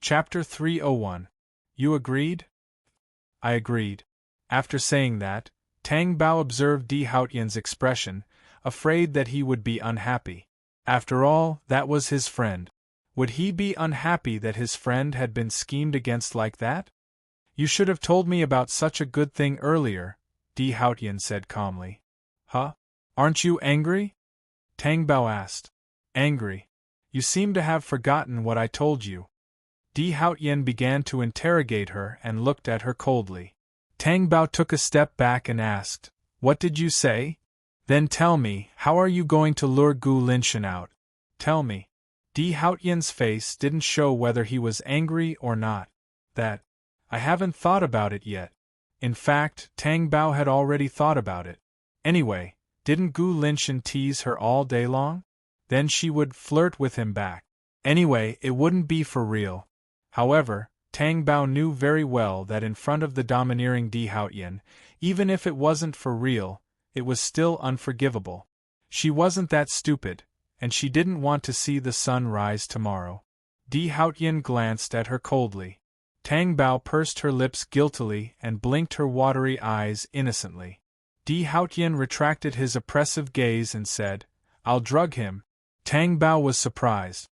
Chapter 301. You agreed? I agreed. After saying that, Tang Bao observed Di Haotian's expression, afraid that he would be unhappy. After all, that was his friend. Would he be unhappy that his friend had been schemed against like that? You should have told me about such a good thing earlier, Di Haotian said calmly. Huh? Aren't you angry? Tang Bao asked. Angry? You seem to have forgotten what I told you. Di Haotian began to interrogate her and looked at her coldly. Tang Bao took a step back and asked, What did you say? Then tell me, how are you going to lure Gu Linshan out? Tell me. Di Haotian's face didn't show whether he was angry or not. That. I haven't thought about it yet. In fact, Tang Bao had already thought about it. Anyway, didn't Gu Linshan tease her all day long? Then she would flirt with him back. Anyway, it wouldn't be for real. However, Tang Bao knew very well that in front of the domineering Di Haotian, even if it wasn't for real, it was still unforgivable. She wasn't that stupid, and she didn't want to see the sun rise tomorrow. Di Haotian glanced at her coldly. Tang Bao pursed her lips guiltily and blinked her watery eyes innocently. Di Haotian retracted his oppressive gaze and said, I'll drug him. Tang Bao was surprised.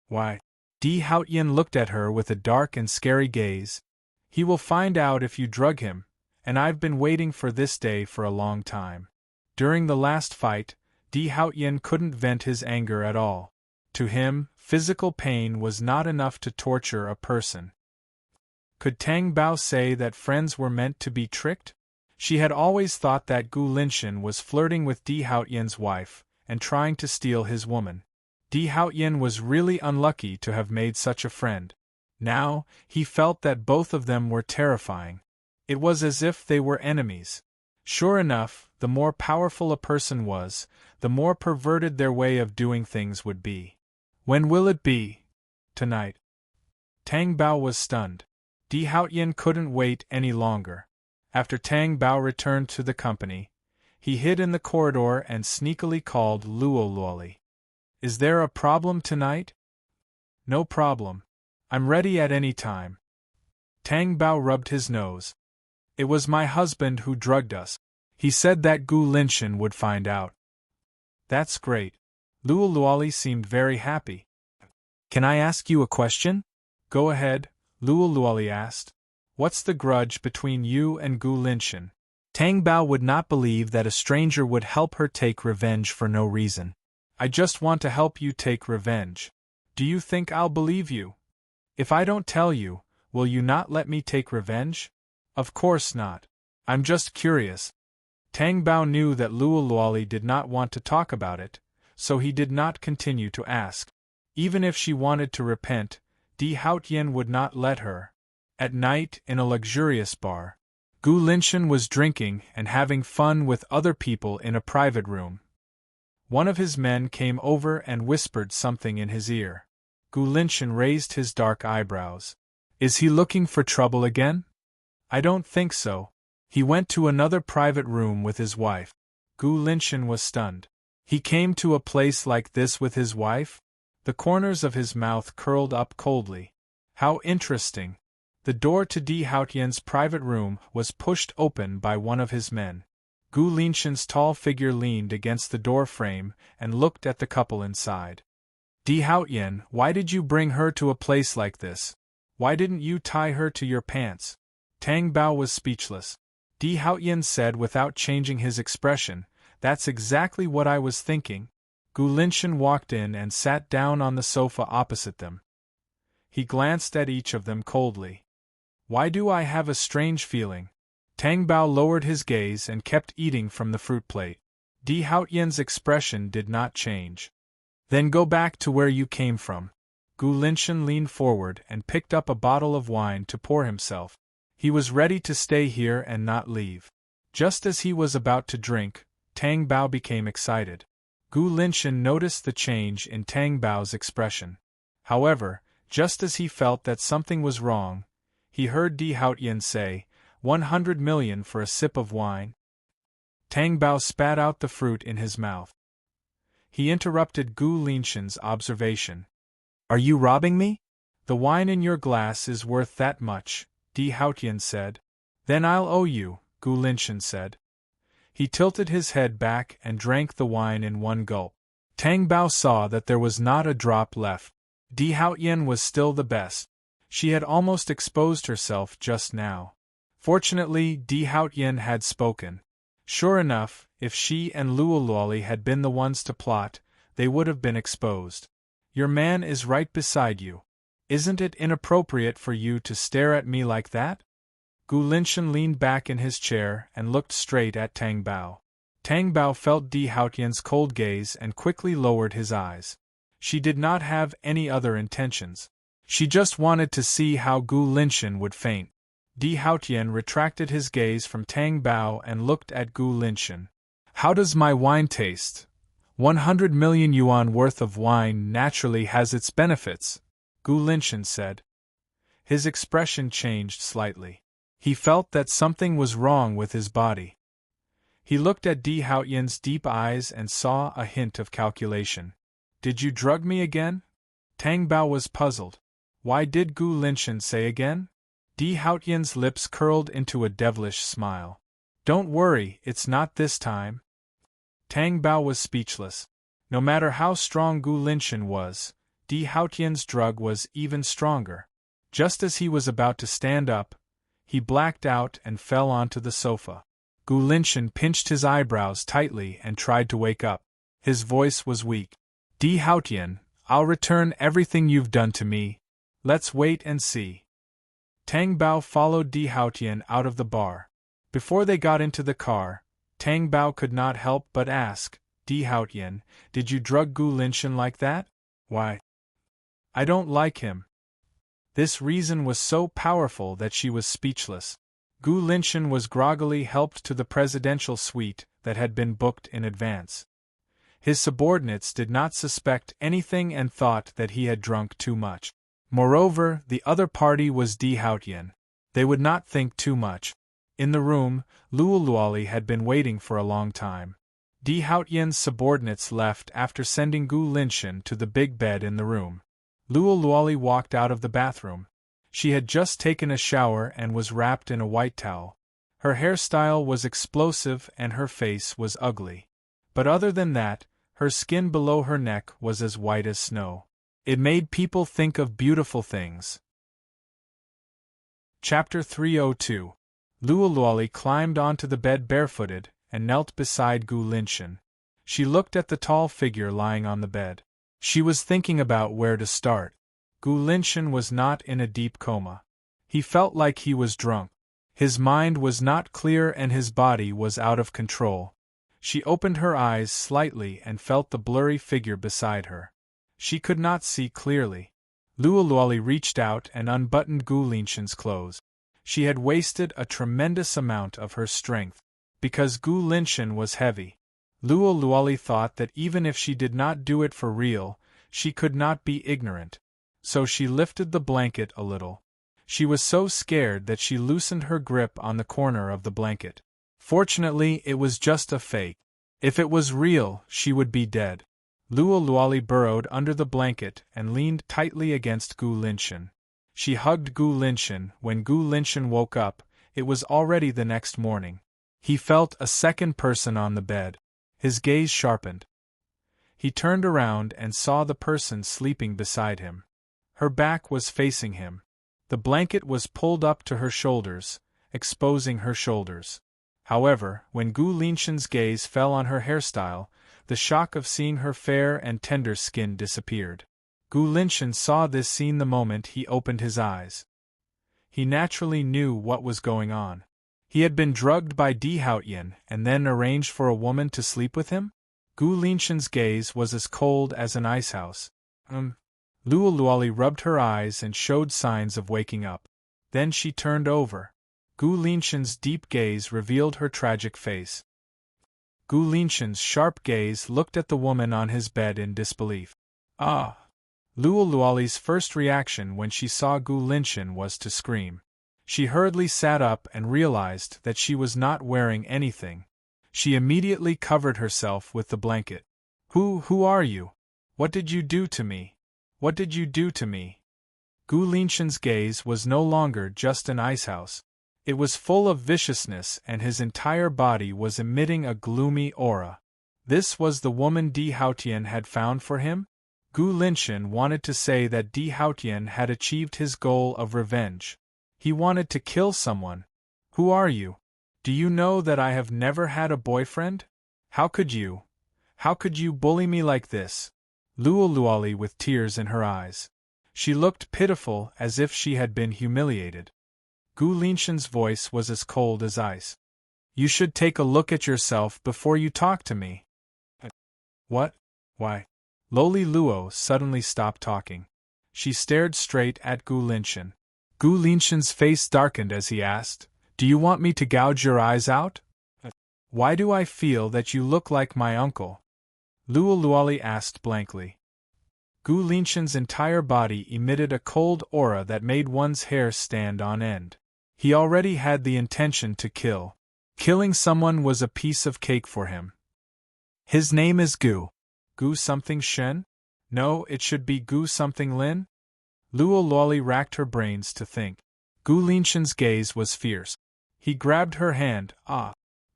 Why? Di Haotian looked at her with a dark and scary gaze. He will find out if you drug him, and I've been waiting for this day for a long time. During the last fight, Di Haotian couldn't vent his anger at all. To him, physical pain was not enough to torture a person. Could Tang Bao say that friends were meant to be tricked? She had always thought that Gu Linshan was flirting with Di Haotian's wife, and trying to steal his woman. Di Haotian was really unlucky to have made such a friend. Now, he felt that both of them were terrifying. It was as if they were enemies. Sure enough, the more powerful a person was, the more perverted their way of doing things would be. When will it be? Tonight. Tang Bao was stunned. Di Haotian couldn't wait any longer. After Tang Bao returned to the company, he hid in the corridor and sneakily called Luo Luoli. Is there a problem tonight? No problem. I'm ready at any time. Tang Bao rubbed his nose. It was my husband who drugged us. He said that Gu Linshan would find out. That's great. Luo Luoli seemed very happy. Can I ask you a question? Go ahead, Luo Luoli asked. What's the grudge between you and Gu Linshan? Tang Bao would not believe that a stranger would help her take revenge for no reason. I just want to help you take revenge. Do you think I'll believe you? If I don't tell you, will you not let me take revenge? Of course not. I'm just curious. Tang Bao knew that Luo Luoli did not want to talk about it, so he did not continue to ask. Even if she wanted to repent, Di Haotian would not let her. At night, in a luxurious bar, Gu Linshan was drinking and having fun with other people in a private room. One of his men came over and whispered something in his ear. Gu Linshan raised his dark eyebrows. Is he looking for trouble again? I don't think so. He went to another private room with his wife. Gu Linshan was stunned. He came to a place like this with his wife? The corners of his mouth curled up coldly. How interesting. The door to Di Haotian's private room was pushed open by one of his men. Gu Linshan's tall figure leaned against the door frame and looked at the couple inside. Di Haotian, why did you bring her to a place like this? Why didn't you tie her to your pants? Tang Bao was speechless. Di Haotian said without changing his expression, That's exactly what I was thinking. Gu Linshan walked in and sat down on the sofa opposite them. He glanced at each of them coldly. Why do I have a strange feeling? Tang Bao lowered his gaze and kept eating from the fruit plate. Di Haotian's expression did not change. Then go back to where you came from. Gu Linshan leaned forward and picked up a bottle of wine to pour himself. He was ready to stay here and not leave. Just as he was about to drink, Tang Bao became excited. Gu Linshan noticed the change in Tang Bao's expression. However, just as he felt that something was wrong, he heard Di Haotian say, 100 million for a sip of wine. Tang Bao spat out the fruit in his mouth. He interrupted Gu Linshan's observation. Are you robbing me? The wine in your glass is worth that much, Di Hautian said. Then I'll owe you, Gu Linshan said. He tilted his head back and drank the wine in one gulp. Tang Bao saw that there was not a drop left. Di Hautian was still the best. She had almost exposed herself just now. Fortunately, Di Hautian had spoken. Sure enough, if she and Luoluoli had been the ones to plot, they would have been exposed. Your man is right beside you. Isn't it inappropriate for you to stare at me like that? Gu Linshan leaned back in his chair and looked straight at Tang Bao. Tang Bao felt Di Hautian's cold gaze and quickly lowered his eyes. She did not have any other intentions. She just wanted to see how Gu Linshan would faint. Di Hautian retracted his gaze from Tang Bao and looked at Gu Linshan. How does my wine taste? 100 million yuan worth of wine naturally has its benefits, Gu Linshan said. His expression changed slightly. He felt that something was wrong with his body. He looked at Di Hautian's deep eyes and saw a hint of calculation. Did you drug me again? Tang Bao was puzzled. Why did Gu Linshan say again? Di Hautian's lips curled into a devilish smile. Don't worry, it's not this time. Tang Bao was speechless. No matter how strong Gu Linshan was, Di Hautian's drug was even stronger. Just as he was about to stand up, he blacked out and fell onto the sofa. Gu Linshan pinched his eyebrows tightly and tried to wake up. His voice was weak. Di Hautian, I'll return everything you've done to me. Let's wait and see. Tang Bao followed Di Hautian out of the bar. Before they got into the car, Tang Bao could not help but ask, Di Hautian, did you drug Gu Linshan like that? Why? I don't like him. This reason was so powerful that she was speechless. Gu Linshan was groggily helped to the presidential suite that had been booked in advance. His subordinates did not suspect anything and thought that he had drunk too much. Moreover, the other party was Di Hautian. They would not think too much. In the room, Luoluoli had been waiting for a long time. Di Hautian's subordinates left after sending Gu Linshan to the big bed in the room. Luoluoli walked out of the bathroom. She had just taken a shower and was wrapped in a white towel. Her hairstyle was explosive and her face was ugly. But other than that, her skin below her neck was as white as snow. It made people think of beautiful things. Chapter 302. Luoluoli climbed onto the bed barefooted and knelt beside Gu Linshan. She looked at the tall figure lying on the bed. She was thinking about where to start. Gu Linshan was not in a deep coma. He felt like he was drunk. His mind was not clear and his body was out of control. She opened her eyes slightly and felt the blurry figure beside her. She could not see clearly. Luoluoli reached out and unbuttoned Gu Linshan's clothes. She had wasted a tremendous amount of her strength. Because Gu Linshan was heavy. Luoluoli thought that even if she did not do it for real, she could not be ignorant. So she lifted the blanket a little. She was so scared that she loosened her grip on the corner of the blanket. Fortunately, it was just a fake. If it was real, she would be dead. Luoluoli burrowed under the blanket and leaned tightly against Gu Linshan. She hugged Gu Linshan. When Gu Linshan woke up, it was already the next morning. He felt a second person on the bed. His gaze sharpened. He turned around and saw the person sleeping beside him. Her back was facing him. The blanket was pulled up to her shoulders, exposing her shoulders. However, when Gu Linshan's gaze fell on her hairstyle, the shock of seeing her fair and tender skin disappeared. Gu Linshan saw this scene the moment he opened his eyes. He naturally knew what was going on. He had been drugged by Di Hautian and then arranged for a woman to sleep with him? Gu Linshan's gaze was as cold as an icehouse. Luoluoli rubbed her eyes and showed signs of waking up. Then she turned over. Gu Linshan's deep gaze revealed her tragic face. Gu Linshan's sharp gaze looked at the woman on his bed in disbelief. Ah! Luoluoli's first reaction when she saw Gu Linshan was to scream. She hurriedly sat up and realized that she was not wearing anything. She immediately covered herself with the blanket. Who are you? What did you do to me? What did you do to me? Gu Linshan's gaze was no longer just an icehouse. It was full of viciousness and his entire body was emitting a gloomy aura. This was the woman Di Haotian had found for him? Gu Linshan wanted to say that Di Haotian had achieved his goal of revenge. He wanted to kill someone. Who are you? Do you know that I have never had a boyfriend? How could you bully me like this? Luo-Luoli with tears in her eyes. She looked pitiful as if she had been humiliated. Gu Linshan's voice was as cold as ice. You should take a look at yourself before you talk to me. What? Why? Loli Luo suddenly stopped talking. She stared straight at Gu Linshan. Gu Linshan's face darkened as he asked, Do you want me to gouge your eyes out? Why do I feel that you look like my uncle? Luo-Luoli asked blankly. Gu Linshan's entire body emitted a cold aura that made one's hair stand on end. He already had the intention to kill. Killing someone was a piece of cake for him. His name is Gu. Gu something Shen? No, it should be Gu something Lin? Luo-Luoli racked her brains to think. Gu Linshan's gaze was fierce. He grabbed her hand.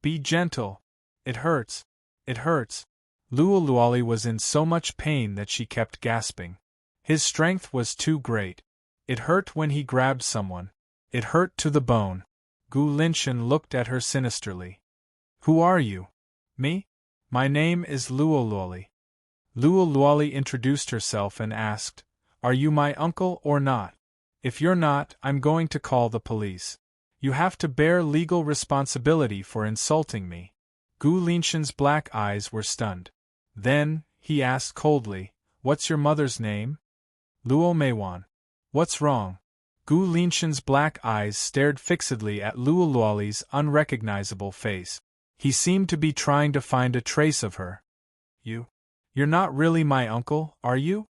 Be gentle. It hurts. It hurts. Luo-Luoli was in so much pain that she kept gasping. His strength was too great. It hurt when he grabbed someone. It hurt to the bone. Gu Linshan looked at her sinisterly. Who are you? Me? My name is Luo-Luoli. Luo-Luoli introduced herself and asked, Are you my uncle or not? If you're not, I'm going to call the police. You have to bear legal responsibility for insulting me. Gu Linshan's black eyes were stunned. Then, he asked coldly, What's your mother's name? Luo Meiwan. What's wrong? Gu Linshan's black eyes stared fixedly at Luo-Luoli's unrecognizable face. He seemed to be trying to find a trace of her. You're not really my uncle, are you?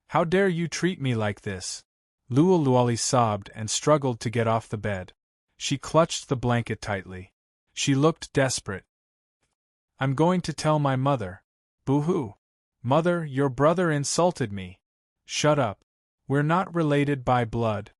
How dare you treat me like this? Luo-Luoli sobbed and struggled to get off the bed. She clutched the blanket tightly. She looked desperate. I'm going to tell my mother. Boo-hoo. Mother, your brother insulted me. Shut up. We're not related by blood.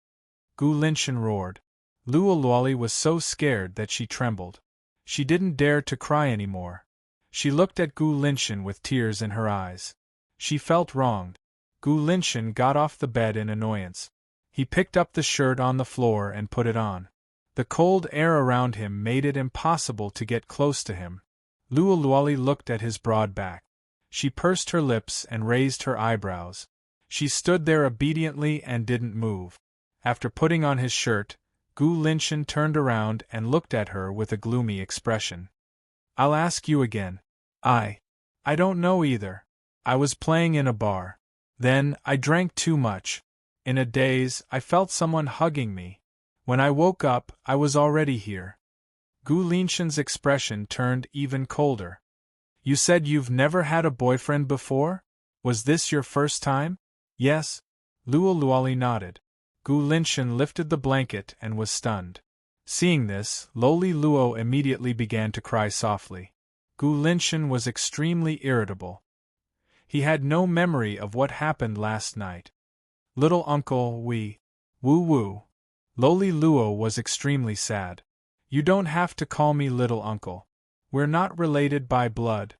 Gu Linshan roared. Luo-Luoli was so scared that she trembled. She didn't dare to cry anymore. She looked at Gu Linshan with tears in her eyes. She felt wronged. Gu Linshan got off the bed in annoyance. He picked up the shirt on the floor and put it on. The cold air around him made it impossible to get close to him. Luo-Luoli looked at his broad back. She pursed her lips and raised her eyebrows. She stood there obediently and didn't move. After putting on his shirt, Gu Linshan turned around and looked at her with a gloomy expression. I'll ask you again. I don't know either. I was playing in a bar. Then, I drank too much. In a daze, I felt someone hugging me. When I woke up, I was already here. Gu Linshan's expression turned even colder. You said you've never had a boyfriend before? Was this your first time? Yes. Luo-Luoli nodded. Gu Linshan lifted the blanket and was stunned. Seeing this, Loli Luo immediately began to cry softly. Gu Linshan was extremely irritable. He had no memory of what happened last night. Little uncle, woo-woo. Loli Luo was extremely sad. You don't have to call me little uncle. We're not related by blood.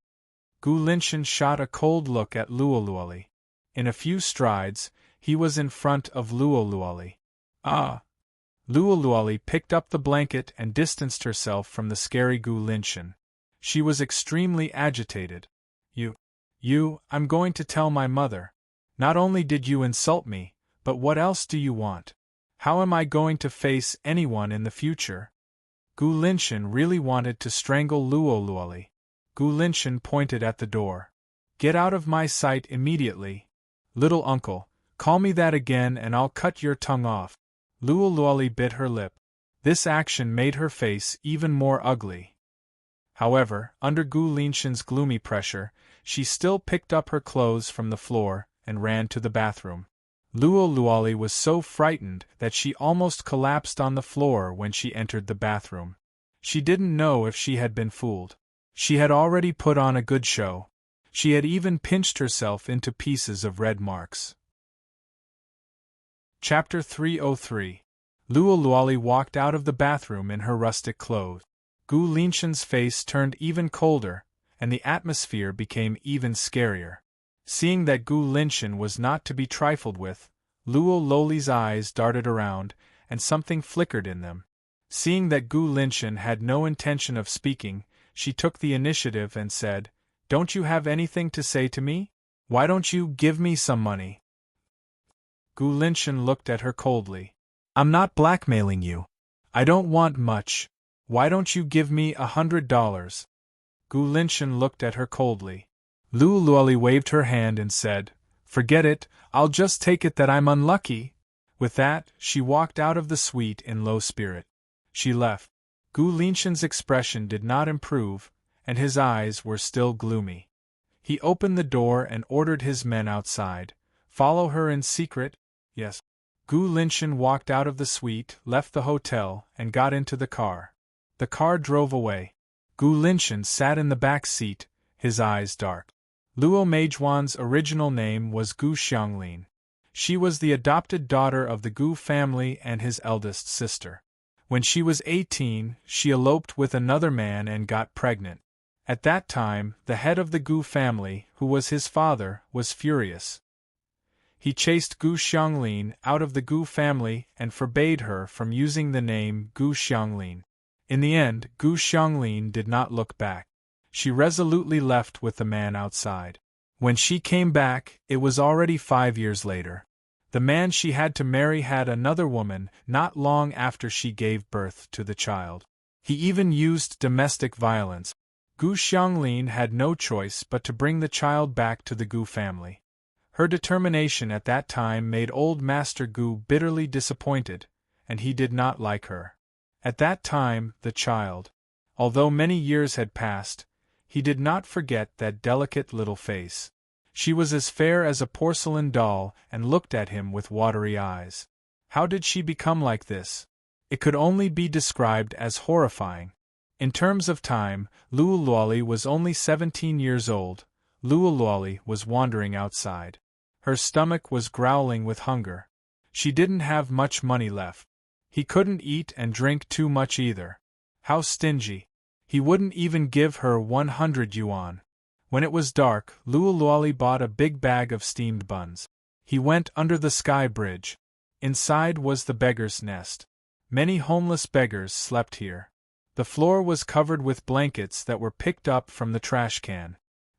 Gu Linshan shot a cold look at Luo-Luoli. In a few strides, he was in front of Luo-Luoli. Luo-Luoli picked up the blanket and distanced herself from the scary Gu Linshan. She was extremely agitated. I'm going to tell my mother. Not only did you insult me, but what else do you want? How am I going to face anyone in the future? Gu Linshan really wanted to strangle Luo-Luoli. Gu Linshan pointed at the door. Get out of my sight immediately. Little uncle, call me that again and I'll cut your tongue off. Luo-Luoli bit her lip. This action made her face even more ugly. However, under Gu Linshan's gloomy pressure, she still picked up her clothes from the floor and ran to the bathroom. Luo-Luoli was so frightened that she almost collapsed on the floor when she entered the bathroom. She didn't know if she had been fooled. She had already put on a good show. She had even pinched herself into pieces of red marks. Chapter 303. Luo walked out of the bathroom in her rustic clothes. Gu Linshan's face turned even colder, and the atmosphere became even scarier. Seeing that Gu Linshan was not to be trifled with, Luo eyes darted around, and something flickered in them. Seeing that Gu Linshan had no intention of speaking, she took the initiative and said, "Don't you have anything to say to me? Why don't you give me some money?" Gu Linshan looked at her coldly. "I'm not blackmailing you. I don't want much. Why don't you give me $100? Gu Linshan looked at her coldly. Luo waved her hand and said, "Forget it, I'll just take it that I'm unlucky." With that, she walked out of the suite in low spirit. She left. Gu Linshan's expression did not improve, and his eyes were still gloomy. He opened the door and ordered his men outside. "Follow her in secret?" "Yes." Gu Linshan walked out of the suite, left the hotel, and got into the car. The car drove away. Gu Linshan sat in the back seat, his eyes dark. Luo Meijuan's original name was Gu Xianglin. She was the adopted daughter of the Gu family and his eldest sister. When she was 18, she eloped with another man and got pregnant. At that time, the head of the Gu family, who was his father, was furious. He chased Gu Xianglin out of the Gu family and forbade her from using the name Gu Xianglin. In the end, Gu Xianglin did not look back. She resolutely left with the man outside. When she came back, it was already 5 years later. The man she had to marry had another woman not long after she gave birth to the child. He even used domestic violence. Gu Xianglin had no choice but to bring the child back to the Gu family. Her determination at that time made old Master Gu bitterly disappointed, and he did not like her. At that time, the child, although many years had passed, he did not forget that delicate little face. She was as fair as a porcelain doll and looked at him with watery eyes. How did she become like this? It could only be described as horrifying. In terms of time, Luo was only 17 years old. Luo was wandering outside. Her stomach was growling with hunger. She didn't have much money left. He couldn't eat and drink too much either. How stingy. He wouldn't even give her 100 yuan. When it was dark, Luo bought a big bag of steamed buns. He went under the sky bridge. Inside was the beggar's nest. Many homeless beggars slept here. The floor was covered with blankets that were picked up from the trash can.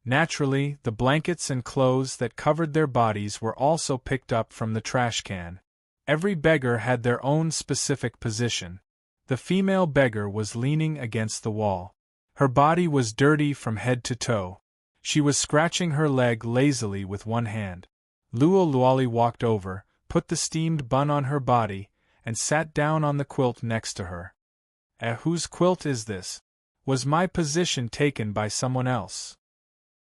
Naturally, the blankets and clothes that covered their bodies were also picked up from the trash can. Every beggar had their own specific position. The female beggar was leaning against the wall. Her body was dirty from head to toe. She was scratching her leg lazily with one hand. Luo walked over, put the steamed bun on her body, and sat down on the quilt next to her. Whose quilt is this? Was my position taken by someone else?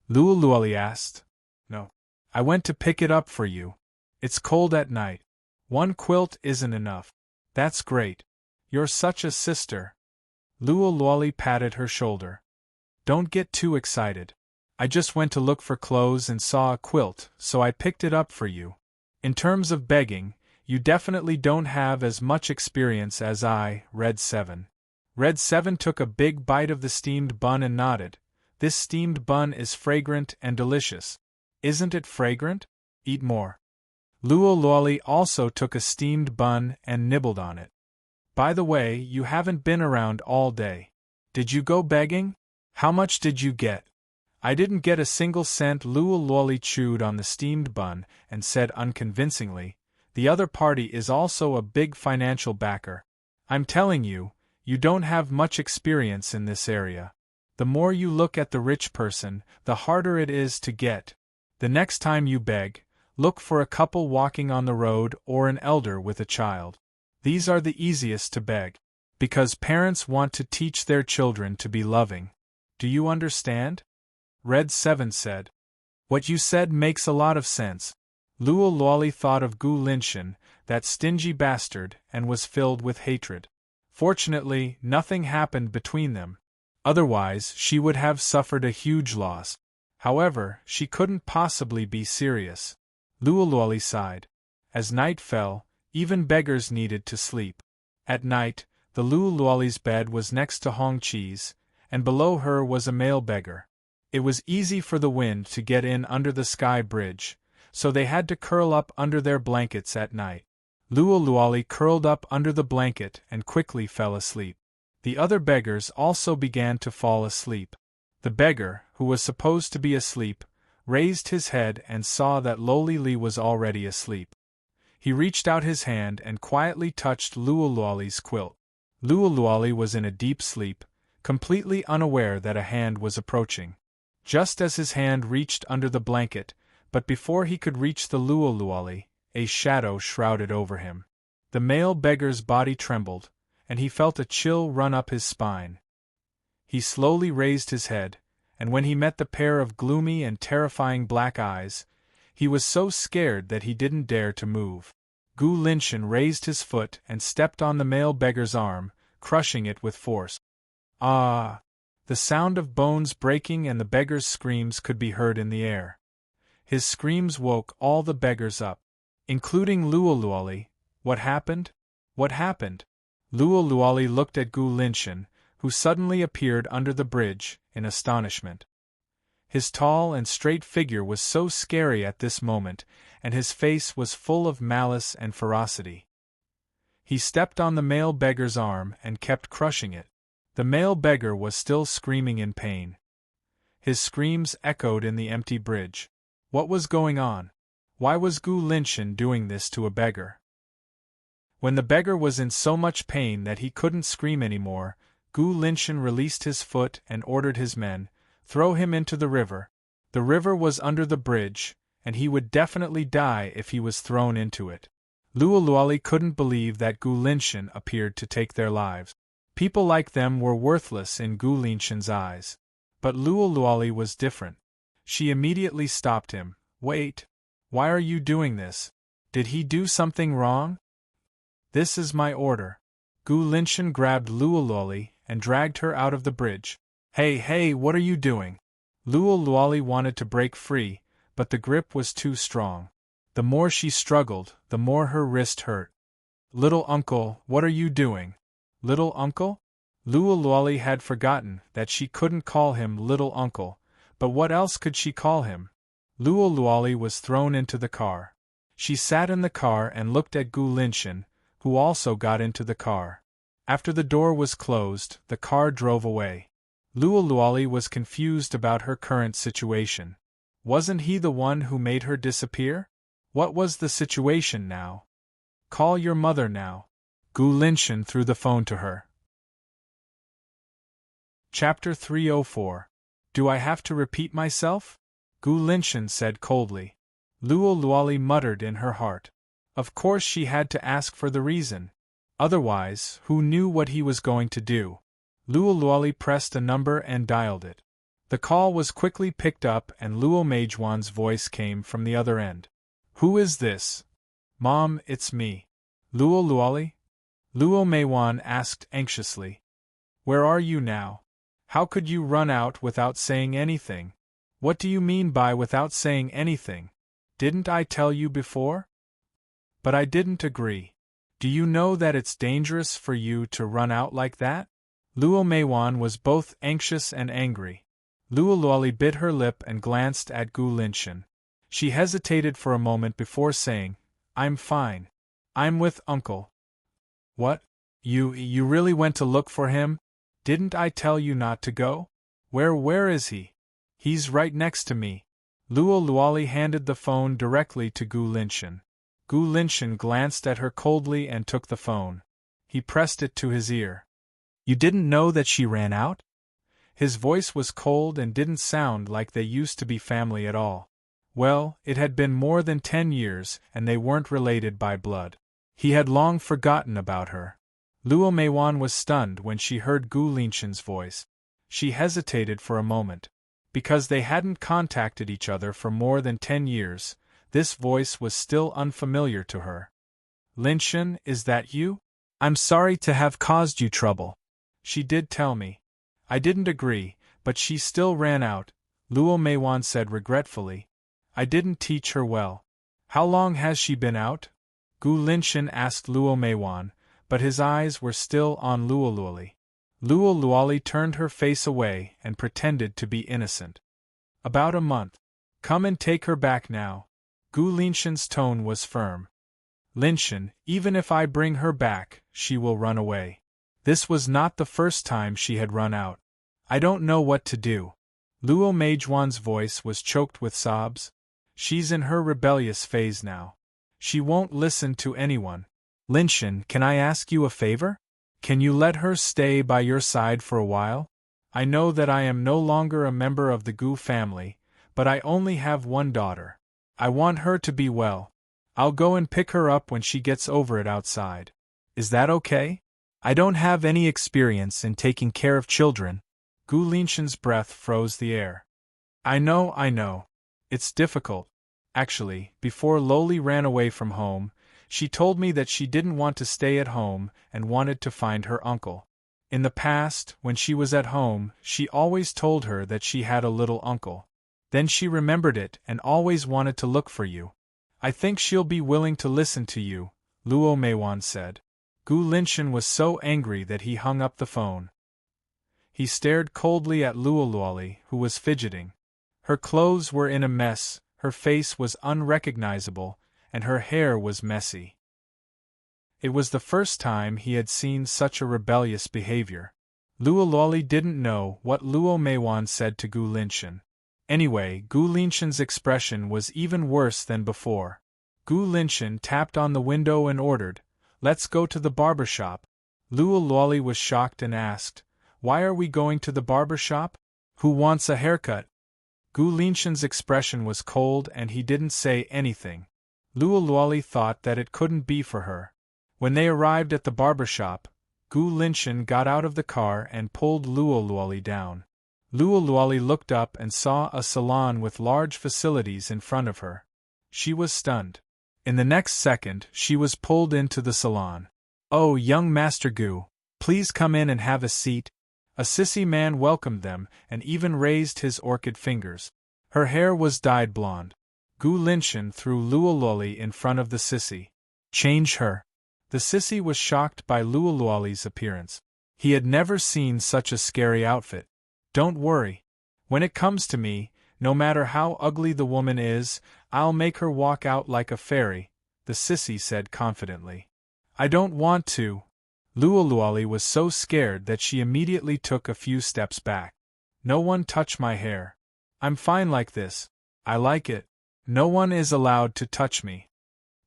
Luo asked. No. I went to pick it up for you. It's cold at night. One quilt isn't enough. That's great. You're such a sister. Luo patted her shoulder. Don't get too excited. I just went to look for clothes and saw a quilt, so I picked it up for you. In terms of begging, you definitely don't have as much experience as I, Red 7. Red 7 took a big bite of the steamed bun and nodded. This steamed bun is fragrant and delicious. Isn't it fragrant? Eat more. Luo also took a steamed bun and nibbled on it. By the way, you haven't been around all day. Did you go begging? How much did you get? I didn't get a single cent. Luo chewed on the steamed bun and said unconvincingly, the other party is also a big financial backer. I'm telling you, you don't have much experience in this area. The more you look at the rich person, the harder it is to get. The next time you beg, look for a couple walking on the road or an elder with a child. These are the easiest to beg. Because parents want to teach their children to be loving. Do you understand? Red 7 said. What you said makes a lot of sense. Luo thought of Gu Linshan, that stingy bastard, and was filled with hatred. Fortunately, nothing happened between them. Otherwise, she would have suffered a huge loss. However, she couldn't possibly be serious. Luo sighed. As night fell, Even beggars needed to sleep. At night, the Luoluali's bed was next to Hong Chi's, and below her was a male beggar. It was easy for the wind to get in under the sky bridge, so they had to curl up under their blankets at night. Luoluali curled up under the blanket and quickly fell asleep. The other beggars also began to fall asleep. The beggar, who was supposed to be asleep, raised his head and saw that Lolili was already asleep. He reached out his hand and quietly touched Luoluali's quilt. Luoluali was in a deep sleep, completely unaware that a hand was approaching. Just as his hand reached under the blanket, but before he could reach the Luoluali, a shadow shrouded over him. The male beggar's body trembled, and he felt a chill run up his spine. He slowly raised his head, and when he met the pair of gloomy and terrifying black eyes, he was so scared that he didn't dare to move. Gu Linshan raised his foot and stepped on the male beggar's arm, crushing it with force. Ah! The sound of bones breaking and the beggar's screams could be heard in the air. His screams woke all the beggars up, including Luoluali. What happened? What happened? Luoluali looked at Gu Linshan, who suddenly appeared under the bridge, in astonishment. His tall and straight figure was so scary at this moment, and his face was full of malice and ferocity. He stepped on the male beggar's arm and kept crushing it. The male beggar was still screaming in pain. His screams echoed in the empty bridge. What was going on? Why was Gu Linshan doing this to a beggar? When the beggar was in so much pain that he couldn't scream anymore, Gu Linshan released his foot and ordered his men, "Throw him into the river." The river was under the bridge, and he would definitely die if he was thrown into it. Luoluali couldn't believe that Gu Linshan appeared to take their lives. People like them were worthless in Gu Linshan's eyes. But Luoluali was different. She immediately stopped him. "Wait. Why are you doing this? Did he do something wrong?" "This is my order." Gu Linshan grabbed Luoluali and dragged her out of the bridge. Hey, what are you doing?" Luoluali wanted to break free, but the grip was too strong. The more she struggled, the more her wrist hurt. "Little uncle, what are you doing?" "Little uncle?" Luoluali had forgotten that she couldn't call him little uncle, but what else could she call him? Luoluali was thrown into the car. She sat in the car and looked at Gu Linshan, who also got into the car. After the door was closed, the car drove away. Luoluali was confused about her current situation. Wasn't he the one who made her disappear? What was the situation now? "Call your mother now." Gu Linshan threw the phone to her. Chapter 304. Do I have to repeat myself? Gu Linshan said coldly. Luoluali muttered in her heart. Of course she had to ask for the reason. Otherwise, who knew what he was going to do? Luoluali pressed a number and dialed it. The call was quickly picked up and Luo Meijuan's voice came from the other end. "Who is this?" "Mom, it's me." "Luoluali?" Luo Meijuan asked anxiously. "Where are you now? How could you run out without saying anything?" "What do you mean by without saying anything? Didn't I tell you before?" "But I didn't agree. Do you know that it's dangerous for you to run out like that?" Luo Meijuan was both anxious and angry. Luoluali bit her lip and glanced at Gu Linshan. She hesitated for a moment before saying, "I'm fine. I'm with Uncle." "What? You really went to look for him? Didn't I tell you not to go? Where is he?" "He's right next to me." Luoluali handed the phone directly to Gu Linshan. Gu Linshan glanced at her coldly and took the phone. He pressed it to his ear. "You didn't know that she ran out?" His voice was cold and didn't sound like they used to be family at all. Well, it had been more than 10 years and they weren't related by blood. He had long forgotten about her. Luo Meijuan was stunned when she heard Gu Linshan's voice. She hesitated for a moment. Because they hadn't contacted each other for more than 10 years, this voice was still unfamiliar to her. "Linshan, is that you? I'm sorry to have caused you trouble." "She did tell me. I didn't agree, but she still ran out," Luo Meijuan said regretfully. "I didn't teach her well." "How long has she been out?" Gu Linshan asked Luo Meiwan, but his eyes were still on Luo Luoli. Luo Luoli turned her face away and pretended to be innocent. About a month. Come and take her back now. Gu Linshan's tone was firm. Linshan, even if I bring her back, she will run away. This was not the first time she had run out. I don't know what to do. Luo Meijuan's voice was choked with sobs. She's in her rebellious phase now. She won't listen to anyone. Linshan, can I ask you a favor? Can you let her stay by your side for a while? I know that I am no longer a member of the Gu family, but I only have one daughter. I want her to be well. I'll go and pick her up when she gets over it outside. Is that okay? I don't have any experience in taking care of children. Gu Linshan's breath froze the air. I know. It's difficult. Actually, before Loli ran away from home, she told me that she didn't want to stay at home and wanted to find her uncle. In the past, when she was at home, she always told her that she had a little uncle. Then she remembered it and always wanted to look for you. I think she'll be willing to listen to you, Luo Meiwan said. Gu Linshan was so angry that he hung up the phone. He stared coldly at Luo Luoli, who was fidgeting. Her clothes were in a mess, her face was unrecognizable, and her hair was messy. It was the first time he had seen such a rebellious behavior. Luo Luoli didn't know what Luo Meiwan said to Gu Linshan. Anyway, Gu Linshan's expression was even worse than before. Gu Linshan tapped on the window and ordered, "Let's go to the barber shop." Luo Luoli was shocked and asked, "Why are we going to the barber shop? Who wants a haircut?" Gu Linshan's expression was cold and he didn't say anything. Luo Luoli thought that it couldn't be for her. When they arrived at the barber shop, Gu Linshan got out of the car and pulled Luo Luoli down. Luo Luoli looked up and saw a salon with large facilities in front of her. She was stunned. In the next second, she was pulled into the salon. "Oh, young Master Gu, please come in and have a seat." A sissy man welcomed them and even raised his orchid fingers. Her hair was dyed blonde. Gu Linshan threw Luo Luoli in front of the sissy. "Change her." The sissy was shocked by Luo Luoli's appearance. He had never seen such a scary outfit. "Don't worry. When it comes to me, no matter how ugly the woman is, I'll make her walk out like a fairy," the sissy said confidently. "I don't want to." Luo Luoli was so scared that she immediately took a few steps back. "No one touch my hair. I'm fine like this. I like it. No one is allowed to touch me."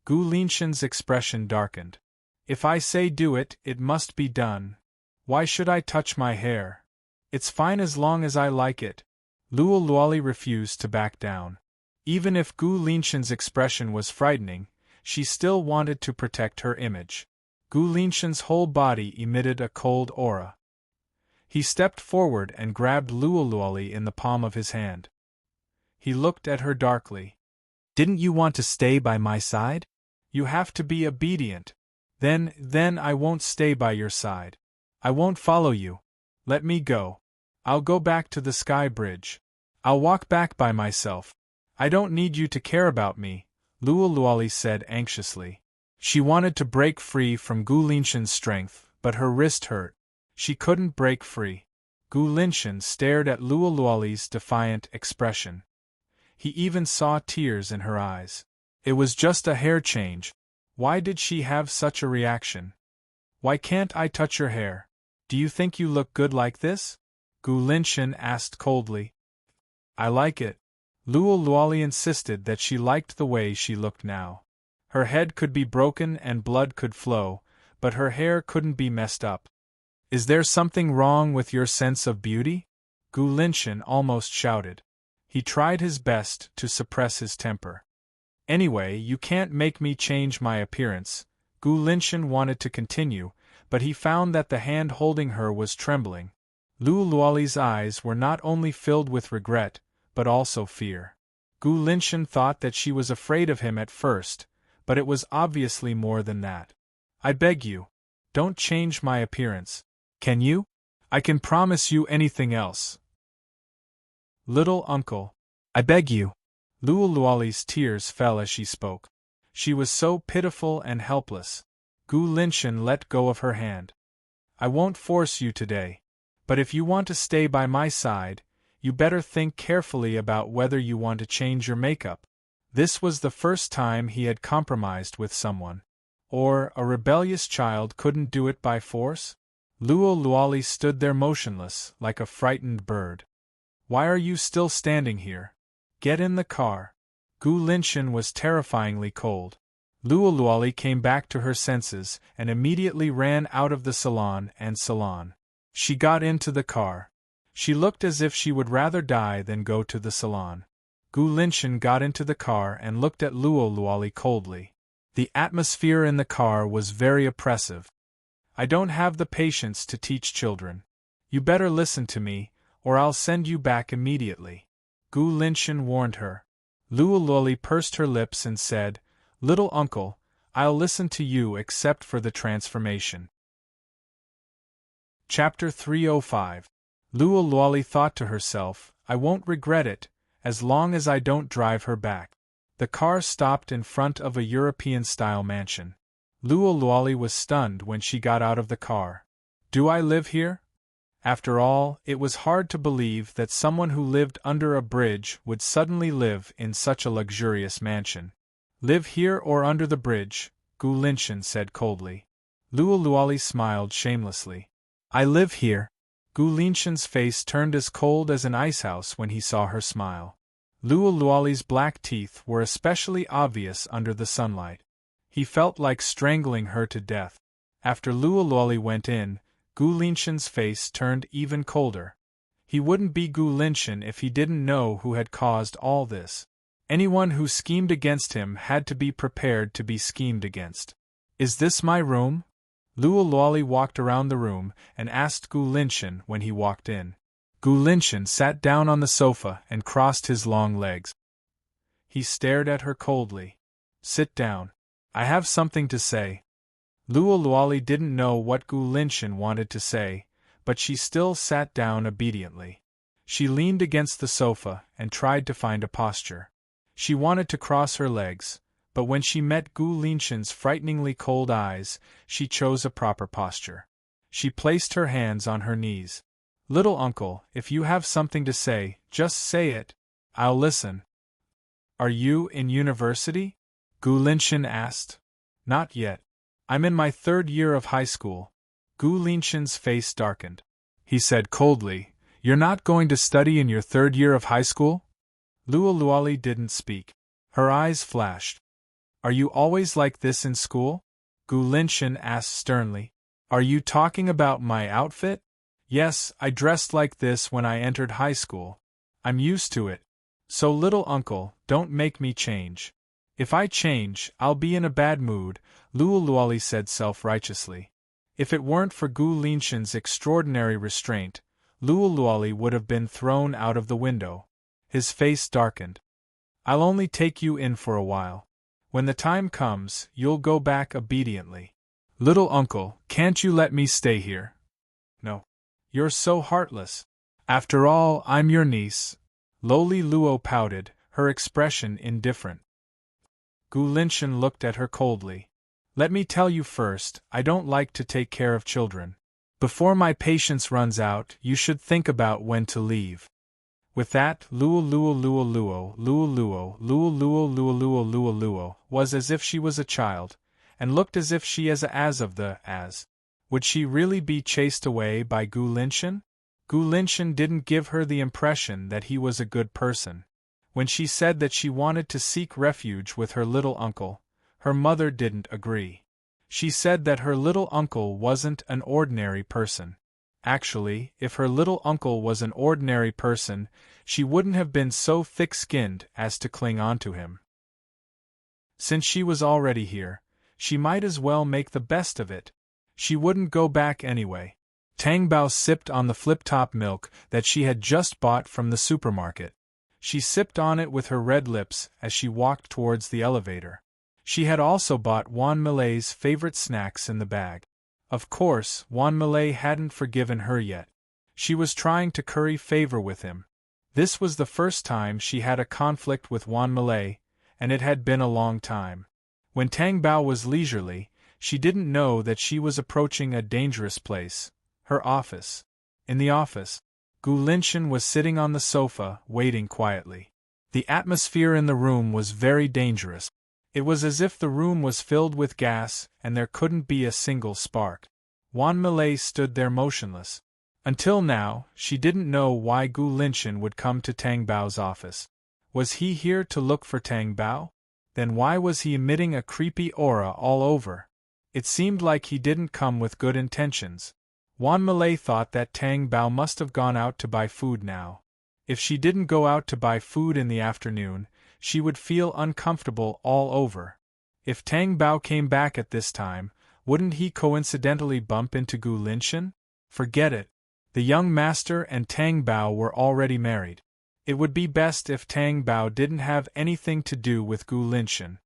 Gu Linshan's expression darkened. "If I say do it, it must be done. Why should I touch my hair? It's fine as long as I like it." Luo Luoli refused to back down. Even if Gu Linshan's expression was frightening, she still wanted to protect her image. Gu Linshan's whole body emitted a cold aura. He stepped forward and grabbed Luo Luoli in the palm of his hand. He looked at her darkly. "Didn't you want to stay by my side? You have to be obedient. Then I won't stay by your side. I won't follow you. Let me go. I'll go back to the sky bridge. I'll walk back by myself. I don't need you to care about me," Luo Luoli said anxiously. She wanted to break free from Gu Linshan's strength, but her wrist hurt. She couldn't break free. Gu Linshan stared at Luo Luoli's defiant expression. He even saw tears in her eyes. It was just a hair change. Why did she have such a reaction? "Why can't I touch your hair? Do you think you look good like this?" Gu Linshan asked coldly. "I like it." Luo Luoli insisted that she liked the way she looked now. Her head could be broken and blood could flow, but her hair couldn't be messed up. "Is there something wrong with your sense of beauty?" Gu Linshan almost shouted. He tried his best to suppress his temper. "Anyway, you can't make me change my appearance." Gu Linshan wanted to continue, but he found that the hand holding her was trembling. Luo Luoli's eyes were not only filled with regret, but also fear. Gu Linshan thought that she was afraid of him at first, but it was obviously more than that. "I beg you, don't change my appearance. Can you? I can promise you anything else." "Little uncle, I beg you." Luo Luoli's tears fell as she spoke. She was so pitiful and helpless. Gu Linshan let go of her hand. I won't force you today. But if you want to stay by my side, you better think carefully about whether you want to change your makeup. This was the first time he had compromised with someone. Or, a rebellious child couldn't do it by force? Luo Luoli stood there motionless, like a frightened bird. Why are you still standing here? Get in the car. Gu Linshan was terrifyingly cold. Luo Luoli came back to her senses and immediately ran out of the salon and salon. She got into the car. She looked as if she would rather die than go to the salon. Gu Linshan got into the car and looked at Luo Luoli coldly. The atmosphere in the car was very oppressive. I don't have the patience to teach children. You better listen to me, or I'll send you back immediately. Gu Linshan warned her. Luo Luoli pursed her lips and said, Little uncle, I'll listen to you except for the transformation. Chapter 305. Luo Luoli thought to herself, I won't regret it, as long as I don't drive her back. The car stopped in front of a European-style mansion. Luo Luoli was stunned when she got out of the car. Do I live here? After all, it was hard to believe that someone who lived under a bridge would suddenly live in such a luxurious mansion. Live here or under the bridge, Gu Linshan said coldly. Luo Luoli smiled shamelessly. I live here. Gu Linshan's face turned as cold as an icehouse when he saw her smile. Luo Luoli's black teeth were especially obvious under the sunlight. He felt like strangling her to death. After Luo Luoli went in, Gu Linshan's face turned even colder. He wouldn't be Gu Linshan if he didn't know who had caused all this. Anyone who schemed against him had to be prepared to be schemed against. Is this my room? Luo Luoli walked around the room and asked Gu Linshan when he walked in. Gu Linshan sat down on the sofa and crossed his long legs. He stared at her coldly. Sit down. I have something to say. Luo Luoli didn't know what Gu Linshan wanted to say, but she still sat down obediently. She leaned against the sofa and tried to find a posture. She wanted to cross her legs, but when she met Gu Linshan's frighteningly cold eyes, she chose a proper posture. She placed her hands on her knees. Little uncle, if you have something to say, just say it. I'll listen. Are you in university? Gu Linshan asked. Not yet. I'm in my 3rd year of high school. Gu Linshan's face darkened. He said coldly, You're not going to study in your 3rd year of high school? Luo Luoli didn't speak. Her eyes flashed. Are you always like this in school? Gu Linshan asked sternly. Are you talking about my outfit? Yes, I dressed like this when I entered high school. I'm used to it. So little uncle, don't make me change. If I change, I'll be in a bad mood, Luo Luoli said self-righteously. If it weren't for Gu Linshan's extraordinary restraint, Luo Luoli would have been thrown out of the window. His face darkened. I'll only take you in for a while. When the time comes, you'll go back obediently. Little uncle, can't you let me stay here? No. You're so heartless. After all, I'm your niece. Lowly Luo pouted, her expression indifferent. Gu Linshan looked at her coldly. Let me tell you first, I don't like to take care of children. Before my patience runs out, you should think about when to leave. With that, Luo was as if she was a child, and looked as if she Would she really be chased away by Gu Linshan? Gu Linshan didn't give her the impression that he was a good person. When she said that she wanted to seek refuge with her little uncle, her mother didn't agree. She said that her little uncle wasn't an ordinary person. Actually, if her little uncle was an ordinary person, she wouldn't have been so thick-skinned as to cling on to him. Since she was already here, she might as well make the best of it. She wouldn't go back anyway. Tang Bao sipped on the flip-top milk that she had just bought from the supermarket. She sipped on it with her red lips as she walked towards the elevator. She had also bought Wan Milei's favorite snacks in the bag. Of course, Wan Milei hadn't forgiven her yet. She was trying to curry favor with him. This was the first time she had a conflict with Wan Milei, and it had been a long time. When Tang Bao was leisurely, she didn't know that she was approaching a dangerous place, her office. In the office, Gu Linshan was sitting on the sofa, waiting quietly. The atmosphere in the room was very dangerous. It was as if the room was filled with gas and there couldn't be a single spark. Wan Milei stood there motionless. Until now, she didn't know why Gu Linshan would come to Tang Bao's office. Was he here to look for Tang Bao? Then why was he emitting a creepy aura all over? It seemed like he didn't come with good intentions. Wan Milei thought that Tang Bao must have gone out to buy food now. If she didn't go out to buy food in the afternoon, she would feel uncomfortable all over. If Tang Bao came back at this time, wouldn't he coincidentally bump into Gu Linshan? Forget it. The young master and Tang Bao were already married. It would be best if Tang Bao didn't have anything to do with Gu Linshan.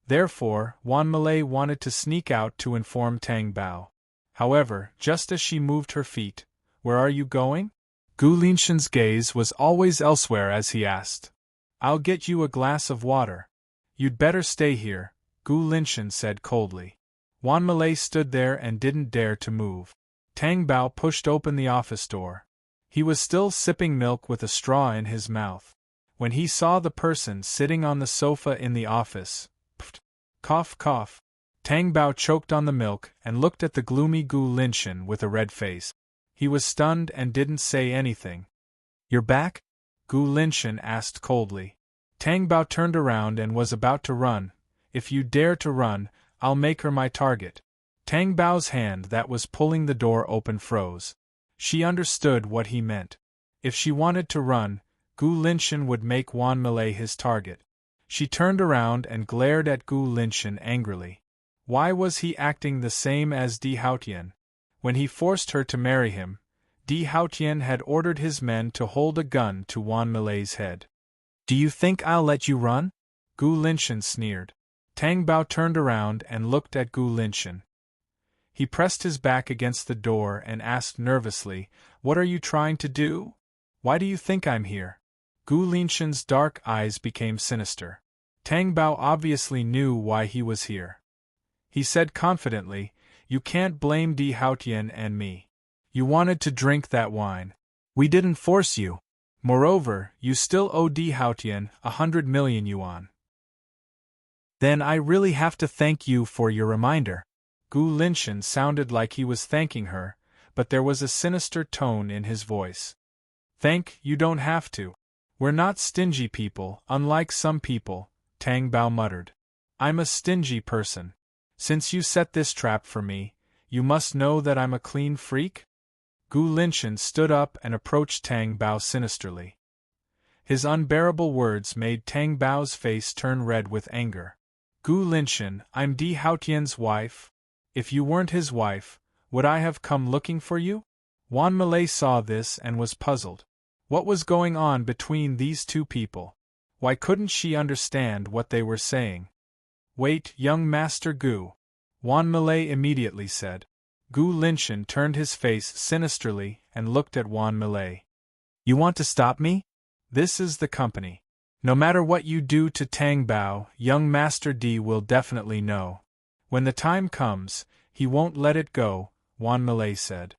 Therefore, Wan Milei wanted to sneak out to inform Tang Bao. However, just as she moved her feet, "Where are you going?" Gu Linshan's gaze was always elsewhere as he asked. "I'll get you a glass of water." "You'd better stay here," Gu Linshan said coldly. Wan Milei stood there and didn't dare to move. Tang Bao pushed open the office door. He was still sipping milk with a straw in his mouth. When he saw the person sitting on the sofa in the office, pft, cough cough, Tang Bao choked on the milk and looked at the gloomy Gu Linshan with a red face. He was stunned and didn't say anything. "You're back?" Gu Linshan asked coldly. Tang Bao turned around and was about to run. "If you dare to run, I'll make her my target." Tang Bao's hand that was pulling the door open froze. She understood what he meant. If she wanted to run, Gu Linshan would make Wan Milei his target. She turned around and glared at Gu Linshan angrily. Why was he acting the same as Di Haotian? When he forced her to marry him, Di Haotian had ordered his men to hold a gun to Wan Milei's head. "Do you think I'll let you run?" Gu Linshan sneered. Tang Bao turned around and looked at Gu Linshan. He pressed his back against the door and asked nervously, "What are you trying to do? Why do you think I'm here?" Gu Linshan's dark eyes became sinister. Tang Bao obviously knew why he was here. He said confidently, "You can't blame Di Haotian and me. You wanted to drink that wine. We didn't force you. Moreover, you still owe Di Haotian 100 million yuan. Then I really have to thank you for your reminder." Gu Linshan sounded like he was thanking her, but there was a sinister tone in his voice. "Thank, you don't have to. We're not stingy people, unlike some people," Tang Bao muttered. "I'm a stingy person. Since you set this trap for me, you must know that I'm a clean freak?" Gu Linshan stood up and approached Tang Bao sinisterly. His unbearable words made Tang Bao's face turn red with anger. "Gu Linshan, I'm Di Haotian's wife. If you weren't his wife, would I have come looking for you?" Wan Milei saw this and was puzzled. What was going on between these two people? Why couldn't she understand what they were saying? "Wait, young Master Gu," Wan Milei immediately said. Gu Linshan turned his face sinisterly and looked at Wan Milei. "You want to stop me? This is the company. No matter what you do to Tang Bao, young Master Di will definitely know. When the time comes, he won't let it go," Wan Milei said.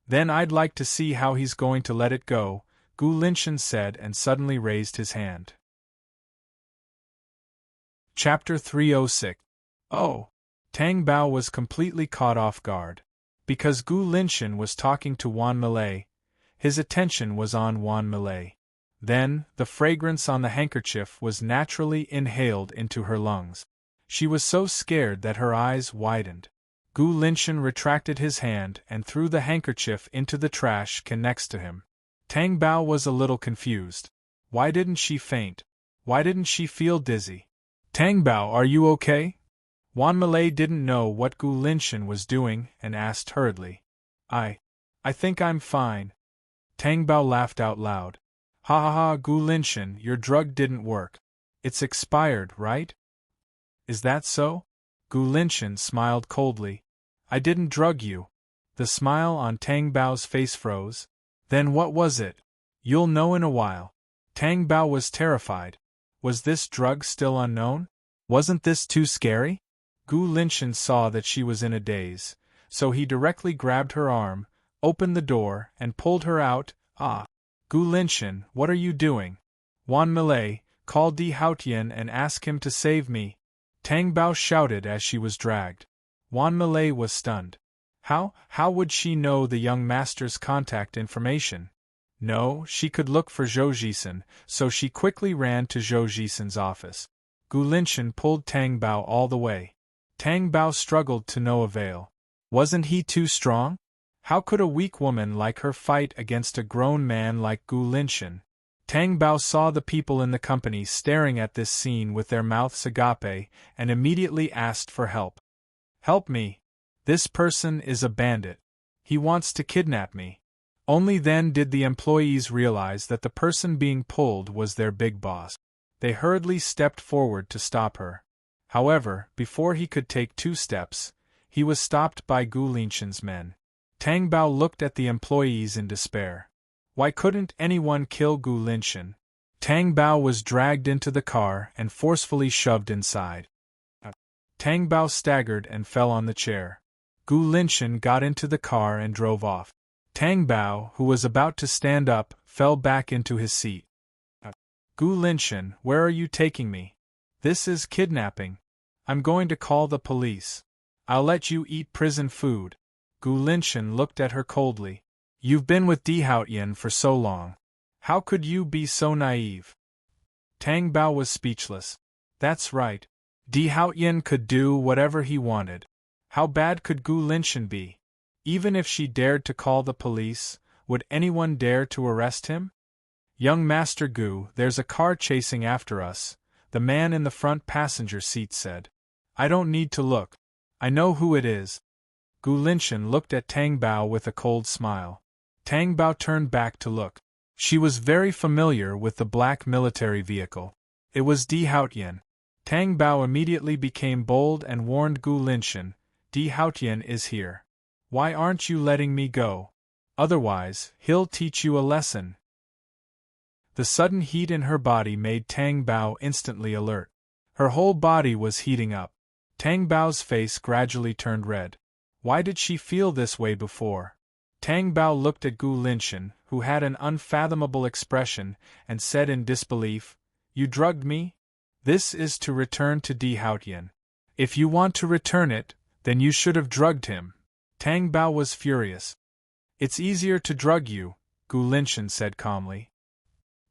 "Then I'd like to see how he's going to let it go," Gu Linshan said and suddenly raised his hand. Chapter 306. Oh! Tang Bao was completely caught off guard. Because Gu Linshan was talking to Wan Milei, his attention was on Wan Milei. Then, the fragrance on the handkerchief was naturally inhaled into her lungs. She was so scared that her eyes widened. Gu Linshan retracted his hand and threw the handkerchief into the trash can next to him. Tang Bao was a little confused. Why didn't she faint? Why didn't she feel dizzy? "Tang Bao, are you okay?" Wan Milei didn't know what Gu Linshan was doing and asked hurriedly. I think I'm fine." Tang Bao laughed out loud. "Ha ha ha, Gu Linshan, your drug didn't work. It's expired, right?" "Is that so?" Gu Linshan smiled coldly. "I didn't drug you." The smile on Tang Bao's face froze. "Then what was it?" "You'll know in a while." Tang Bao was terrified. Was this drug still unknown? Wasn't this too scary? Gu Linshan saw that she was in a daze, so he directly grabbed her arm, opened the door, and pulled her out. Ah! Gu Linshan, what are you doing? Wan Milei, call Di Haotian and ask him to save me! Tang Bao shouted as she was dragged. Wan Milei was stunned. How would she know the young master's contact information? No, she could look for Zhou Jisen, so she quickly ran to Zhou Jisen's office. Gu Linshan pulled Tang Bao all the way. Tang Bao struggled to no avail. Wasn't he too strong? How could a weak woman like her fight against a grown man like Gu Linshan? Tang Bao saw the people in the company staring at this scene with their mouths agape and immediately asked for help. Help me! This person is a bandit. He wants to kidnap me. Only then did the employees realize that the person being pulled was their big boss. They hurriedly stepped forward to stop her. However, before he could take 2 steps, he was stopped by Gu Linshan's men. Tang Bao looked at the employees in despair. Why couldn't anyone kill Gu Linshan? Tang Bao was dragged into the car and forcefully shoved inside. Tang Bao staggered and fell on the chair. Gu Linshan got into the car and drove off. Tang Bao, who was about to stand up, fell back into his seat. Gu Linshan, where are you taking me? This is kidnapping. I'm going to call the police. I'll let you eat prison food. Gu Linshan looked at her coldly. You've been with Di Haotian for so long. How could you be so naive? Tang Bao was speechless. That's right. Di Haotian could do whatever he wanted. How bad could Gu Linshan be? Even if she dared to call the police, would anyone dare to arrest him? Young Master Gu, there's a car chasing after us, the man in the front passenger seat said. I don't need to look. I know who it is. Gu Linshan looked at Tang Bao with a cold smile. Tang Bao turned back to look. She was very familiar with the black military vehicle. It was Di Haotian. Tang Bao immediately became bold and warned Gu Linshan, Di Haotian is here. Why aren't you letting me go? Otherwise, he'll teach you a lesson. The sudden heat in her body made Tang Bao instantly alert. Her whole body was heating up. Tang Bao's face gradually turned red. Why did she feel this way before? Tang Bao looked at Gu Linshan, who had an unfathomable expression, and said in disbelief, You drugged me? This is to return to Di Haotian. If you want to return it, then you should have drugged him. Tang Bao was furious. It's easier to drug you, Gu Linshan said calmly.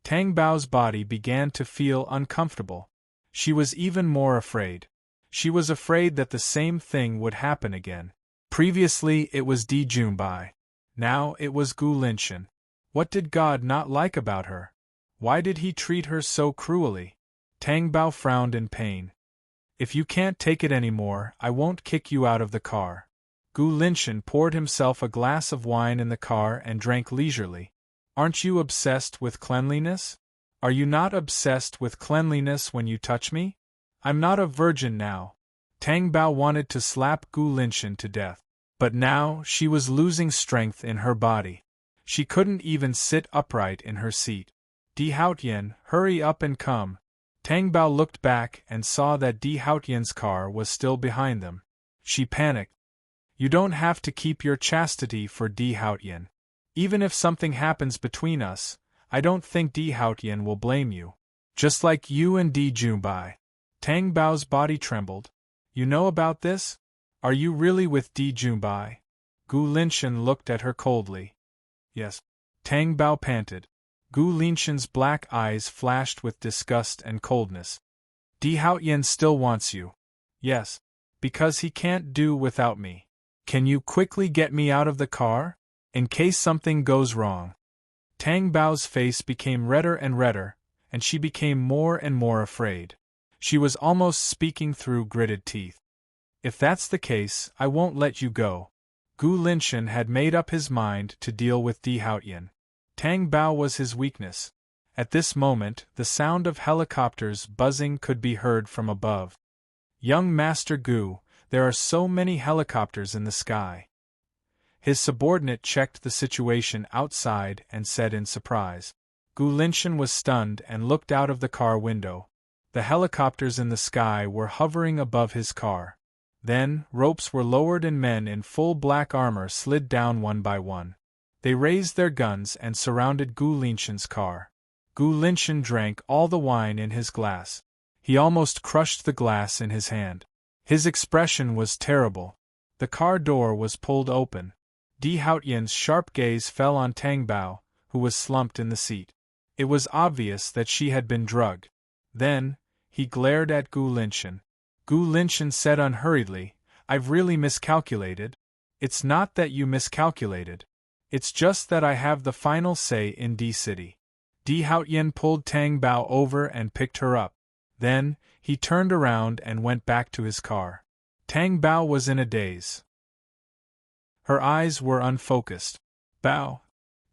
Tang Bao's body began to feel uncomfortable. She was even more afraid. She was afraid that the same thing would happen again. Previously it was Di Junbai. Now it was Gu Linshan. What did God not like about her? Why did he treat her so cruelly? Tang Bao frowned in pain. If you can't take it anymore, I won't kick you out of the car. Gu Linshan poured himself a glass of wine in the car and drank leisurely. Aren't you obsessed with cleanliness? Are you not obsessed with cleanliness when you touch me? I'm not a virgin now. Tang Bao wanted to slap Gu Linshan to death. But now she was losing strength in her body. She couldn't even sit upright in her seat. Di Haotian, hurry up and come. Tang Bao looked back and saw that Di Haotian's car was still behind them. She panicked. You don't have to keep your chastity for Di Haotian. Even if something happens between us, I don't think Di Haotian will blame you. Just like you and Di Junbai. Tang Bao's body trembled. You know about this? Are you really with Di Junbai? Gu Linshan looked at her coldly. Yes. Tang Bao panted. Gu Linshan's black eyes flashed with disgust and coldness. Di Haotian still wants you. Yes. Because he can't do without me. Can you quickly get me out of the car? In case something goes wrong. Tang Bao's face became redder and redder, and she became more and more afraid. She was almost speaking through gritted teeth. If that's the case, I won't let you go. Gu Linshan had made up his mind to deal with Di Haotian. Tang Bao was his weakness. At this moment, the sound of helicopters buzzing could be heard from above. Young Master Gu, there are so many helicopters in the sky. His subordinate checked the situation outside and said in surprise. Gu Linshan was stunned and looked out of the car window. The helicopters in the sky were hovering above his car. Then, ropes were lowered and men in full black armor slid down one by one. They raised their guns and surrounded Gu Linshan's car. Gu Linshan drank all the wine in his glass. He almost crushed the glass in his hand. His expression was terrible. The car door was pulled open. Di Haotian's sharp gaze fell on Tang Bao, who was slumped in the seat. It was obvious that she had been drugged. Then, he glared at Gu Linshan. Gu Linshan said unhurriedly, "I've really miscalculated." "It's not that you miscalculated. It's just that I have the final say in D City." Di Haotian pulled Tang Bao over and picked her up. Then, he turned around and went back to his car. Tang Bao was in a daze. Her eyes were unfocused. Bao.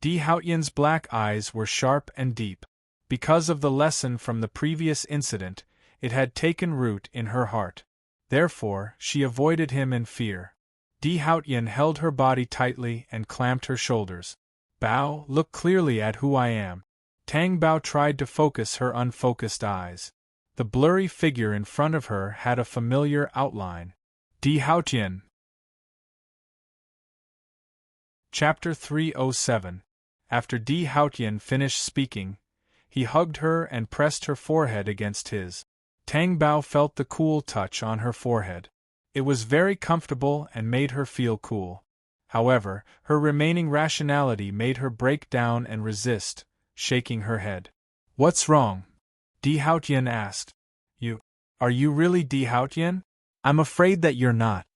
Di Haotian's black eyes were sharp and deep. Because of the lesson from the previous incident, it had taken root in her heart. Therefore, she avoided him in fear. Di Haotian held her body tightly and clamped her shoulders. "Bao, look clearly at who I am." Tang Bao tried to focus her unfocused eyes. The blurry figure in front of her had a familiar outline. Di Haotian. Chapter 307. After Di Haotian finished speaking, he hugged her and pressed her forehead against his. Tang Bao felt the cool touch on her forehead. It was very comfortable and made her feel cool. However, her remaining rationality made her break down and resist, shaking her head. "What's wrong?" Di Haotian asked. Are you really Di Haotian? I'm afraid that you're not.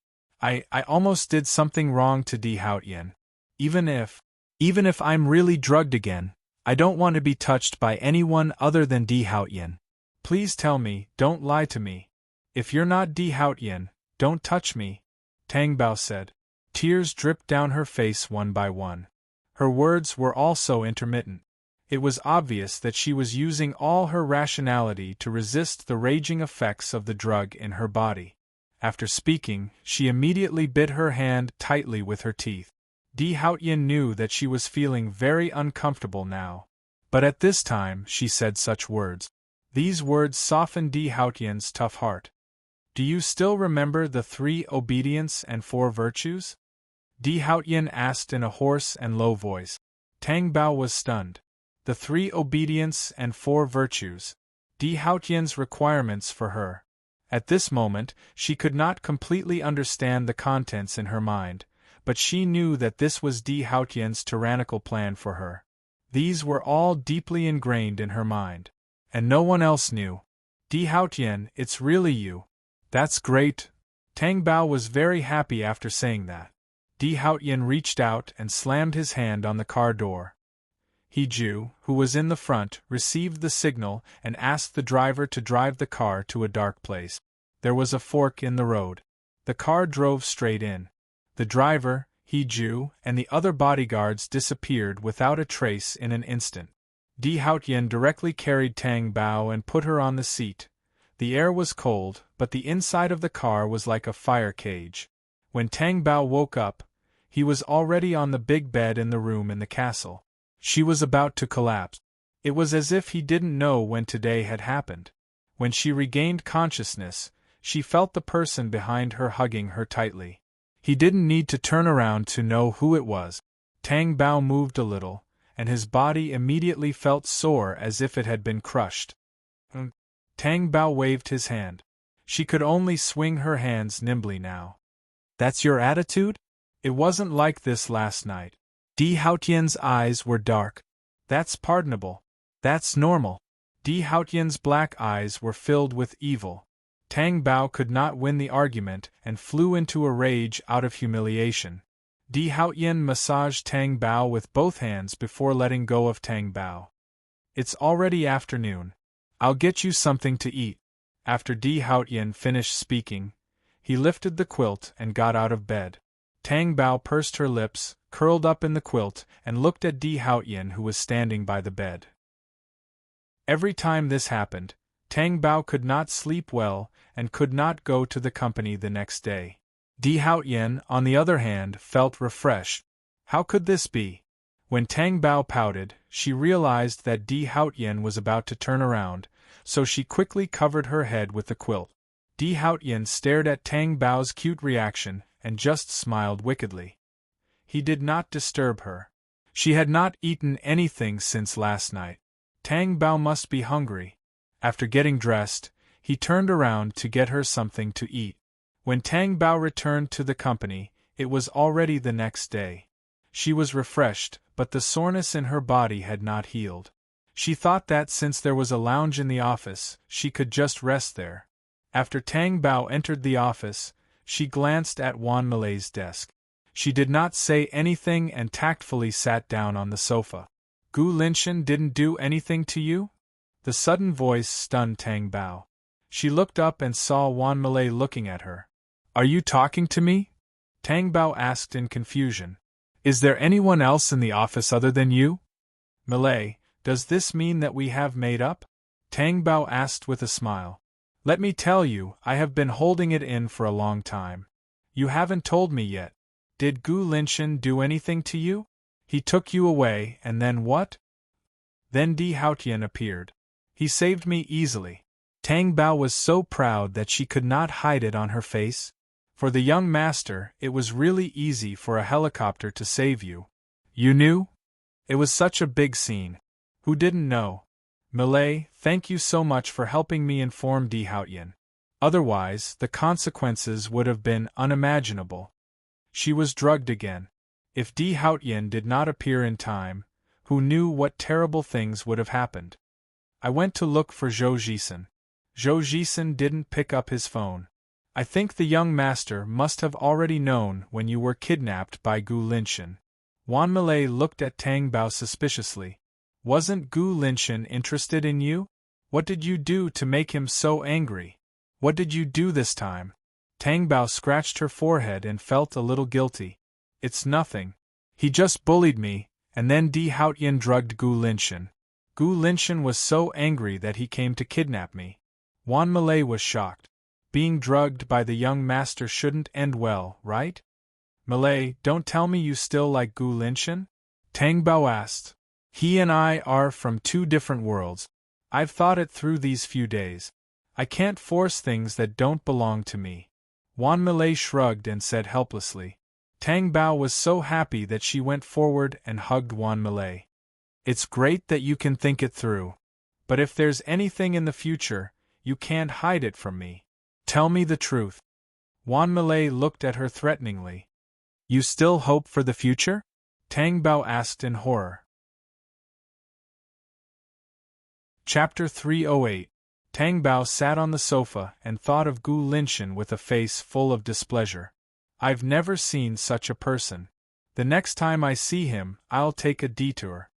I almost did something wrong to Di Haotian. Even if I'm really drugged again, I don't want to be touched by anyone other than Di Haotian. Please tell me, don't lie to me. If you're not Di Haotian, don't touch me," Tang Bao said. Tears dripped down her face one by one. Her words were also intermittent. It was obvious that she was using all her rationality to resist the raging effects of the drug in her body. After speaking, she immediately bit her hand tightly with her teeth. Di Haotian knew that she was feeling very uncomfortable now. But at this time she said such words. These words softened Di Haotian's tough heart. "Do you still remember the 3 obedience and 4 virtues?" Di Haotian asked in a hoarse and low voice. Tang Bao was stunned. The 3 obedience and 4 virtues. Di Haotian's requirements for her. At this moment, she could not completely understand the contents in her mind, but she knew that this was Di Haotian's tyrannical plan for her. These were all deeply ingrained in her mind. And no one else knew. "Di Haotian, it's really you. That's great." Tang Bao was very happy after saying that. Di Haotian reached out and slammed his hand on the car door. He Ju, who was in the front, received the signal and asked the driver to drive the car to a dark place. There was a fork in the road. The car drove straight in. The driver, He Ju, and the other bodyguards disappeared without a trace in an instant. Di Haotian directly carried Tang Bao and put her on the seat. The air was cold, but the inside of the car was like a fire cage. When Tang Bao woke up, he was already on the big bed in the room in the castle. She was about to collapse. It was as if he didn't know when today had happened. When she regained consciousness, she felt the person behind her hugging her tightly. He didn't need to turn around to know who it was. Tang Bao moved a little, and his body immediately felt sore as if it had been crushed. Tang Bao waved his hand. She could only swing her hands nimbly now. "That's your attitude? It wasn't like this last night." Di Haotian's eyes were dark. "That's pardonable. That's normal." Di Haotian's black eyes were filled with evil. Tang Bao could not win the argument and flew into a rage out of humiliation. Di Haotian massaged Tang Bao with both hands before letting go of Tang Bao. "It's already afternoon. I'll get you something to eat." After Di Haotian finished speaking, he lifted the quilt and got out of bed. Tang Bao pursed her lips, curled up in the quilt, and looked at Di Haotian, who was standing by the bed. Every time this happened, Tang Bao could not sleep well and could not go to the company the next day. Di Haotian, on the other hand, felt refreshed. How could this be? When Tang Bao pouted, she realized that Di Haotian was about to turn around, so she quickly covered her head with the quilt. Di Haotian stared at Tang Bao's cute reaction and just smiled wickedly. He did not disturb her. She had not eaten anything since last night. Tang Bao must be hungry. After getting dressed, he turned around to get her something to eat. When Tang Bao returned to the company, it was already the next day. She was refreshed, but the soreness in her body had not healed. She thought that since there was a lounge in the office, she could just rest there. After Tang Bao entered the office, she glanced at Wan Malay's desk. She did not say anything and tactfully sat down on the sofa. Gu Linshan didn't do anything to you? The sudden voice stunned Tang Bao. She looked up and saw Wan Malay looking at her. Are you talking to me? Tang Bao asked in confusion. Is there anyone else in the office other than you? Malay, does this mean that we have made up? Tang Bao asked with a smile. Let me tell you, I have been holding it in for a long time. You haven't told me yet. Did Gu Linshan do anything to you? He took you away, and then what? Then Di Haotian appeared. He saved me easily. Tang Bao was so proud that she could not hide it on her face. For the young master, it was really easy for a helicopter to save you. You knew? It was such a big scene. Who didn't know? Malay, thank you so much for helping me inform Di Haotian. Otherwise, the consequences would have been unimaginable. She was drugged again. If Di Haotian did not appear in time, who knew what terrible things would have happened? I went to look for Zhou Jisen. Zhou Jisen didn't pick up his phone. I think the young master must have already known when you were kidnapped by Gu Linshan. Wan Malay looked at Tang Bao suspiciously. Wasn't Gu Linshan interested in you? What did you do to make him so angry? What did you do this time? Tang Bao scratched her forehead and felt a little guilty. It's nothing. He just bullied me, and then Di Haotian drugged Gu Linshan. Gu Linshan was so angry that he came to kidnap me. Wan Malay was shocked. Being drugged by the young master shouldn't end well, right? Malay, don't tell me you still like Gu Linshan? Tang Bao asked. He and I are from two different worlds. I've thought it through these few days. I can't force things that don't belong to me. Wan Malay shrugged and said helplessly. Tang Bao was so happy that she went forward and hugged Wan Malay. It's great that you can think it through. But if there's anything in the future, you can't hide it from me. Tell me the truth. Wan Malay looked at her threateningly. You still hope for the future? Tang Bao asked in horror. Chapter 308. Tang Bao sat on the sofa and thought of Gu Linshan with a face full of displeasure. I've never seen such a person. The next time I see him, I'll take a detour.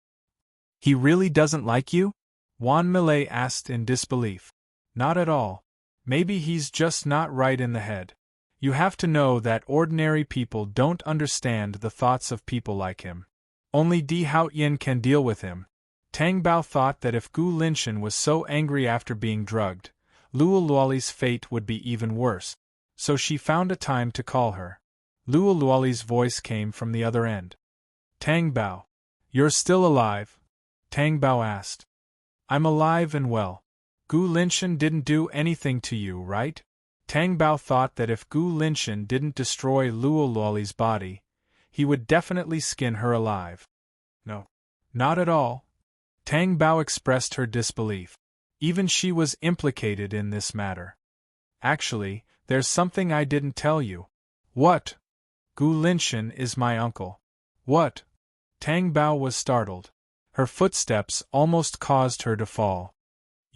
He really doesn't like you? Wan Malay asked in disbelief. Not at all. Maybe he's just not right in the head. You have to know that ordinary people don't understand the thoughts of people like him. Only Di Haotian can deal with him. Tang Bao thought that if Gu Linshan was so angry after being drugged, Luo Luoli's fate would be even worse. So she found a time to call her. Luo Luoli's voice came from the other end. Tang Bao. You're still alive? Tang Bao asked. I'm alive and well. Gu Linshan didn't do anything to you, right? Tang Bao thought that if Gu Linshan didn't destroy Luo Luoli's body, he would definitely skin her alive. No. Not at all. Tang Bao expressed her disbelief. Even she was implicated in this matter. Actually, there's something I didn't tell you. What? Gu Linshan is my uncle. What? Tang Bao was startled. Her footsteps almost caused her to fall.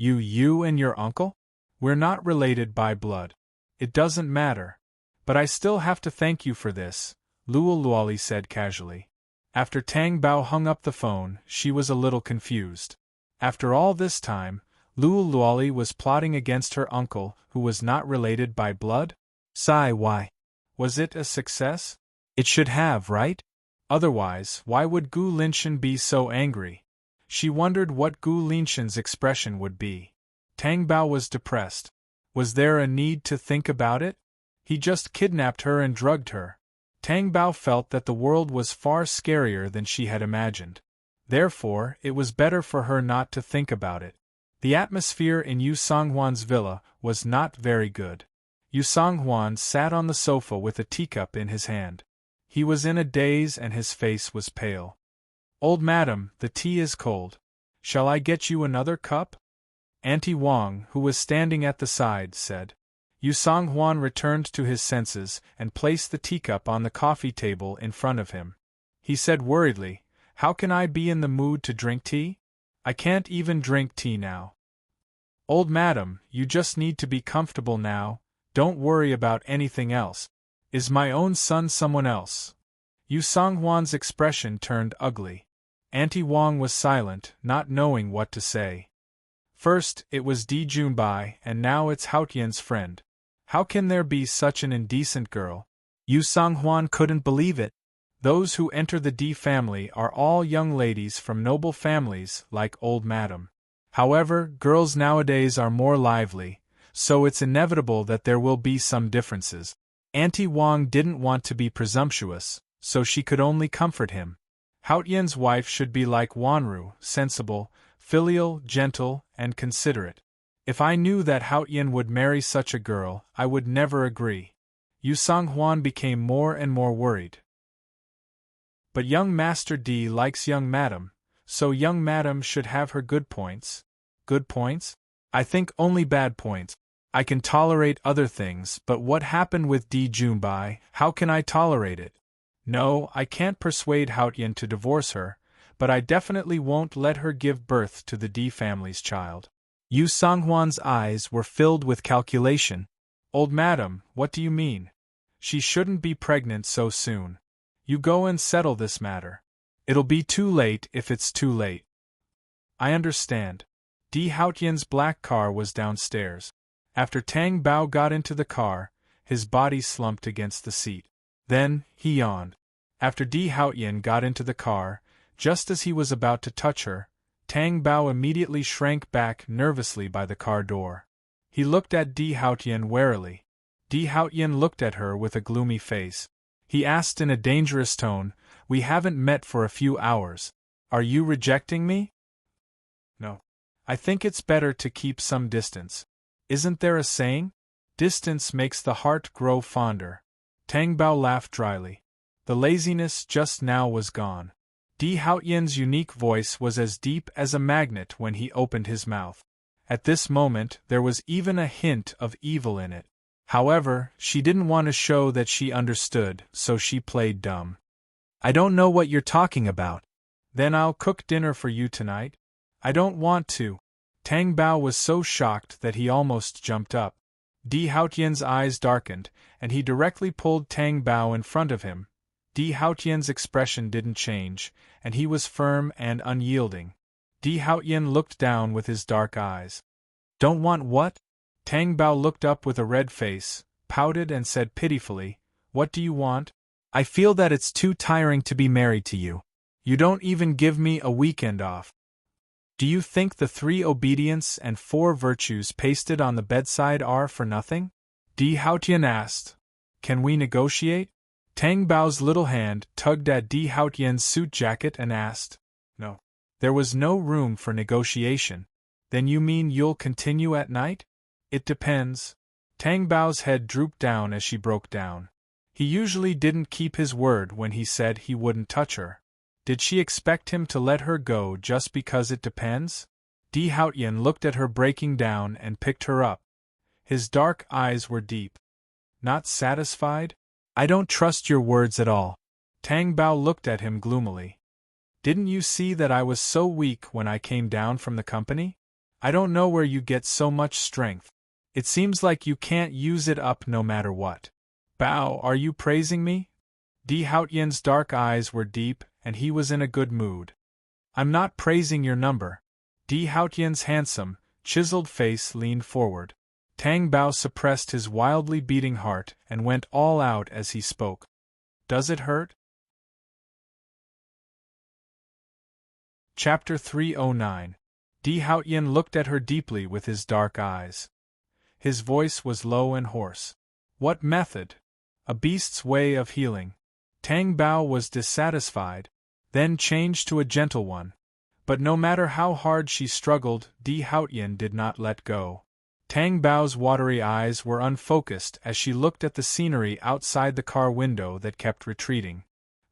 You and your uncle? We're not related by blood. It doesn't matter. But I still have to thank you for this, Luo Luoli said casually. After Tang Bao hung up the phone, she was a little confused. After all this time, Luo Luoli was plotting against her uncle, who was not related by blood? Sigh, why? Was it a success? It should have, right? Otherwise, why would Gu Linshan be so angry? She wondered what Gu Linshan's expression would be. Tang Bao was depressed. Was there a need to think about it? He just kidnapped her and drugged her. Tang Bao felt that the world was far scarier than she had imagined. Therefore, it was better for her not to think about it. The atmosphere in Yu Songhuan's villa was not very good. Yu Songhuan sat on the sofa with a teacup in his hand. He was in a daze and his face was pale. Old madam, the tea is cold. Shall I get you another cup? Auntie Wang, who was standing at the side, said. Yu Songhuan returned to his senses and placed the teacup on the coffee table in front of him. He said worriedly, How can I be in the mood to drink tea? I can't even drink tea now. Old madam, you just need to be comfortable now, don't worry about anything else. Is my own son someone else? Yu Songhuan's expression turned ugly. Auntie Wang was silent, not knowing what to say. First, it was Di Junbai, and now it's Haotian's friend. How can there be such an indecent girl? Yu Songhuan couldn't believe it. Those who enter the Di family are all young ladies from noble families like old madam. However, girls nowadays are more lively, so it's inevitable that there will be some differences. Auntie Wang didn't want to be presumptuous, so she could only comfort him. Haotian's wife should be like Wanru, sensible, filial, gentle, and considerate. If I knew that Haotian would marry such a girl, I would never agree. Yu Songhuan became more and more worried. But young Master Di likes young madam, so young madam should have her good points. Good points? I think only bad points. I can tolerate other things, but what happened with Di Junbai, how can I tolerate it? No, I can't persuade Haotian to divorce her, but I definitely won't let her give birth to the Di family's child. Yu Songhuan's eyes were filled with calculation. Old madam, what do you mean? She shouldn't be pregnant so soon. You go and settle this matter. It'll be too late if it's too late. I understand. Di Haotian's black car was downstairs. After Tang Bao got into the car, his body slumped against the seat. Then, he yawned. After Di Haotian got into the car, just as he was about to touch her, Tang Bao immediately shrank back nervously by the car door. He looked at Di Haotian warily. Di Haotian looked at her with a gloomy face. He asked in a dangerous tone, We haven't met for a few hours. Are you rejecting me? No. I think it's better to keep some distance. Isn't there a saying? Distance makes the heart grow fonder. Tang Bao laughed dryly. The laziness just now was gone. Di Haotian's unique voice was as deep as a magnet when he opened his mouth. At this moment there was even a hint of evil in it. However, she didn't want to show that she understood, so she played dumb. I don't know what you're talking about. Then I'll cook dinner for you tonight. I don't want to. Tang Bao was so shocked that he almost jumped up. Di Haotian's eyes darkened, and he directly pulled Tang Bao in front of him. Di Haotian's expression didn't change, and he was firm and unyielding. Di Haotian looked down with his dark eyes. Don't want what? Tang Bao looked up with a red face, pouted and said pitifully, What do you want? I feel that it's too tiring to be married to you. You don't even give me a weekend off. Do you think the 3 obedience and 4 virtues pasted on the bedside are for nothing? Di Haotian asked. Can we negotiate? Tang Bao's little hand tugged at Di Haotian's suit jacket and asked. No. There was no room for negotiation. Then you mean you'll continue at night? It depends. Tang Bao's head drooped down as she broke down. He usually didn't keep his word when he said he wouldn't touch her. Did she expect him to let her go just because it depends? Di Haotian looked at her breaking down and picked her up. His dark eyes were deep. Not satisfied? I don't trust your words at all. Tang Bao looked at him gloomily. Didn't you see that I was so weak when I came down from the company? I don't know where you get so much strength. It seems like you can't use it up no matter what. Bao, are you praising me? Di Haotian's dark eyes were deep, and he was in a good mood. I'm not praising your number. Di Haotian's handsome, chiseled face leaned forward. Tang Bao suppressed his wildly beating heart and went all out as he spoke. Does it hurt? Chapter 309. Di Haotian looked at her deeply with his dark eyes. His voice was low and hoarse. What method? A beast's way of healing. Tang Bao was dissatisfied, then changed to a gentle one. But no matter how hard she struggled, Di Haotian did not let go. Tang Bao's watery eyes were unfocused as she looked at the scenery outside the car window that kept retreating.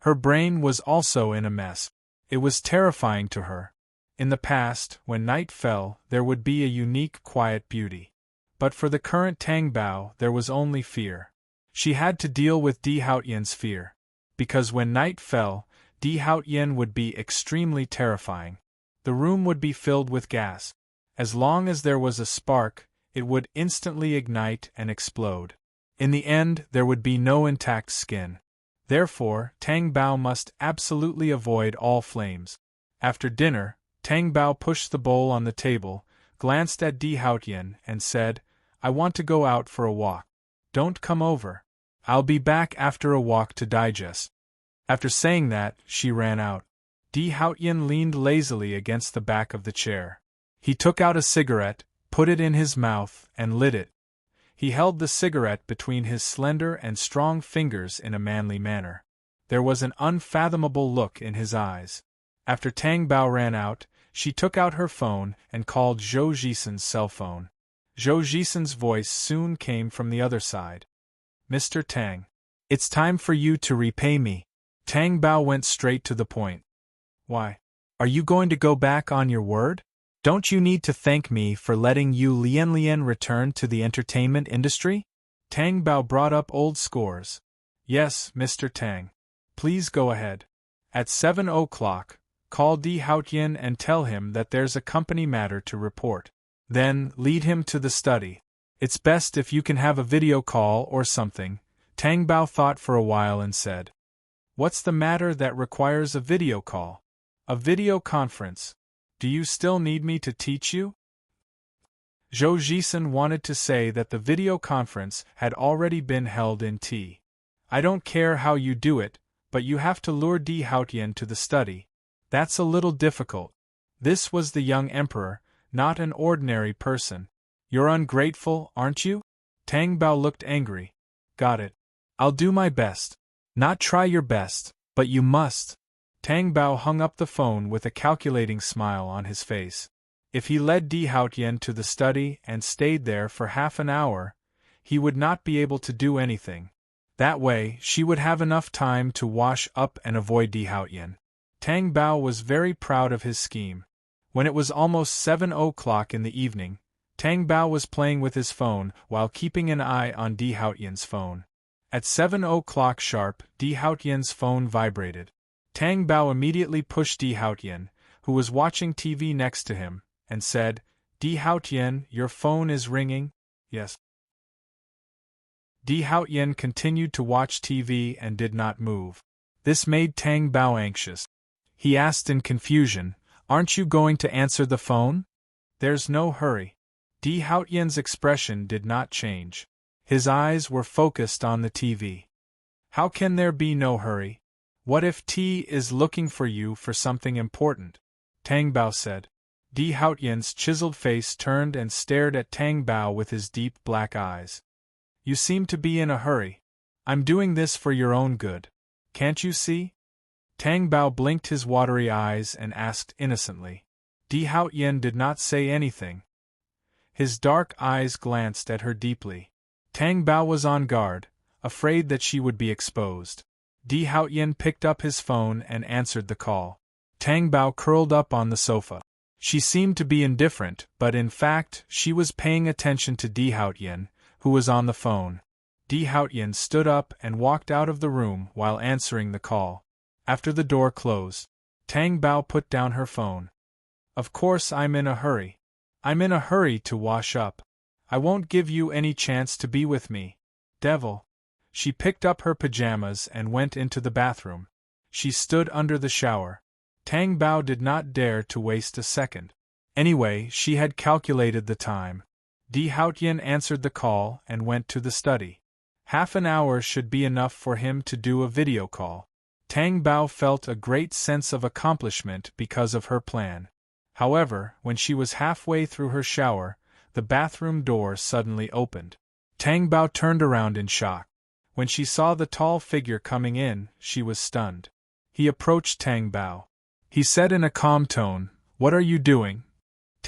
Her brain was also in a mess. It was terrifying to her. In the past, when night fell, there would be a unique quiet beauty. But for the current Tang Bao, there was only fear. She had to deal with Di Haotian's fear. Because when night fell, Di Haotian would be extremely terrifying. The room would be filled with gas. As long as there was a spark, it would instantly ignite and explode. In the end, there would be no intact skin. Therefore, Tang Bao must absolutely avoid all flames. After dinner, Tang Bao pushed the bowl on the table, glanced at Di Haotian, and said, "I want to go out for a walk. Don't come over. I'll be back after a walk to digest." After saying that, she ran out. Di Haotian leaned lazily against the back of the chair. He took out a cigarette, put it in his mouth, and lit it. He held the cigarette between his slender and strong fingers in a manly manner. There was an unfathomable look in his eyes. After Tang Bao ran out, she took out her phone and called Zhou Jisen's cell phone. Zhou Jisen's voice soon came from the other side. "Mr. Tang. It's time for you to repay me." Tang Bao went straight to the point. "Why? Are you going to go back on your word? Don't you need to thank me for letting you Lian return to the entertainment industry?" Tang Bao brought up old scores. "Yes, Mr. Tang. Please go ahead. At 7 o'clock, call Di Haotian and tell him that there's a company matter to report. Then, lead him to the study. It's best if you can have a video call or something." Tang Bao thought for a while and said, "What's the matter that requires a video call? A video conference? Do you still need me to teach you?" Zhou Jisen wanted to say that the video conference had already been held in T. "I don't care how you do it, but you have to lure Di Haotian to the study. That's a little difficult." This was the young emperor, not an ordinary person. "You're ungrateful, aren't you?" Tang Bao looked angry. "Got it. I'll do my best." "Not try your best, but you must." Tang Bao hung up the phone with a calculating smile on his face. If he led Di Haotian to the study and stayed there for half an hour, he would not be able to do anything. That way, she would have enough time to wash up and avoid Di Haotian. Tang Bao was very proud of his scheme. When it was almost 7 o'clock in the evening, Tang Bao was playing with his phone while keeping an eye on Di Haotian's phone. At 7 o'clock sharp, Di Haotian's phone vibrated. Tang Bao immediately pushed Di Haotian, who was watching TV next to him, and said, "Di Haotian, your phone is ringing?" "Yes." Di Haotian continued to watch TV and did not move. This made Tang Bao anxious. He asked in confusion, "Aren't you going to answer the phone?" "There's no hurry." Di Haotian's expression did not change. His eyes were focused on the TV. "How can there be no hurry? What if T is looking for you for something important?" Tang Bao said. Di Haotian's chiseled face turned and stared at Tang Bao with his deep black eyes. "You seem to be in a hurry. I'm doing this for your own good. Can't you see?" Tang Bao blinked his watery eyes and asked innocently. Di Haotian did not say anything. His dark eyes glanced at her deeply. Tang Bao was on guard, afraid that she would be exposed. Di Haotian picked up his phone and answered the call. Tang Bao curled up on the sofa. She seemed to be indifferent, but in fact, she was paying attention to Di Haotian, who was on the phone. Di Haotian stood up and walked out of the room while answering the call. After the door closed, Tang Bao put down her phone. "Of course I'm in a hurry. I'm in a hurry to wash up. I won't give you any chance to be with me. Devil." She picked up her pajamas and went into the bathroom. She stood under the shower. Tang Bao did not dare to waste a second. Anyway, she had calculated the time. Di Haotian answered the call and went to the study. Half an hour should be enough for him to do a video call. Tang Bao felt a great sense of accomplishment because of her plan. However, when she was halfway through her shower, the bathroom door suddenly opened. Tang Bao turned around in shock. When she saw the tall figure coming in, she was stunned. He approached Tang Bao. He said in a calm tone, "What are you doing?"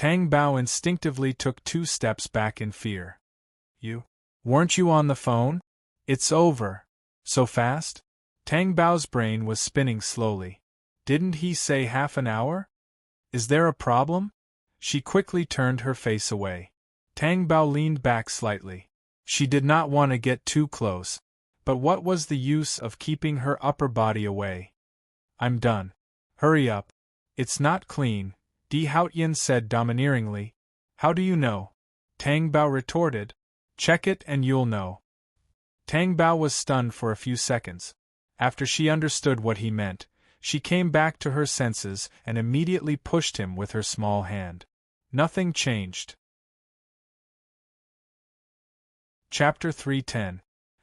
Tang Bao instinctively took 2 steps back in fear. Weren't you on the phone? It's over. So fast? Tang Bao's brain was spinning slowly. Didn't he say half an hour? Is there a problem? She quickly turned her face away. Tang Bao leaned back slightly. She did not want to get too close. But what was the use of keeping her upper body away? I'm done. Hurry up. It's not clean, Di Haotian said domineeringly. How do you know? Tang Bao retorted. Check it and you'll know. Tang Bao was stunned for a few seconds. After she understood what he meant, she came back to her senses and immediately pushed him with her small hand. Nothing changed. Chapter 310.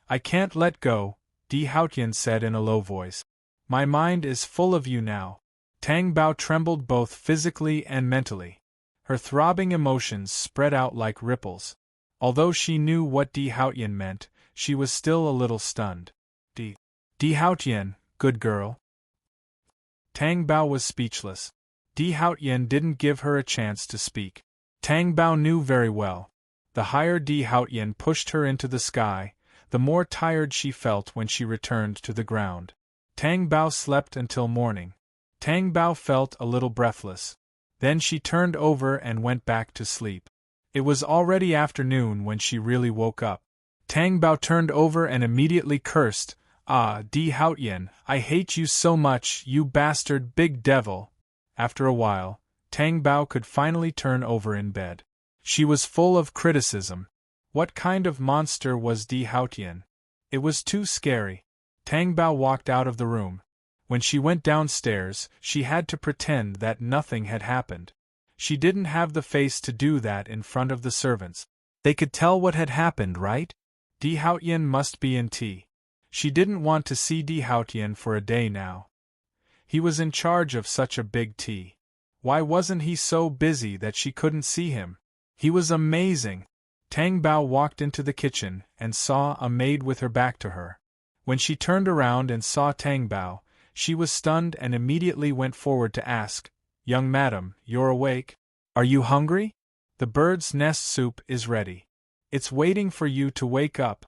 I can't let go, Di Haotian said in a low voice. My mind is full of you now. Tang Bao trembled both physically and mentally. Her throbbing emotions spread out like ripples. Although she knew what Di Haotian meant, she was still a little stunned. Di Haotian, good girl. Tang Bao was speechless. Di Haotian didn't give her a chance to speak. Tang Bao knew very well. The higher Di Haotian pushed her into the sky, the more tired she felt when she returned to the ground. Tang Bao slept until morning. Tang Bao felt a little breathless. Then she turned over and went back to sleep. It was already afternoon when she really woke up. Tang Bao turned over and immediately cursed. Ah, Di Haotian, I hate you so much, you bastard big devil. After a while, Tang Bao could finally turn over in bed. She was full of criticism. What kind of monster was Di Haotian? It was too scary. Tang Bao walked out of the room. When she went downstairs, she had to pretend that nothing had happened. She didn't have the face to do that in front of the servants. They could tell what had happened, right? Di Haotian must be in tea. She didn't want to see Di Haotian for a day now. He was in charge of such a big tea. Why wasn't he so busy that she couldn't see him? He was amazing. Tang Bao walked into the kitchen and saw a maid with her back to her. When she turned around and saw Tang Bao, she was stunned and immediately went forward to ask, Young madam, you're awake? Are you hungry? The bird's nest soup is ready. It's waiting for you to wake up.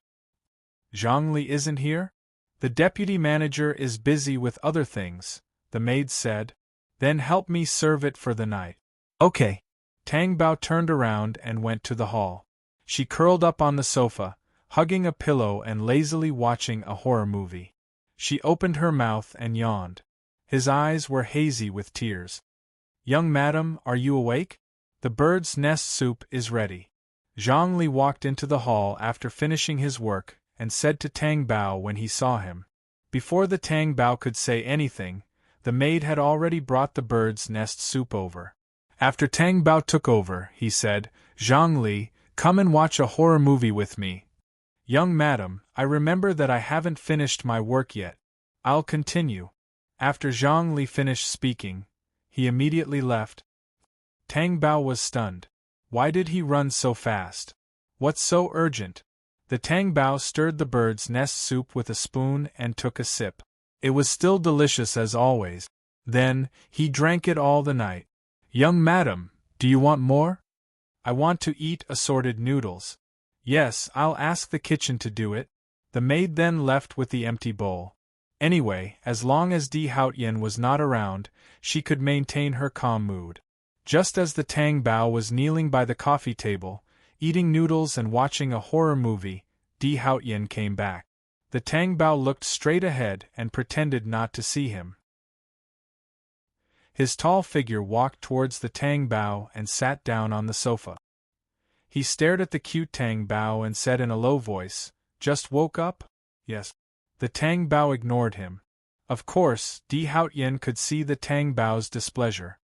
Zhang Li isn't here? The deputy manager is busy with other things, the maid said. Then help me serve it for the night. Okay. Tang Bao turned around and went to the hall. She curled up on the sofa, hugging a pillow and lazily watching a horror movie. She opened her mouth and yawned. His eyes were hazy with tears. Young madam, are you awake? The bird's nest soup is ready. Zhang Li walked into the hall after finishing his work and said to Tang Bao when he saw him. Before the Tang Bao could say anything, the maid had already brought the bird's nest soup over. After Tang Bao took over, he said, Zhang Li, come and watch a horror movie with me. Young madam, I remember that I haven't finished my work yet. I'll continue. After Zhang Li finished speaking, he immediately left. Tang Bao was stunned. Why did he run so fast? What's so urgent? The Tang Bao stirred the bird's nest soup with a spoon and took a sip. It was still delicious as always. Then, he drank it all the night. Young madam, do you want more? I want to eat assorted noodles. Yes, I'll ask the kitchen to do it. The maid then left with the empty bowl. Anyway, as long as Di Haotian was not around, she could maintain her calm mood. Just as the Tang Bao was kneeling by the coffee table, eating noodles and watching a horror movie, Di Haotian came back. The Tang Bao looked straight ahead and pretended not to see him. His tall figure walked towards the Tang Bao and sat down on the sofa. He stared at the cute Tang Bao and said in a low voice, Just woke up? Yes. The Tang Bao ignored him. Of course, Di Haotian could see the Tang Bao's displeasure.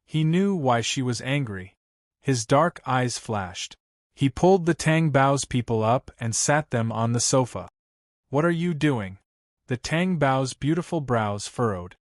He knew why she was angry. His dark eyes flashed. He pulled the Tang Bao's people up and sat them on the sofa. What are you doing? The Tang Bao's beautiful brows furrowed.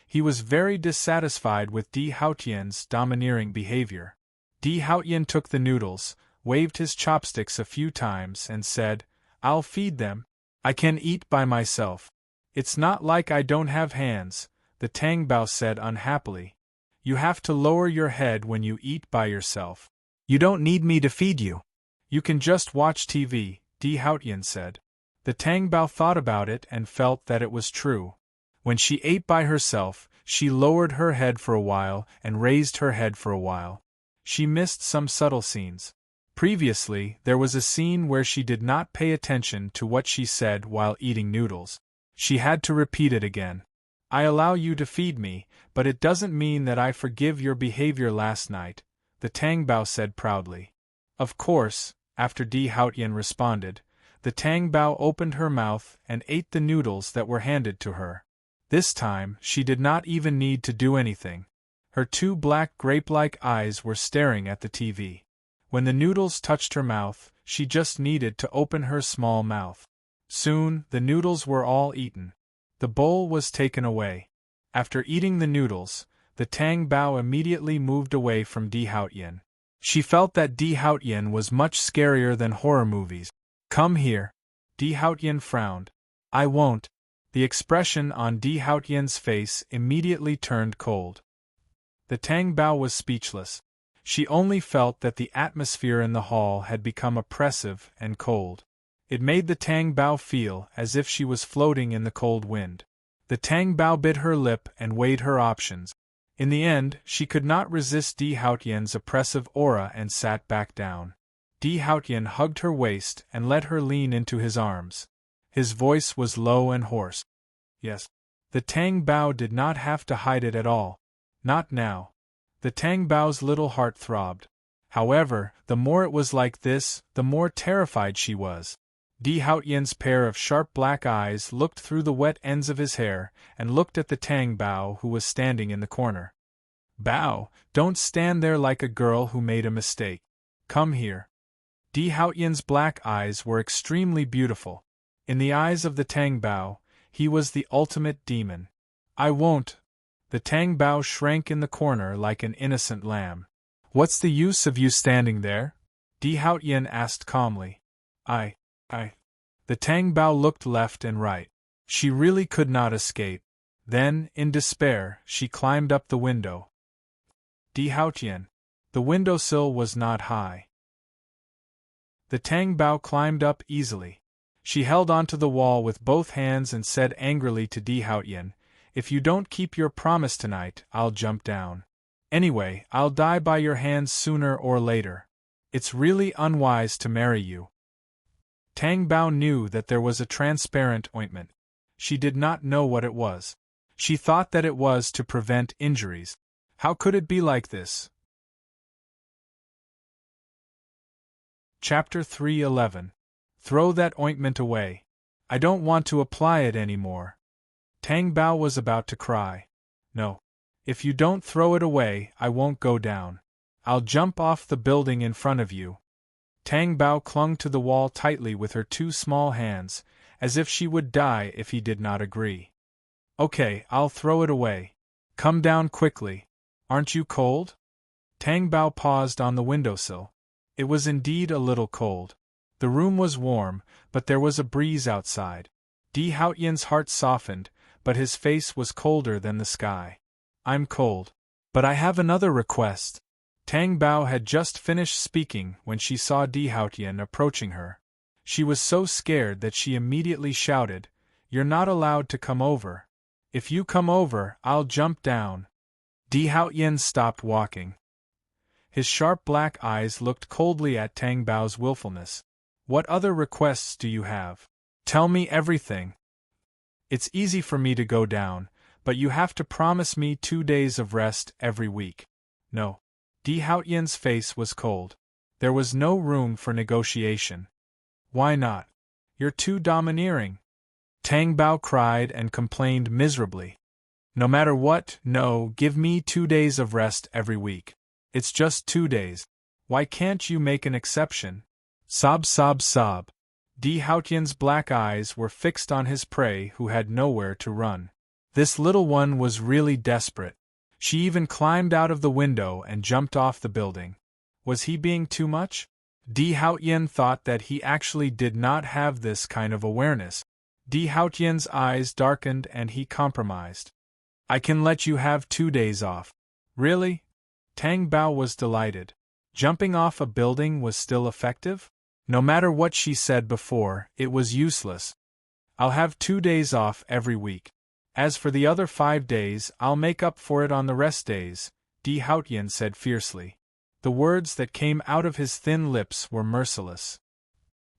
He was very dissatisfied with Di Haotian's domineering behavior. Di Haotian took the noodles, waved his chopsticks a few times and said, I'll feed them. I can eat by myself. It's not like I don't have hands, the Tang Bao said unhappily. You have to lower your head when you eat by yourself. You don't need me to feed you. You can just watch TV, Di Haotian said. The Tang Bao thought about it and felt that it was true. When she ate by herself, she lowered her head for a while and raised her head for a while. She missed some subtle scenes. Previously, there was a scene where she did not pay attention to what she said while eating noodles. She had to repeat it again. I allow you to feed me, but it doesn't mean that I forgive your behavior last night, the Tang Bao said proudly. Of course, after Di Haotian responded, the Tang Bao opened her mouth and ate the noodles that were handed to her. This time, she did not even need to do anything. Her two black grape-like eyes were staring at the TV. When the noodles touched her mouth, she just needed to open her small mouth. Soon, the noodles were all eaten. The bowl was taken away. After eating the noodles, the Tang Bao immediately moved away from Di Haotian. She felt that Di Haotian was much scarier than horror movies. Come here. Di Haotian frowned. I won't. The expression on Di Haotian's face immediately turned cold. The Tang Bao was speechless. She only felt that the atmosphere in the hall had become oppressive and cold. It made the Tang Bao feel as if she was floating in the cold wind. The Tang Bao bit her lip and weighed her options. In the end, she could not resist Di Haotian's oppressive aura and sat back down. Di Haotian hugged her waist and let her lean into his arms. His voice was low and hoarse. Yes. The Tang Bao did not have to hide it at all. Not now. The Tang Bao's little heart throbbed. However, the more it was like this, the more terrified she was. Di Haotian's pair of sharp black eyes looked through the wet ends of his hair and looked at the Tang Bao who was standing in the corner. Bao, don't stand there like a girl who made a mistake. Come here. Di Haotian's black eyes were extremely beautiful. In the eyes of the Tang Bao, he was the ultimate demon. I won't. The Tang Bao shrank in the corner like an innocent lamb. What's the use of you standing there? Di Haotian asked calmly. I. The Tang Bao looked left and right. She really could not escape. Then, in despair, she climbed up the window. Di Haotian. The windowsill was not high. The Tang Bao climbed up easily. She held onto the wall with both hands and said angrily to Di Haotian, if you don't keep your promise tonight, I'll jump down. Anyway, I'll die by your hands sooner or later. It's really unwise to marry you. Tang Bao knew that there was a transparent ointment. She did not know what it was. She thought that it was to prevent injuries. How could it be like this? Chapter 3:11. Throw that ointment away. I don't want to apply it anymore. Tang Bao was about to cry. No. If you don't throw it away, I won't go down. I'll jump off the building in front of you. Tang Bao clung to the wall tightly with her two small hands, as if she would die if he did not agree. Okay, I'll throw it away. Come down quickly. Aren't you cold? Tang Bao paused on the windowsill. It was indeed a little cold. The room was warm, but there was a breeze outside. Di Haotian's heart softened, but his face was colder than the sky. I'm cold. But I have another request. Tang Bao had just finished speaking when she saw Di Haotian approaching her. She was so scared that she immediately shouted, You're not allowed to come over. If you come over, I'll jump down. Di Haotian stopped walking. His sharp black eyes looked coldly at Tang Bao's willfulness. What other requests do you have? Tell me everything. It's easy for me to go down, but you have to promise me 2 days of rest every week. No. Di Haotian's face was cold. There was no room for negotiation. Why not? You're too domineering. Tang Bao cried and complained miserably. No matter what, no, give me 2 days of rest every week. It's just 2 days. Why can't you make an exception? Sob, sob, sob. Di Haotian's black eyes were fixed on his prey who had nowhere to run. This little one was really desperate. She even climbed out of the window and jumped off the building. Was he being too much? Di Haotian thought that he actually did not have this kind of awareness. Di Haotian's eyes darkened and he compromised. I can let you have 2 days off. Really? Tang Bao was delighted. Jumping off a building was still effective? No matter what she said before, it was useless. I'll have 2 days off every week. As for the other 5 days, I'll make up for it on the rest days, Di Haotian said fiercely. The words that came out of his thin lips were merciless.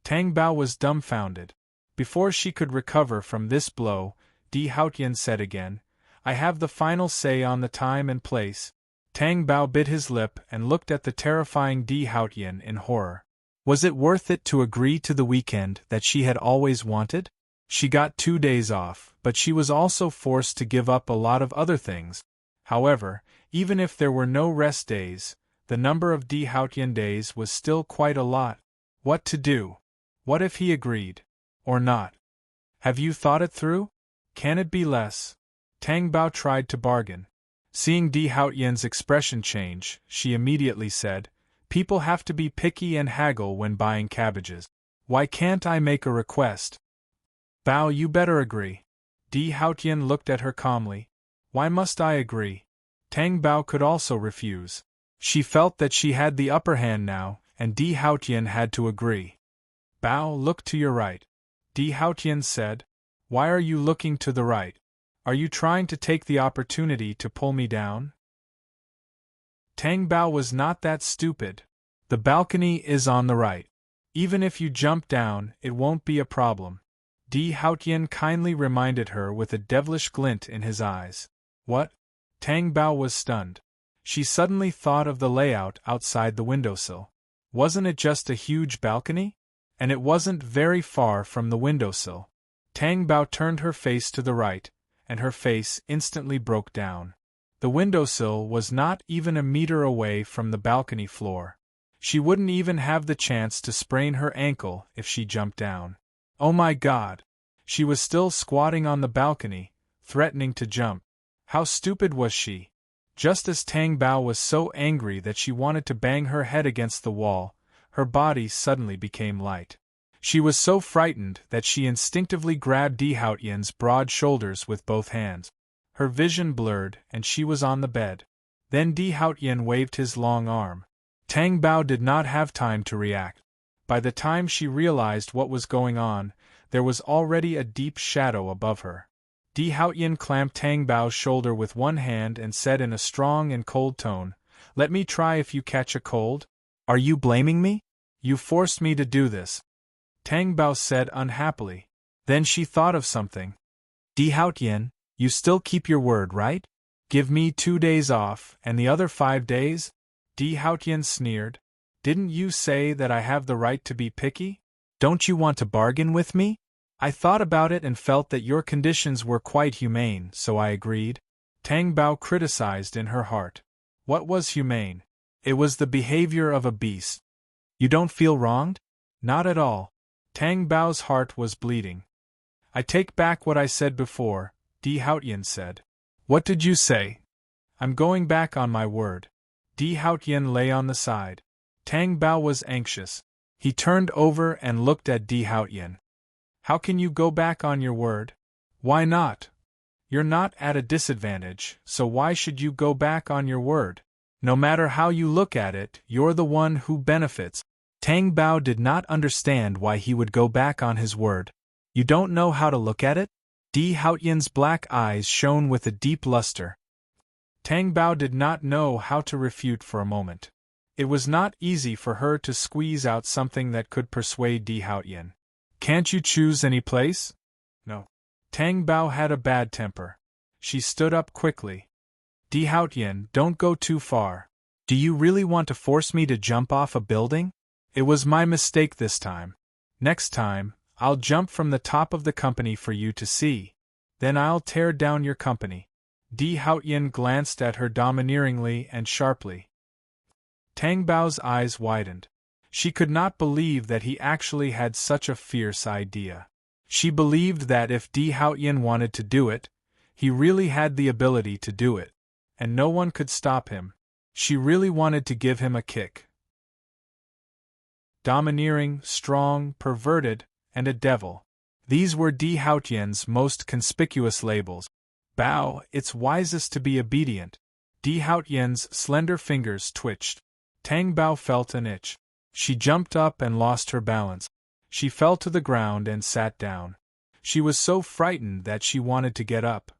Tang Bao was dumbfounded. Before she could recover from this blow, Di Haotian said again, I have the final say on the time and place. Tang Bao bit his lip and looked at the terrifying Di Haotian in horror. Was it worth it to agree to the weekend that she had always wanted? She got 2 days off, but she was also forced to give up a lot of other things. However, even if there were no rest days, the number of Di Haotian days was still quite a lot. What to do? What if he agreed? Or not? Have you thought it through? Can it be less? Tang Bao tried to bargain. Seeing Di Haotian's expression change, she immediately said, People have to be picky and haggle when buying cabbages. Why can't I make a request? Bao, you better agree. Di Haotian looked at her calmly. Why must I agree? Tang Bao could also refuse. She felt that she had the upper hand now, and Di Haotian had to agree. Bao, look to your right. Di Haotian said. Why are you looking to the right? Are you trying to take the opportunity to pull me down? Tang Bao was not that stupid. The balcony is on the right. Even if you jump down, it won't be a problem. Di Haotian kindly reminded her with a devilish glint in his eyes. What? Tang Bao was stunned. She suddenly thought of the layout outside the windowsill. Wasn't it just a huge balcony? And it wasn't very far from the windowsill. Tang Bao turned her face to the right, and her face instantly broke down. The windowsill was not even a meter away from the balcony floor. She wouldn't even have the chance to sprain her ankle if she jumped down. Oh my God! She was still squatting on the balcony, threatening to jump. How stupid was she? Just as Tang Bao was so angry that she wanted to bang her head against the wall, her body suddenly became light. She was so frightened that she instinctively grabbed Di Haotian's broad shoulders with both hands. Her vision blurred, and she was on the bed. Then Di Haotian waved his long arm. Tang Bao did not have time to react. By the time she realized what was going on, there was already a deep shadow above her. Di Haotian clamped Tang Bao's shoulder with one hand and said in a strong and cold tone, Let me try if you catch a cold? Are you blaming me? You forced me to do this. Tang Bao said unhappily. Then she thought of something. Di Haotian, you still keep your word, right? Give me 2 days off, and the other 5 days? Di Haotian sneered. Didn't you say that I have the right to be picky? Don't you want to bargain with me? I thought about it and felt that your conditions were quite humane, so I agreed. Tang Bao criticized in her heart. What was humane? It was the behavior of a beast. You don't feel wronged? Not at all. Tang Bao's heart was bleeding. I take back what I said before, Di Haotian said. What did you say? I'm going back on my word. Di Haotian lay on the side. Tang Bao was anxious. He turned over and looked at Di Haotian. How can you go back on your word? Why not? You're not at a disadvantage, so why should you go back on your word? No matter how you look at it, you're the one who benefits. Tang Bao did not understand why he would go back on his word. You don't know how to look at it? Di Haotian's black eyes shone with a deep luster. Tang Bao did not know how to refute for a moment. It was not easy for her to squeeze out something that could persuade Di Haotian. Can't you choose any place? No. Tang Bao had a bad temper. She stood up quickly. Di Haotian, don't go too far. Do you really want to force me to jump off a building? It was my mistake this time. Next time, I'll jump from the top of the company for you to see. Then I'll tear down your company. Di Haotian glanced at her domineeringly and sharply. Tang Bao's eyes widened. She could not believe that he actually had such a fierce idea. She believed that if Di Haotian wanted to do it, he really had the ability to do it, and no one could stop him. She really wanted to give him a kick. Domineering, strong, perverted, and a devil. These were Di Haotian's most conspicuous labels. Bao, it's wisest to be obedient. Di Haotian's slender fingers twitched. Tang Bao felt an itch. She jumped up and lost her balance. She fell to the ground and sat down. She was so frightened that she wanted to get up.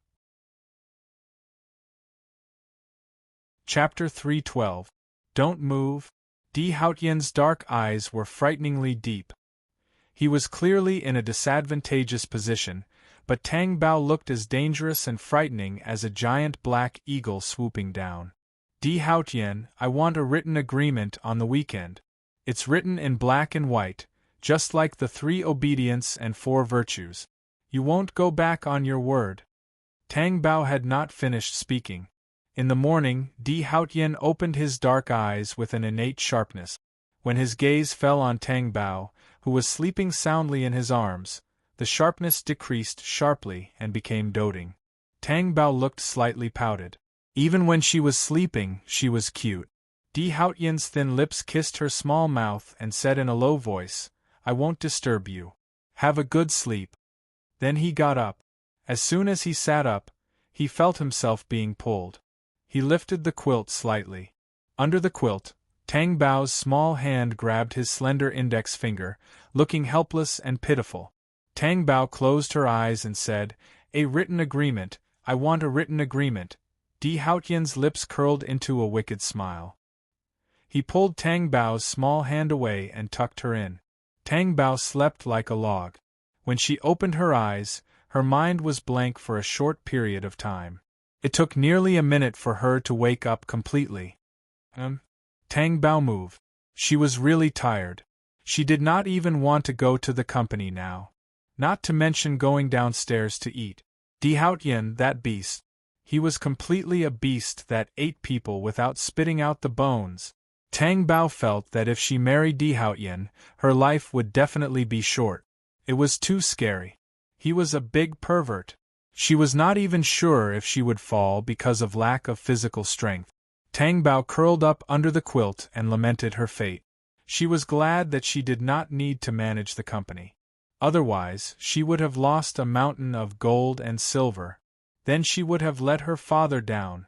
Chapter 312. Don't move. Di Haotian's dark eyes were frighteningly deep. He was clearly in a disadvantageous position, but Tang Bao looked as dangerous and frightening as a giant black eagle swooping down. Di Haotian, I want a written agreement on the weekend. It's written in black and white, just like the 3 obedience and 4 virtues. You won't go back on your word. Tang Bao had not finished speaking. In the morning, Di Haotian opened his dark eyes with an innate sharpness. When his gaze fell on Tang Bao, who was sleeping soundly in his arms, the sharpness decreased sharply and became doting. Tang Bao looked slightly pouted. Even when she was sleeping, she was cute. Di Haotian's thin lips kissed her small mouth and said in a low voice, I won't disturb you. Have a good sleep. Then he got up. As soon as he sat up, he felt himself being pulled. He lifted the quilt slightly. Under the quilt, Tang Bao's small hand grabbed his slender index finger, looking helpless and pitiful. Tang Bao closed her eyes and said, A written agreement, I want a written agreement. Di Haotian's lips curled into a wicked smile. He pulled Tang Bao's small hand away and tucked her in. Tang Bao slept like a log. When she opened her eyes, her mind was blank for a short period of time. It took nearly a minute for her to wake up completely. Tang Bao moved. She was really tired. She did not even want to go to the company now. Not to mention going downstairs to eat. Di Haotian, that beast. He was completely a beast that ate people without spitting out the bones. Tang Bao felt that if she married Di Haotian, her life would definitely be short. It was too scary. He was a big pervert. She was not even sure if she would fall because of lack of physical strength. Tang Bao curled up under the quilt and lamented her fate. She was glad that she did not need to manage the company. Otherwise, she would have lost a mountain of gold and silver. Then she would have let her father down.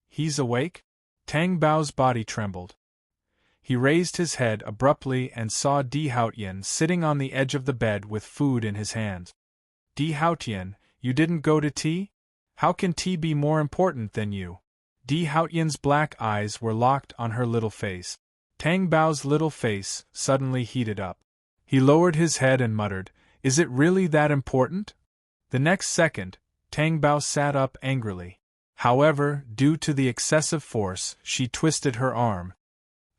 He's awake? Tang Bao's body trembled. He raised his head abruptly and saw Di Haotian sitting on the edge of the bed with food in his hands. Di Haotian, you didn't go to tea? How can tea be more important than you? Di Haotian's black eyes were locked on her little face. Tang Bao's little face suddenly heated up. He lowered his head and muttered, Is it really that important? The next second, Tang Bao sat up angrily. However, due to the excessive force, she twisted her arm.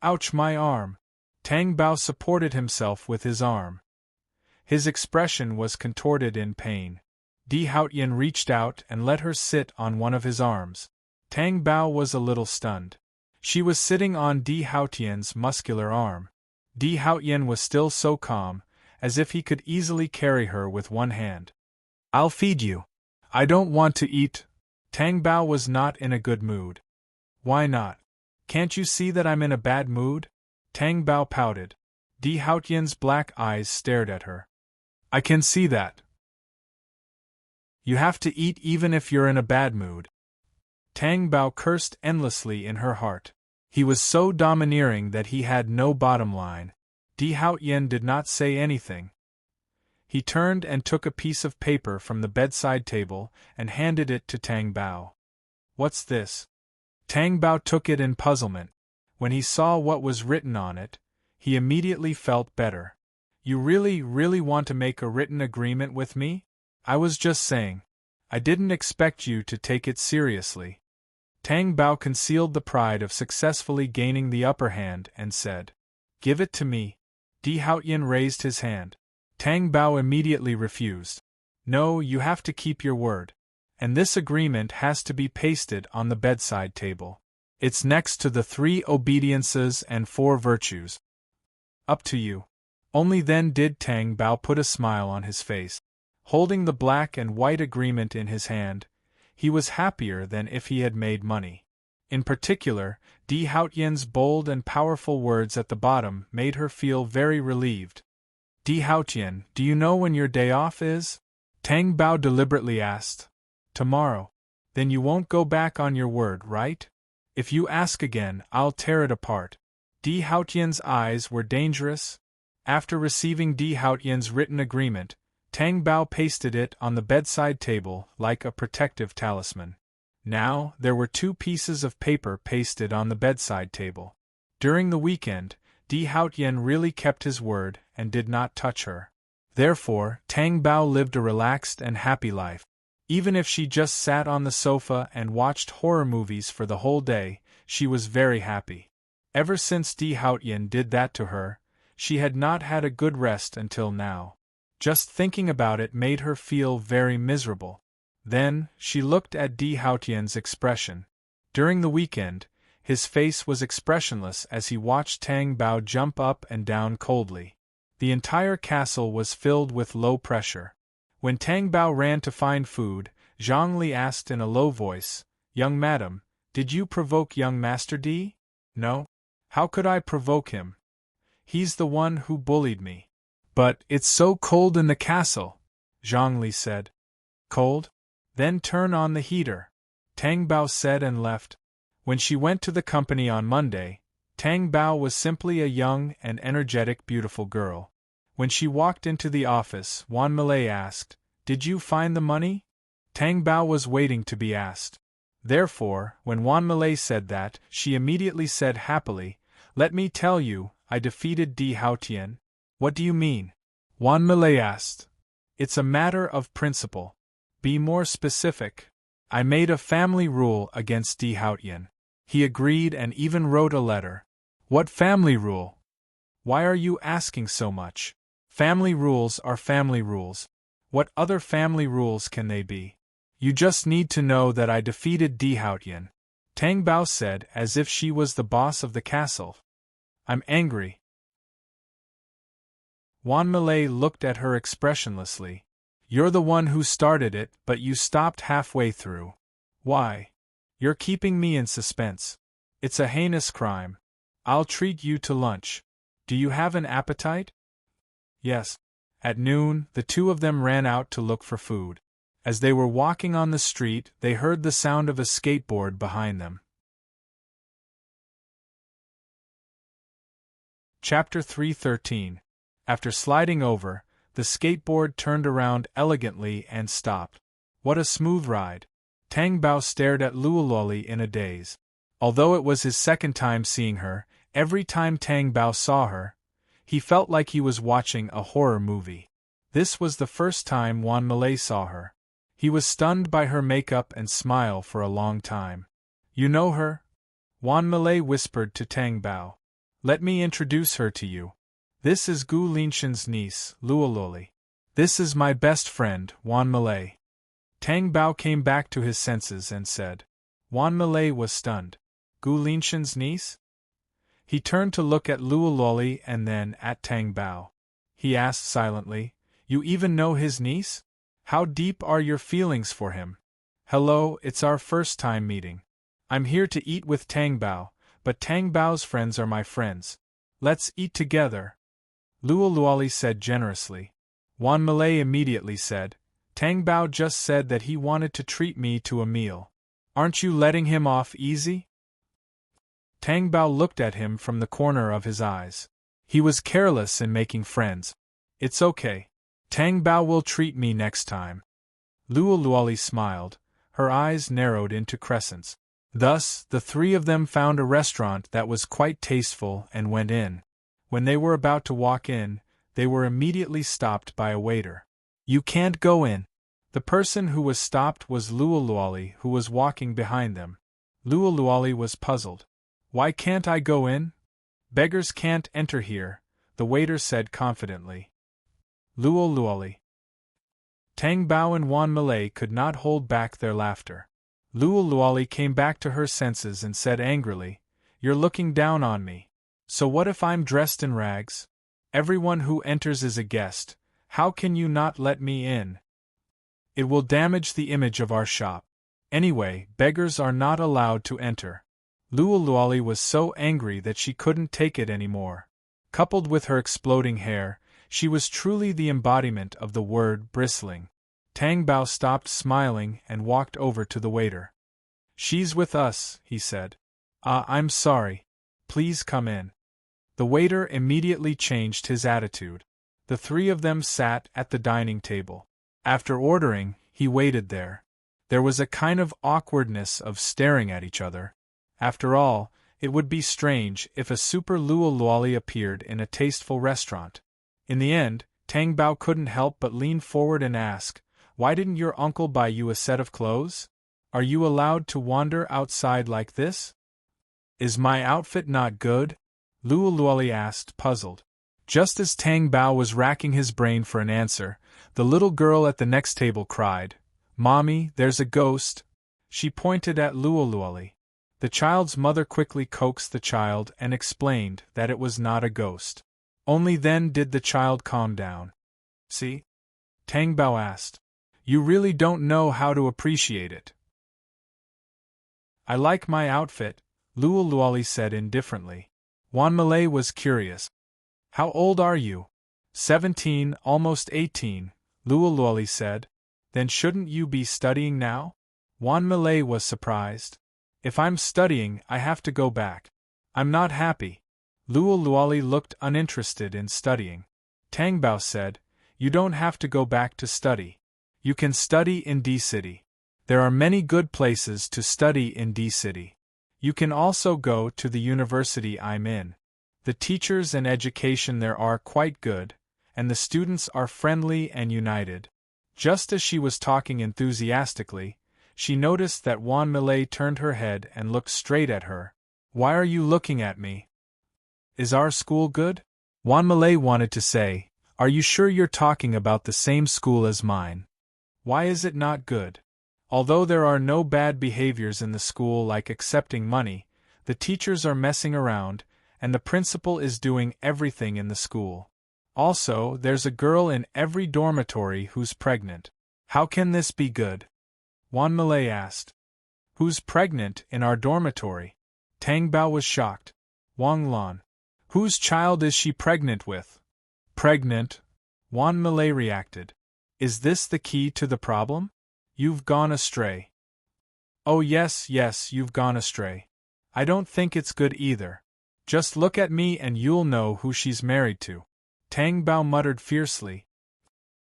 Ouch, my arm! Tang Bao supported himself with his arm. His expression was contorted in pain. Di Haotian reached out and let her sit on one of his arms. Tang Bao was a little stunned. She was sitting on Di Haotian's muscular arm. Di Haotian was still so calm, as if he could easily carry her with one hand. I'll feed you. I don't want to eat. Tang Bao was not in a good mood. Why not? Can't you see that I'm in a bad mood? Tang Bao pouted. Di Haotian's black eyes stared at her. I can see that. You have to eat even if you're in a bad mood. Tang Bao cursed endlessly in her heart. He was so domineering that he had no bottom line. Di Haotian did not say anything. He turned and took a piece of paper from the bedside table and handed it to Tang Bao. What's this? Tang Bao took it in puzzlement. When he saw what was written on it, he immediately felt better. You really want to make a written agreement with me? I was just saying. I didn't expect you to take it seriously. Tang Bao concealed the pride of successfully gaining the upper hand and said, Give it to me. Di Haotian raised his hand. Tang Bao immediately refused. No, you have to keep your word. And this agreement has to be pasted on the bedside table. It's next to the 3 obediences and 4 virtues. Up to you. Only then did Tang Bao put a smile on his face. Holding the black and white agreement in his hand, he was happier than if he had made money. In particular, Di Haotian's bold and powerful words at the bottom made her feel very relieved. Di Haotian, do you know when your day off is? Tang Bao deliberately asked. Tomorrow. Then you won't go back on your word, right? If you ask again, I'll tear it apart. Di Haotian's eyes were dangerous. After receiving Di Haotian's written agreement, Tang Bao pasted it on the bedside table like a protective talisman. Now, there were 2 pieces of paper pasted on the bedside table. During the weekend, Di Haotian really kept his word and did not touch her. Therefore, Tang Bao lived a relaxed and happy life. Even if she just sat on the sofa and watched horror movies for the whole day, she was very happy. Ever since Di Haotian did that to her, she had not had a good rest until now. Just thinking about it made her feel very miserable. Then, she looked at Di Haotian's expression. During the weekend, his face was expressionless as he watched Tang Bao jump up and down coldly. The entire castle was filled with low pressure. When Tang Bao ran to find food, Zhang Li asked in a low voice, "Young madam, did you provoke young Master Di?" "No. How could I provoke him? He's the one who bullied me." "But it's so cold in the castle," Zhang Li said. "Cold? Then turn on the heater," Tang Bao said and left. When she went to the company on Monday, Tang Bao was simply a young and energetic beautiful girl. When she walked into the office, Wan Malay asked, "Did you find the money?" Tang Bao was waiting to be asked. Therefore, when Wan Malay said that, she immediately said happily, "Let me tell you, I defeated Di Haotian." "What do you mean?" Wan Malay asked. "It's a matter of principle. Be more specific." "I made a family rule against Di Haotian." He agreed and even wrote a letter. "What family rule? Why are you asking so much?" "Family rules are family rules. What other family rules can they be? You just need to know that I defeated Di Haotian," Tang Bao said as if she was the boss of the castle. "I'm angry." Wan Malay looked at her expressionlessly. "You're the one who started it, but you stopped halfway through. Why? You're keeping me in suspense. It's a heinous crime. I'll treat you to lunch. Do you have an appetite?" "Yes." At noon, the 2 of them ran out to look for food. As they were walking on the street, they heard the sound of a skateboard behind them. Chapter 313. After sliding over, the skateboard turned around elegantly and stopped. What a smooth ride! Tang Bao stared at Luololi in a daze. Although it was his second time seeing her, every time Tang Bao saw her, he felt like he was watching a horror movie. This was the first time Wan Malay saw her. He was stunned by her makeup and smile for a long time. "You know her?" Wan Malay whispered to Tang Bao. "Let me introduce her to you. This is Gu Linshan's niece, Luololi. This is my best friend, Wan Malay." Tang Bao came back to his senses and said. Wan Malay was stunned. "Gu Linshan's niece?" He turned to look at Luololi and then at Tang Bao. He asked silently, "You even know his niece? How deep are your feelings for him?" "Hello, it's our first time meeting. I'm here to eat with Tang Bao, but Tang Bao's friends are my friends. Let's eat together," Luololi said generously. Wan Malay immediately said, "Tang Bao just said that he wanted to treat me to a meal. Aren't you letting him off easy?" Tang Bao looked at him from the corner of his eyes. He was careless in making friends. "It's okay. Tang Bao will treat me next time." Luololi smiled, her eyes narrowed into crescents. Thus, the 3 of them found a restaurant that was quite tasteful and went in. When they were about to walk in, they were immediately stopped by a waiter. "You can't go in." The person who was stopped was Luololi, who was walking behind them. Luololi was puzzled. "Why can't I go in?" "Beggars can't enter here," the waiter said confidently. Luololi. Tang Bao and Wan Malay could not hold back their laughter. Luololi came back to her senses and said angrily, "You're looking down on me. So what if I'm dressed in rags? Everyone who enters is a guest. How can you not let me in? It will damage the image of our shop. Anyway, beggars are not allowed to enter." Luololi was so angry that she couldn't take it anymore. Coupled with her exploding hair, she was truly the embodiment of the word bristling. Tang Bao stopped smiling and walked over to the waiter. "She's with us," he said. I'm sorry. Please come in. The waiter immediately changed his attitude. The three of them sat at the dining table. After ordering, he waited there. There was a kind of awkwardness of staring at each other. After all, it would be strange if a super luo appeared in a tasteful restaurant. In the end, Tang Bao couldn't help but lean forward and ask, "Why didn't your uncle buy you a set of clothes? Are you allowed to wander outside like this?" "Is my outfit not good?" Luo asked, puzzled. Just as Tang Bao was racking his brain for an answer, the little girl at the next table cried, "Mommy, there's a ghost!" She pointed at Luo. The child's mother quickly coaxed the child and explained that it was not a ghost. Only then did the child calm down. "See?" Tang Bao asked. "You really don't know how to appreciate it." "I like my outfit," Luo said indifferently. Wan Malay was curious. "How old are you?" 17, almost 18, Luo said. "Then shouldn't you be studying now?" Wan Malay was surprised. "If I'm studying, I have to go back. I'm not happy." Luo looked uninterested in studying. Tang Bao said, "You don't have to go back to study. You can study in D-City. There are many good places to study in D-City. You can also go to the university I'm in. The teachers and education there are quite good, and the students are friendly and united." Just as she was talking enthusiastically, she noticed that Wan Malay turned her head and looked straight at her. "Why are you looking at me? Is our school good?" Wan Malay wanted to say, "Are you sure you're talking about the same school as mine? Why is it not good?" Although there are no bad behaviors in the school like accepting money, the teachers are messing around, and the principal is doing everything in the school. Also, there's a girl in every dormitory who's pregnant. How can this be good? Wan Malay asked. "Who's pregnant in our dormitory?" Tang Bao was shocked. "Wang Lan. Whose child is she pregnant with?" "Pregnant?" Wan Malay reacted. "Is this the key to the problem? You've gone astray." "Oh yes, you've gone astray. I don't think it's good either. Just look at me and you'll know who she's married to." Tang Bao muttered fiercely.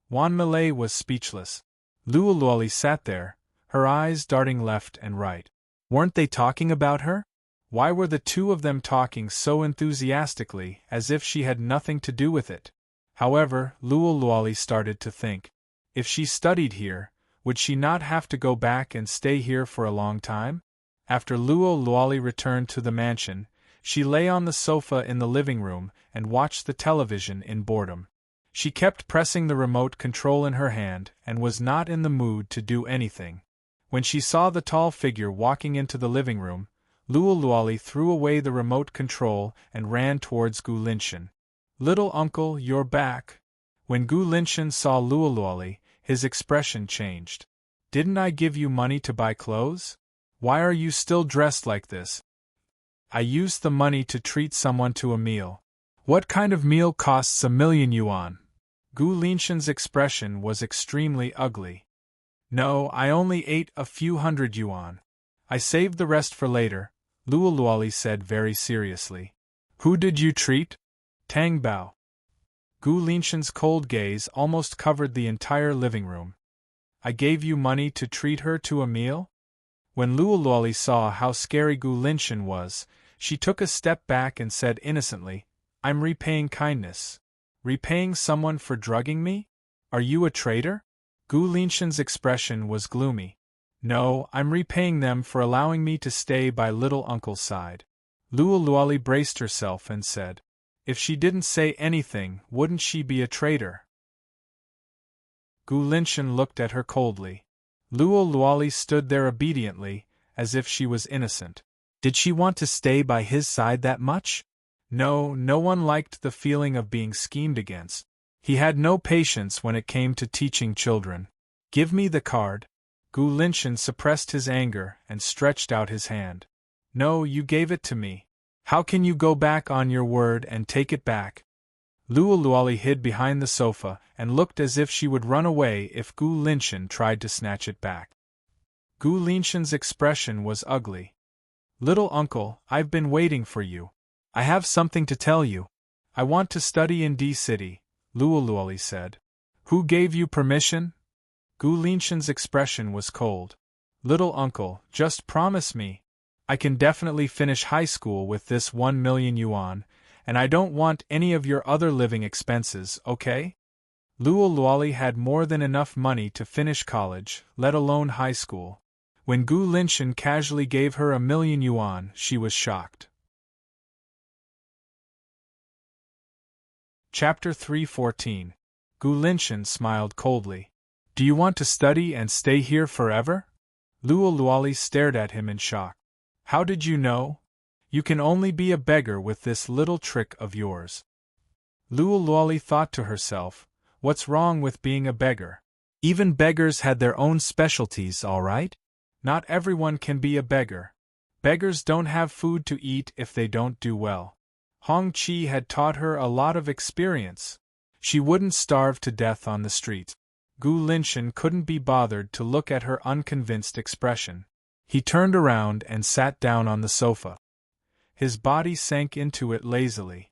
Wan Malay was speechless. Luo sat there, her eyes darting left and right. Weren't they talking about her? Why were the two of them talking so enthusiastically as if she had nothing to do with it? However, Luo started to think. If she studied here, would she not have to go back and stay here for a long time? After Luo returned to the mansion, she lay on the sofa in the living room and watched the television in boredom. She kept pressing the remote control in her hand and was not in the mood to do anything. When she saw the tall figure walking into the living room, Luo threw away the remote control and ran towards Gu Linshan. "Little uncle, you're back." When Gu Linshan saw Luo, his expression changed. "Didn't I give you money to buy clothes? Why are you still dressed like this?" "I used the money to treat someone to a meal." "What kind of meal costs 1,000,000 yuan?" Gu Linshan's expression was extremely ugly. "No, I only ate a few hundred yuan. I saved the rest for later," Luo said very seriously. "Who did you treat?" "Tang Bao." Gu Linshan's cold gaze almost covered the entire living room. "I gave you money to treat her to a meal?" When Luo saw how scary Gu Linshan was, she took a step back and said innocently, "I'm repaying kindness." "Repaying someone for drugging me? Are you a traitor?" Gu Linshan's expression was gloomy. "No, I'm repaying them for allowing me to stay by little uncle's side." Luo braced herself and said, "If she didn't say anything, wouldn't she be a traitor?" Gu Linshan looked at her coldly. Luo stood there obediently, as if she was innocent. Did she want to stay by his side that much? No, no one liked the feeling of being schemed against. He had no patience when it came to teaching children. "Give me the card." Gu Linshan suppressed his anger and stretched out his hand. "No, you gave it to me. How can you go back on your word and take it back?" Luo hid behind the sofa and looked as if she would run away if Gu Linshan tried to snatch it back. Gu Linshan's expression was ugly. Little uncle, I've been waiting for you. I have something to tell you. I want to study in D-City, Luoluoli said. Who gave you permission? Gu Linshan's expression was cold. Little uncle, just promise me. I can definitely finish high school with this 1 million yuan, and I don't want any of your other living expenses, okay? Luoluoli had more than enough money to finish college, let alone high school. When Gu Linshan casually gave her 1 million yuan, she was shocked. Chapter 3:14. Gu Linshan smiled coldly. Do you want to study and stay here forever? Luoluoli stared at him in shock. How did you know? You can only be a beggar with this little trick of yours. Luoluoli thought to herself, what's wrong with being a beggar? Even beggars had their own specialties, all right? Not everyone can be a beggar. Beggars don't have food to eat if they don't do well. Hong Chi had taught her a lot of experience. She wouldn't starve to death on the street. Gu Linshan couldn't be bothered to look at her unconvinced expression. He turned around and sat down on the sofa. His body sank into it lazily.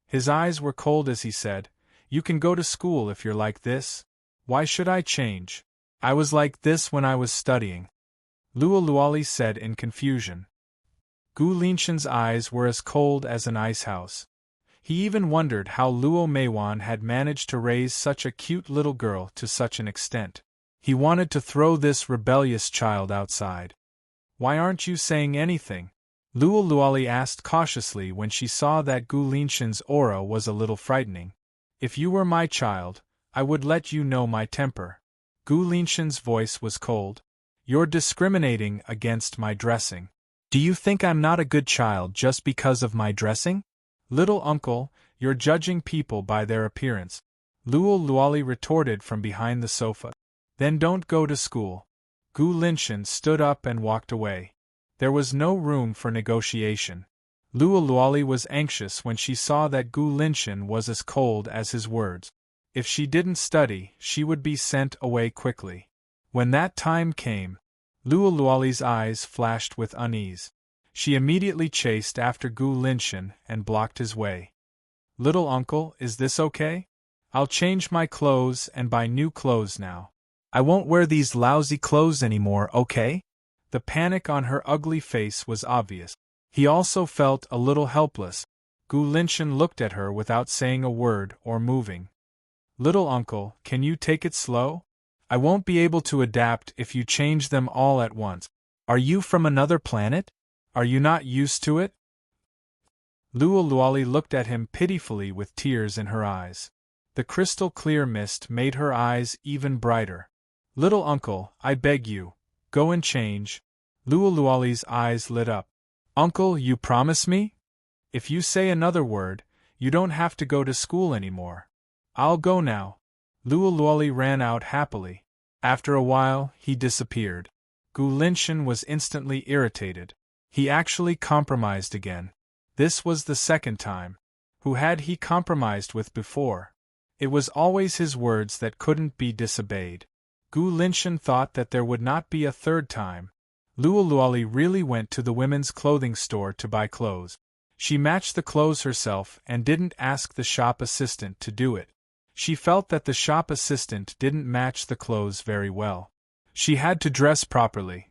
His eyes were cold as he said, You can go to school if you're like this. Why should I change? I was like this when I was studying. Luoluoli said in confusion. Gu Linshan's eyes were as cold as an icehouse. He even wondered how Luo Meiwan had managed to raise such a cute little girl to such an extent. He wanted to throw this rebellious child outside. Why aren't you saying anything? Luoluoli asked cautiously when she saw that Gu Linshan's aura was a little frightening. If you were my child, I would let you know my temper. Gu Linshan's voice was cold. You're discriminating against my dressing. Do you think I'm not a good child just because of my dressing? Little uncle, you're judging people by their appearance. Luoluoli retorted from behind the sofa. Then don't go to school. Gu Linshan stood up and walked away. There was no room for negotiation. Luoluoli was anxious when she saw that Gu Linshan was as cold as his words. If she didn't study, she would be sent away quickly. When that time came, Luoluoli's eyes flashed with unease. She immediately chased after Gu Linshan and blocked his way. Little uncle, is this okay? I'll change my clothes and buy new clothes now. I won't wear these lousy clothes anymore, okay? The panic on her ugly face was obvious. He also felt a little helpless. Gu Linshan looked at her without saying a word or moving. Little uncle, can you take it slow? I won't be able to adapt if you change them all at once. Are you from another planet? Are you not used to it? Luoluoli looked at him pitifully with tears in her eyes. The crystal-clear mist made her eyes even brighter. Little uncle, I beg you, go and change. Luoluoli's eyes lit up. Uncle, you promise me? If you say another word, you don't have to go to school anymore. I'll go now. Luoluoli ran out happily. After a while, he disappeared. Gu Linshan was instantly irritated. He actually compromised again. This was the second time. Who had he compromised with before? It was always his words that couldn't be disobeyed. Gu Linshan thought that there would not be a third time. Luoluoli really went to the women's clothing store to buy clothes. She matched the clothes herself and didn't ask the shop assistant to do it. She felt that the shop assistant didn't match the clothes very well. She had to dress properly.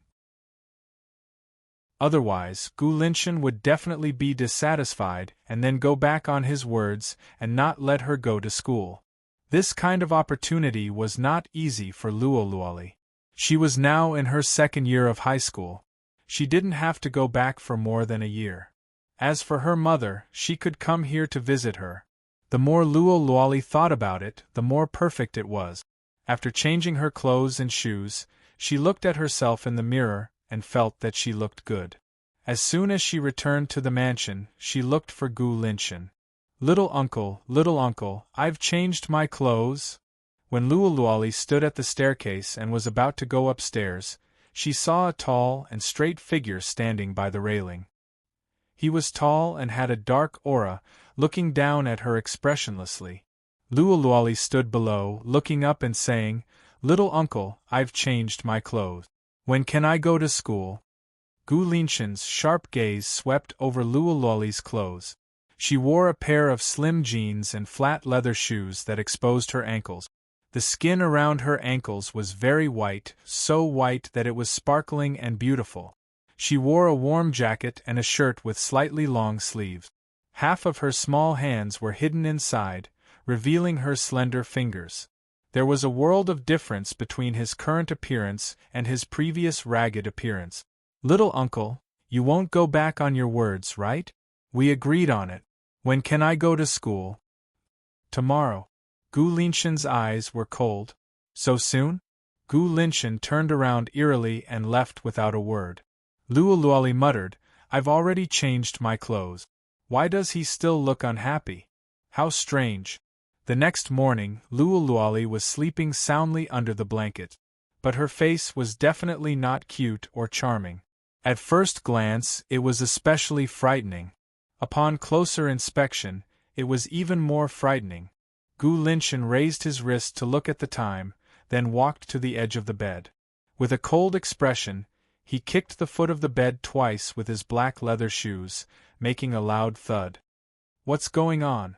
Otherwise, Gu Linshan would definitely be dissatisfied and then go back on his words and not let her go to school. This kind of opportunity was not easy for Luoluoli. She was now in her second year of high school. She didn't have to go back for more than a year. As for her mother, she could come here to visit her. The more Luoluoli thought about it, the more perfect it was. After changing her clothes and shoes, she looked at herself in the mirror and felt that she looked good. As soon as she returned to the mansion, she looked for Gu Linshan. Little uncle, I've changed my clothes." When Luoluoli stood at the staircase and was about to go upstairs, she saw a tall and straight figure standing by the railing. He was tall and had a dark aura, looking down at her expressionlessly. Luoluoli stood below, looking up and saying, "Little uncle, I've changed my clothes. When can I go to school?" Gu Linshan's sharp gaze swept over Luoluoli's clothes. She wore a pair of slim jeans and flat leather shoes that exposed her ankles. The skin around her ankles was very white, so white that it was sparkling and beautiful. She wore a warm jacket and a shirt with slightly long sleeves. Half of her small hands were hidden inside, revealing her slender fingers. There was a world of difference between his current appearance and his previous ragged appearance. "Little uncle, you won't go back on your words, right? We agreed on it. When can I go to school?" "Tomorrow." Gu Linshan's eyes were cold. "So soon?" Gu Linshan turned around eerily and left without a word. Luoluoli muttered, "I've already changed my clothes. Why does he still look unhappy? How strange." The next morning, Luoluoli was sleeping soundly under the blanket. But her face was definitely not cute or charming. At first glance, it was especially frightening. Upon closer inspection, it was even more frightening. Gu Linshan raised his wrist to look at the time, then walked to the edge of the bed. With a cold expression, he kicked the foot of the bed twice with his black leather shoes, making a loud thud. "What's going on?"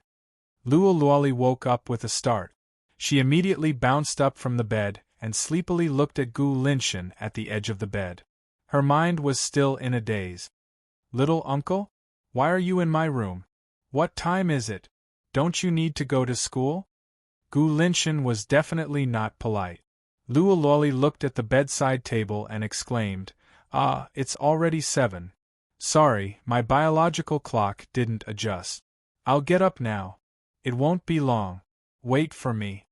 Luoluoli woke up with a start. She immediately bounced up from the bed and sleepily looked at Gu Linshan at the edge of the bed. Her mind was still in a daze. "Little uncle? Why are you in my room? What time is it? Don't you need to go to school?" Gu Linshan was definitely not polite. Luoluoli looked at the bedside table and exclaimed, "Ah, it's already 7. Sorry, my biological clock didn't adjust. I'll get up now. It won't be long. Wait for me."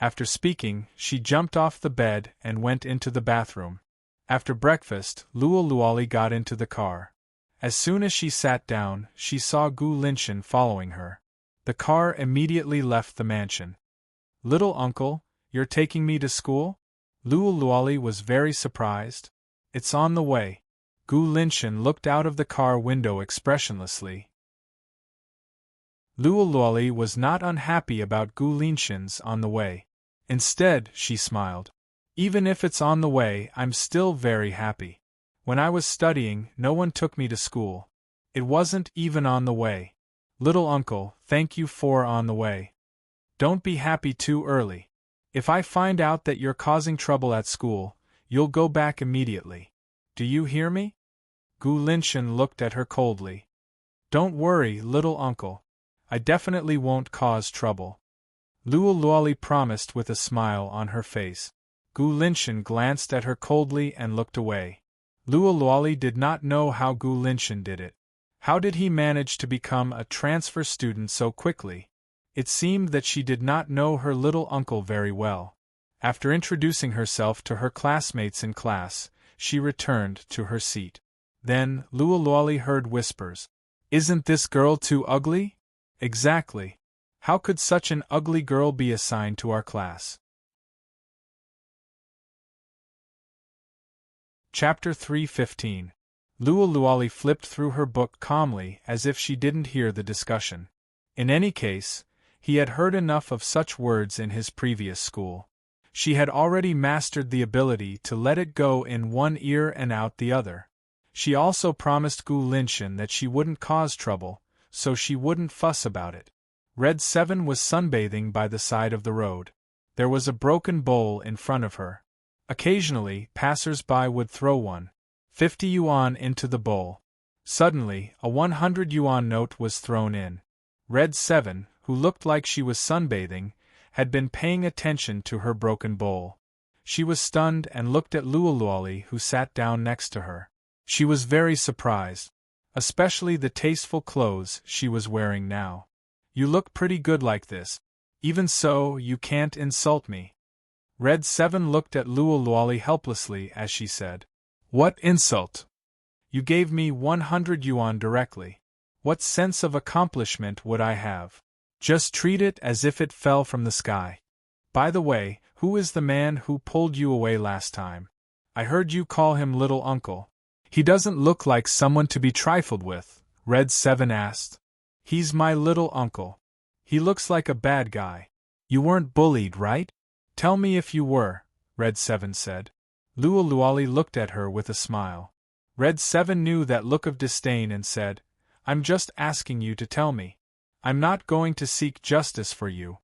After speaking, she jumped off the bed and went into the bathroom. After breakfast, Luoluoli got into the car. As soon as she sat down, she saw Gu Linshan following her. The car immediately left the mansion. "Little uncle, you're taking me to school?" Luoluoli was very surprised. "It's on the way." Gu Linshan looked out of the car window expressionlessly. Luoluoli was not unhappy about Gu Linshan's on the way. Instead, she smiled. "Even if it's on the way, I'm still very happy. When I was studying, no one took me to school. It wasn't even on the way. Little uncle, thank you for on the way. Don't be happy too early. If I find out that you're causing trouble at school, you'll go back immediately. Do you hear me?" Gu Linshan looked at her coldly. "Don't worry, little uncle. I definitely won't cause trouble." Luoluoli promised with a smile on her face. Gu Linshan glanced at her coldly and looked away. Luoluoli did not know how Gu Linshan did it. How did he manage to become a transfer student so quickly? It seemed that she did not know her little uncle very well. After introducing herself to her classmates in class, she returned to her seat. Then, Luoluoli heard whispers. "Isn't this girl too ugly?" "Exactly. How could such an ugly girl be assigned to our class?" Chapter 3:15. Luoluoli flipped through her book calmly as if she didn't hear the discussion. In any case, he had heard enough of such words in his previous school. She had already mastered the ability to let it go in one ear and out the other. She also promised Gu Linshan that she wouldn't cause trouble, so she wouldn't fuss about it. Red 7 was sunbathing by the side of the road. There was a broken bowl in front of her. Occasionally, passers-by would throw 150 yuan into the bowl. Suddenly, a 100 yuan note was thrown in. Red 7, who looked like she was sunbathing, had been paying attention to her broken bowl. She was stunned and looked at Luoluoli, who sat down next to her. She was very surprised, especially the tasteful clothes she was wearing now. "You look pretty good like this. Even so, you can't insult me." Red 7 looked at Luoluoli helplessly as she said, "What insult? You gave me 100 yuan directly. What sense of accomplishment would I have? Just treat it as if it fell from the sky. By the way, who is the man who pulled you away last time? I heard you call him little uncle." "He doesn't look like someone to be trifled with," Red 7 asked. "He's my little uncle. He looks like a bad guy. You weren't bullied, right? Tell me if you were," Red 7 said. Luoluoli looked at her with a smile. Red 7 knew that look of disdain and said, I'm just asking you to tell me. I'm not going to seek justice for you.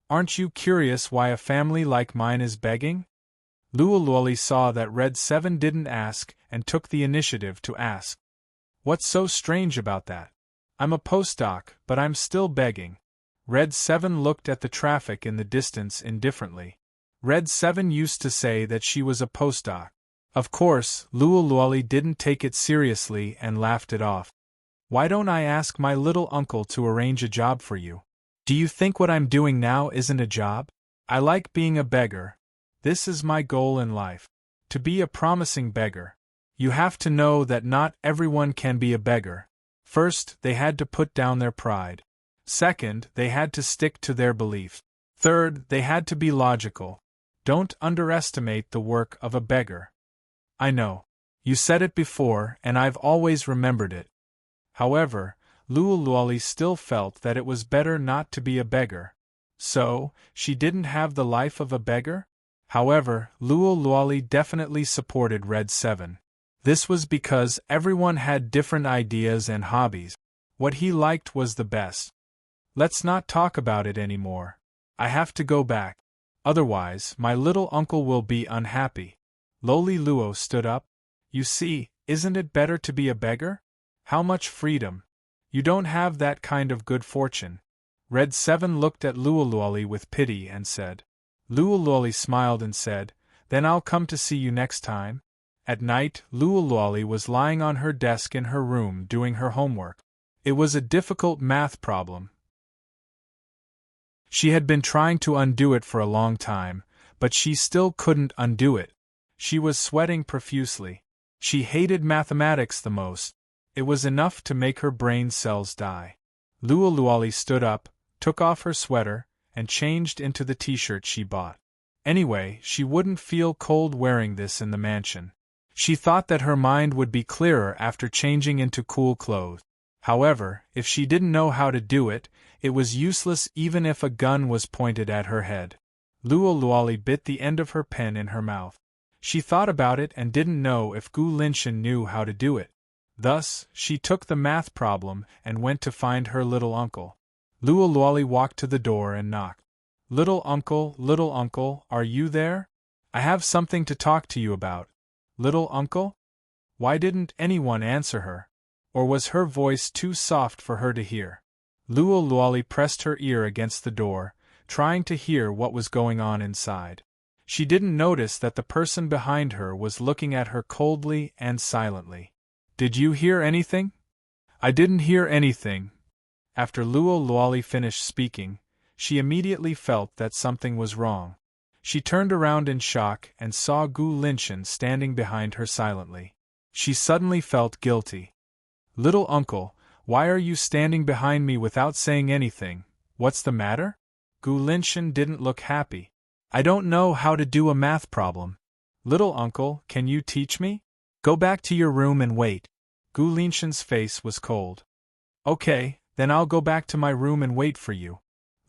Aren't you curious why a family like mine is begging? Luololi saw that Red 7 didn't ask and took the initiative to ask. What's so strange about that? I'm a postdoc, but I'm still begging. Red 7 looked at the traffic in the distance indifferently. Red 7 used to say that she was a postdoc. Of course, Luololi didn't take it seriously and laughed it off. Why don't I ask my little uncle to arrange a job for you? Do you think what I'm doing now isn't a job? I like being a beggar. This is my goal in life. To be a promising beggar. You have to know that not everyone can be a beggar. First, they had to put down their pride. Second, they had to stick to their belief. Third, they had to be logical. Don't underestimate the work of a beggar. I know. You said it before, and I've always remembered it. However, Luololi still felt that it was better not to be a beggar. So, she didn't have the life of a beggar? However, Luololi definitely supported Red 7. This was because everyone had different ideas and hobbies. What he liked was the best. Let's not talk about it anymore. I have to go back. Otherwise, my little uncle will be unhappy. Loli Luo stood up. You see, isn't it better to be a beggar? How much freedom. You don't have that kind of good fortune. Red 7 looked at Luololi with pity and said. Luololi smiled and said, Then I'll come to see you next time. At night, Luololi was lying on her desk in her room doing her homework. It was a difficult math problem. She had been trying to undo it for a long time, but she still couldn't undo it. She was sweating profusely. She hated mathematics the most. It was enough to make her brain cells die. Luololi stood up, took off her sweater, and changed into the t-shirt she bought. Anyway, she wouldn't feel cold wearing this in the mansion. She thought that her mind would be clearer after changing into cool clothes. However, if she didn't know how to do it, it was useless even if a gun was pointed at her head. Luololi bit the end of her pen in her mouth. She thought about it and didn't know if Gu Linshan knew how to do it. Thus, she took the math problem and went to find her little uncle. Luololi walked to the door and knocked. Little uncle, are you there? I have something to talk to you about. Little uncle? Why didn't anyone answer her? Or was her voice too soft for her to hear? Luololi pressed her ear against the door, trying to hear what was going on inside. She didn't notice that the person behind her was looking at her coldly and silently. Did you hear anything? I didn't hear anything. After Luololi finished speaking, she immediately felt that something was wrong. She turned around in shock and saw Gu Linshan standing behind her silently. She suddenly felt guilty. Little uncle, why are you standing behind me without saying anything? What's the matter? Gu Linshan didn't look happy. I don't know how to do a math problem. Little uncle, can you teach me? Go back to your room and wait. Gu Linshan's face was cold. Okay, then I'll go back to my room and wait for you.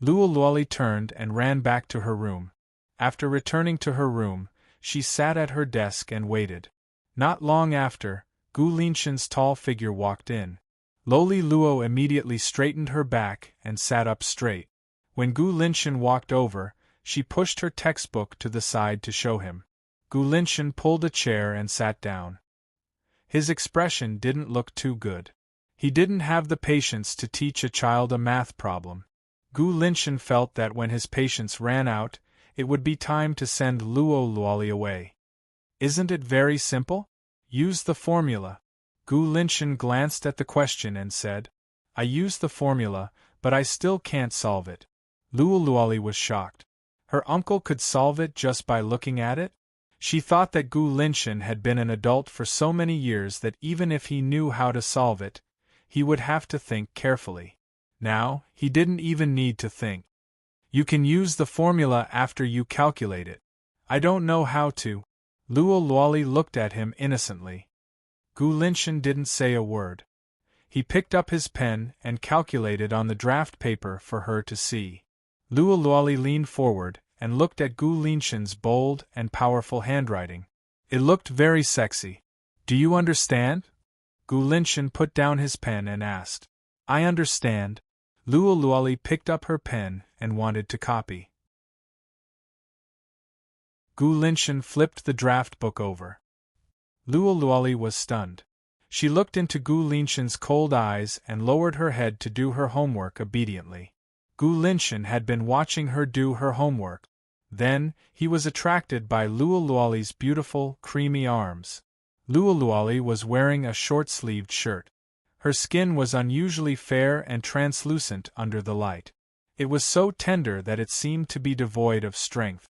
Luololi turned and ran back to her room. After returning to her room, she sat at her desk and waited. Not long after, Gu Linshan's tall figure walked in. Loli Luo immediately straightened her back and sat up straight. When Gu Linshan walked over, she pushed her textbook to the side to show him. Gu Linshan pulled a chair and sat down. His expression didn't look too good. He didn't have the patience to teach a child a math problem. Gu Linshan felt that when his patience ran out, it would be time to send Luololi away. Isn't it very simple? Use the formula. Gu Linshan glanced at the question and said, I used the formula, but I still can't solve it. Luololi was shocked. Her uncle could solve it just by looking at it? She thought that Gu Linshan had been an adult for so many years that even if he knew how to solve it, he would have to think carefully. Now, he didn't even need to think. You can use the formula after you calculate it. I don't know how to. Luololi looked at him innocently. Gu Linshan didn't say a word. He picked up his pen and calculated on the draft paper for her to see. Luololi leaned forward and looked at Gu Linshan's bold and powerful handwriting. It looked very sexy. Do you understand? Gu Linshan put down his pen and asked. I understand. Luo picked up her pen and wanted to copy. Gu Linshan flipped the draft book over. Luo was stunned. She looked into Gu Linshan's cold eyes and lowered her head to do her homework obediently. Gu Linshan had been watching her do her homework. Then, he was attracted by Luo's beautiful, creamy arms. Luo was wearing a short-sleeved shirt. Her skin was unusually fair and translucent under the light. It was so tender that it seemed to be devoid of strength.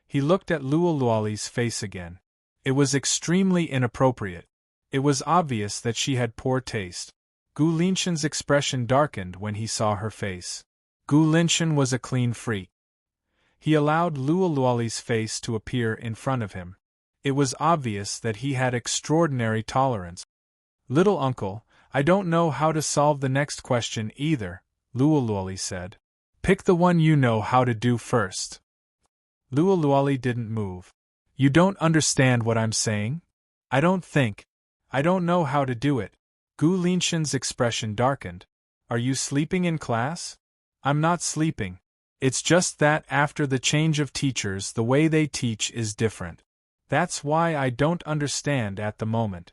He looked at Luo's face again. It was extremely inappropriate. It was obvious that she had poor taste. Gu Linshan's expression darkened when he saw her face. Gu Linshan was a clean freak. He allowed Luo's face to appear in front of him. It was obvious that he had extraordinary tolerance. Little uncle, I don't know how to solve the next question either, Luo said. Pick the one you know how to do first. Luo didn't move. You don't understand what I'm saying? I don't know how to do it. Gu Linshan's expression darkened. Are you sleeping in class? I'm not sleeping. It's just that after the change of teachers the way they teach is different. That's why I don't understand at the moment.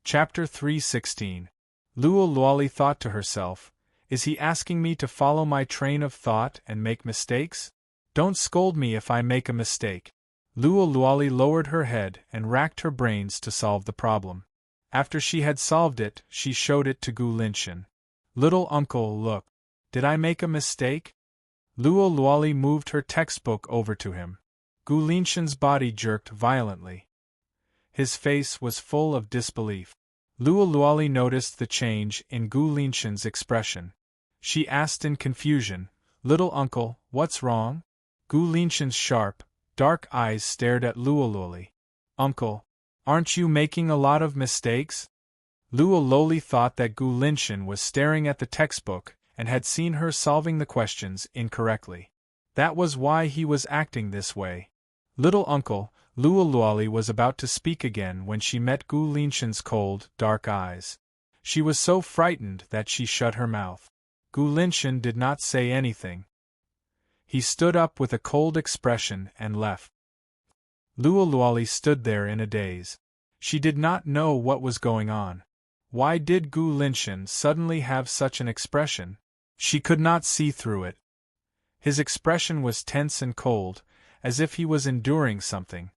Chapter 3:16. Luo thought to herself, is he asking me to follow my train of thought and make mistakes? Don't scold me if I make a mistake. Luo lowered her head and racked her brains to solve the problem. After she had solved it, she showed it to Gu Linshan. Little uncle, look. Did I make a mistake? Luo moved her textbook over to him. Gu Linshan's body jerked violently. His face was full of disbelief. Luo noticed the change in Gu Linshan's expression. She asked in confusion, Little uncle, what's wrong? Gu Linshan's sharp, dark eyes stared at Luo. Uncle, aren't you making a lot of mistakes? Luo thought that Gu Linshan was staring at the textbook and had seen her solving the questions incorrectly. That was why he was acting this way. Little uncle, Luo was about to speak again when she met Gu Linshan's cold, dark eyes. She was so frightened that she shut her mouth. Gu Linshan did not say anything. He stood up with a cold expression and left. Luo stood there in a daze. She did not know what was going on. Why did Gu Linshan suddenly have such an expression? She could not see through it. His expression was tense and cold, as if he was enduring something.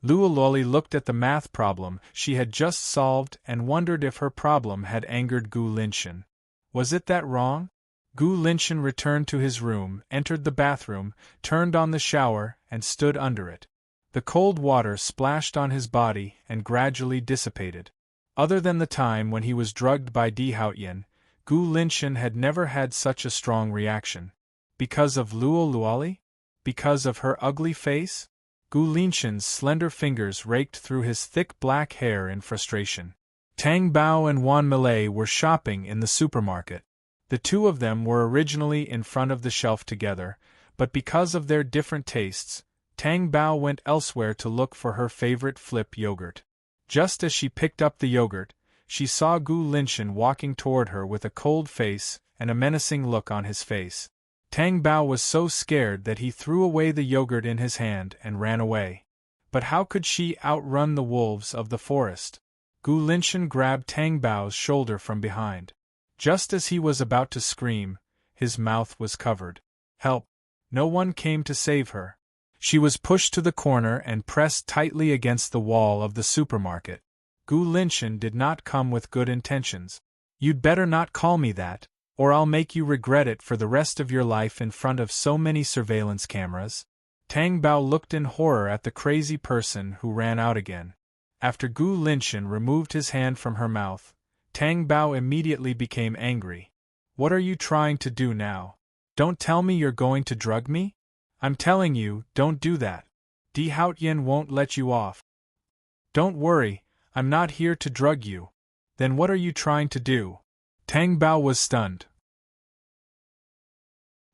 Luo looked at the math problem she had just solved and wondered if her problem had angered Gu Linshan. Was it that wrong? Gu Linshan returned to his room, entered the bathroom, turned on the shower, and stood under it. The cold water splashed on his body and gradually dissipated. Other than the time when he was drugged by Dihaotian, Gu Linshan had never had such a strong reaction. Because of Luo? Because of her ugly face? Gu Linshan's slender fingers raked through his thick black hair in frustration. Tang Bao and Wan Millet were shopping in the supermarket. The two of them were originally in front of the shelf together, but because of their different tastes, Tang Bao went elsewhere to look for her favorite flip yogurt. Just as she picked up the yogurt, she saw Gu Linshan walking toward her with a cold face and a menacing look on his face. Tang Bao was so scared that he threw away the yogurt in his hand and ran away. But how could she outrun the wolves of the forest? Gu Linshan grabbed Tang Bao's shoulder from behind. Just as he was about to scream, his mouth was covered. Help! No one came to save her. She was pushed to the corner and pressed tightly against the wall of the supermarket. Gu Linshan did not come with good intentions. You'd better not call me that, or I'll make you regret it for the rest of your life in front of so many surveillance cameras. Tang Bao looked in horror at the crazy person who ran out again. After Gu Linshan removed his hand from her mouth, Tang Bao immediately became angry. What are you trying to do now? Don't tell me you're going to drug me? I'm telling you, don't do that. Dihaotian won't let you off. Don't worry, I'm not here to drug you. Then what are you trying to do? Tang Bao was stunned.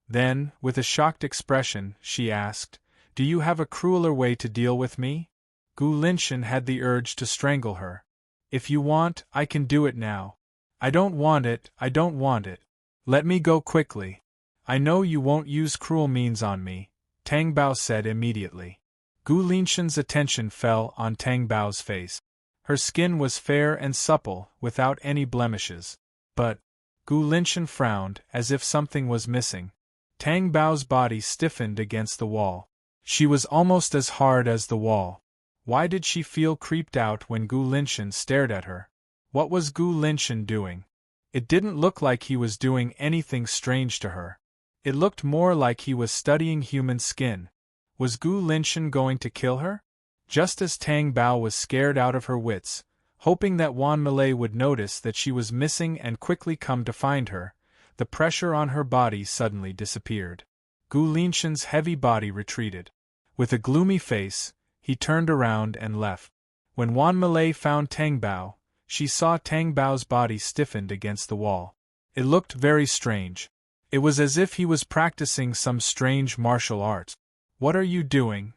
Then, with a shocked expression, she asked, Do you have a crueler way to deal with me? Gu Linshan had the urge to strangle her. If you want, I can do it now. I don't want it, I don't want it. Let me go quickly. I know you won't use cruel means on me, Tang Bao said immediately. Gu Linshan's attention fell on Tang Bao's face. Her skin was fair and supple, without any blemishes. But Gu Linshan frowned, as if something was missing. Tang Bao's body stiffened against the wall. She was almost as hard as the wall. Why did she feel creeped out when Gu Linshan stared at her? What was Gu Linshan doing? It didn't look like he was doing anything strange to her. It looked more like he was studying human skin. Was Gu Linshan going to kill her? Just as Tang Bao was scared out of her wits, hoping that Wan Malay would notice that she was missing and quickly come to find her, the pressure on her body suddenly disappeared. Gu Linshan's heavy body retreated. With a gloomy face, he turned around and left. When Wan Malay found Tang Bao, she saw Tang Bao's body stiffened against the wall. It looked very strange. It was as if he was practicing some strange martial art. What are you doing?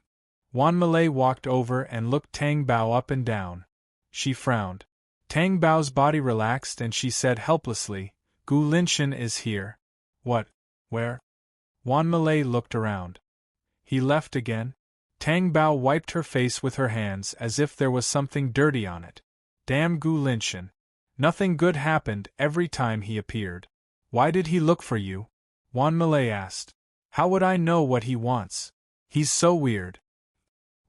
Wan Malay walked over and looked Tang Bao up and down. She frowned. Tang Bao's body relaxed and she said helplessly, Gu Linshan is here. What? Where? Wan Malay looked around. He left again? Tang Bao wiped her face with her hands as if there was something dirty on it. Damn Gu Linshan. Nothing good happened every time he appeared. Why did he look for you? Wan Malay asked. How would I know what he wants? He's so weird.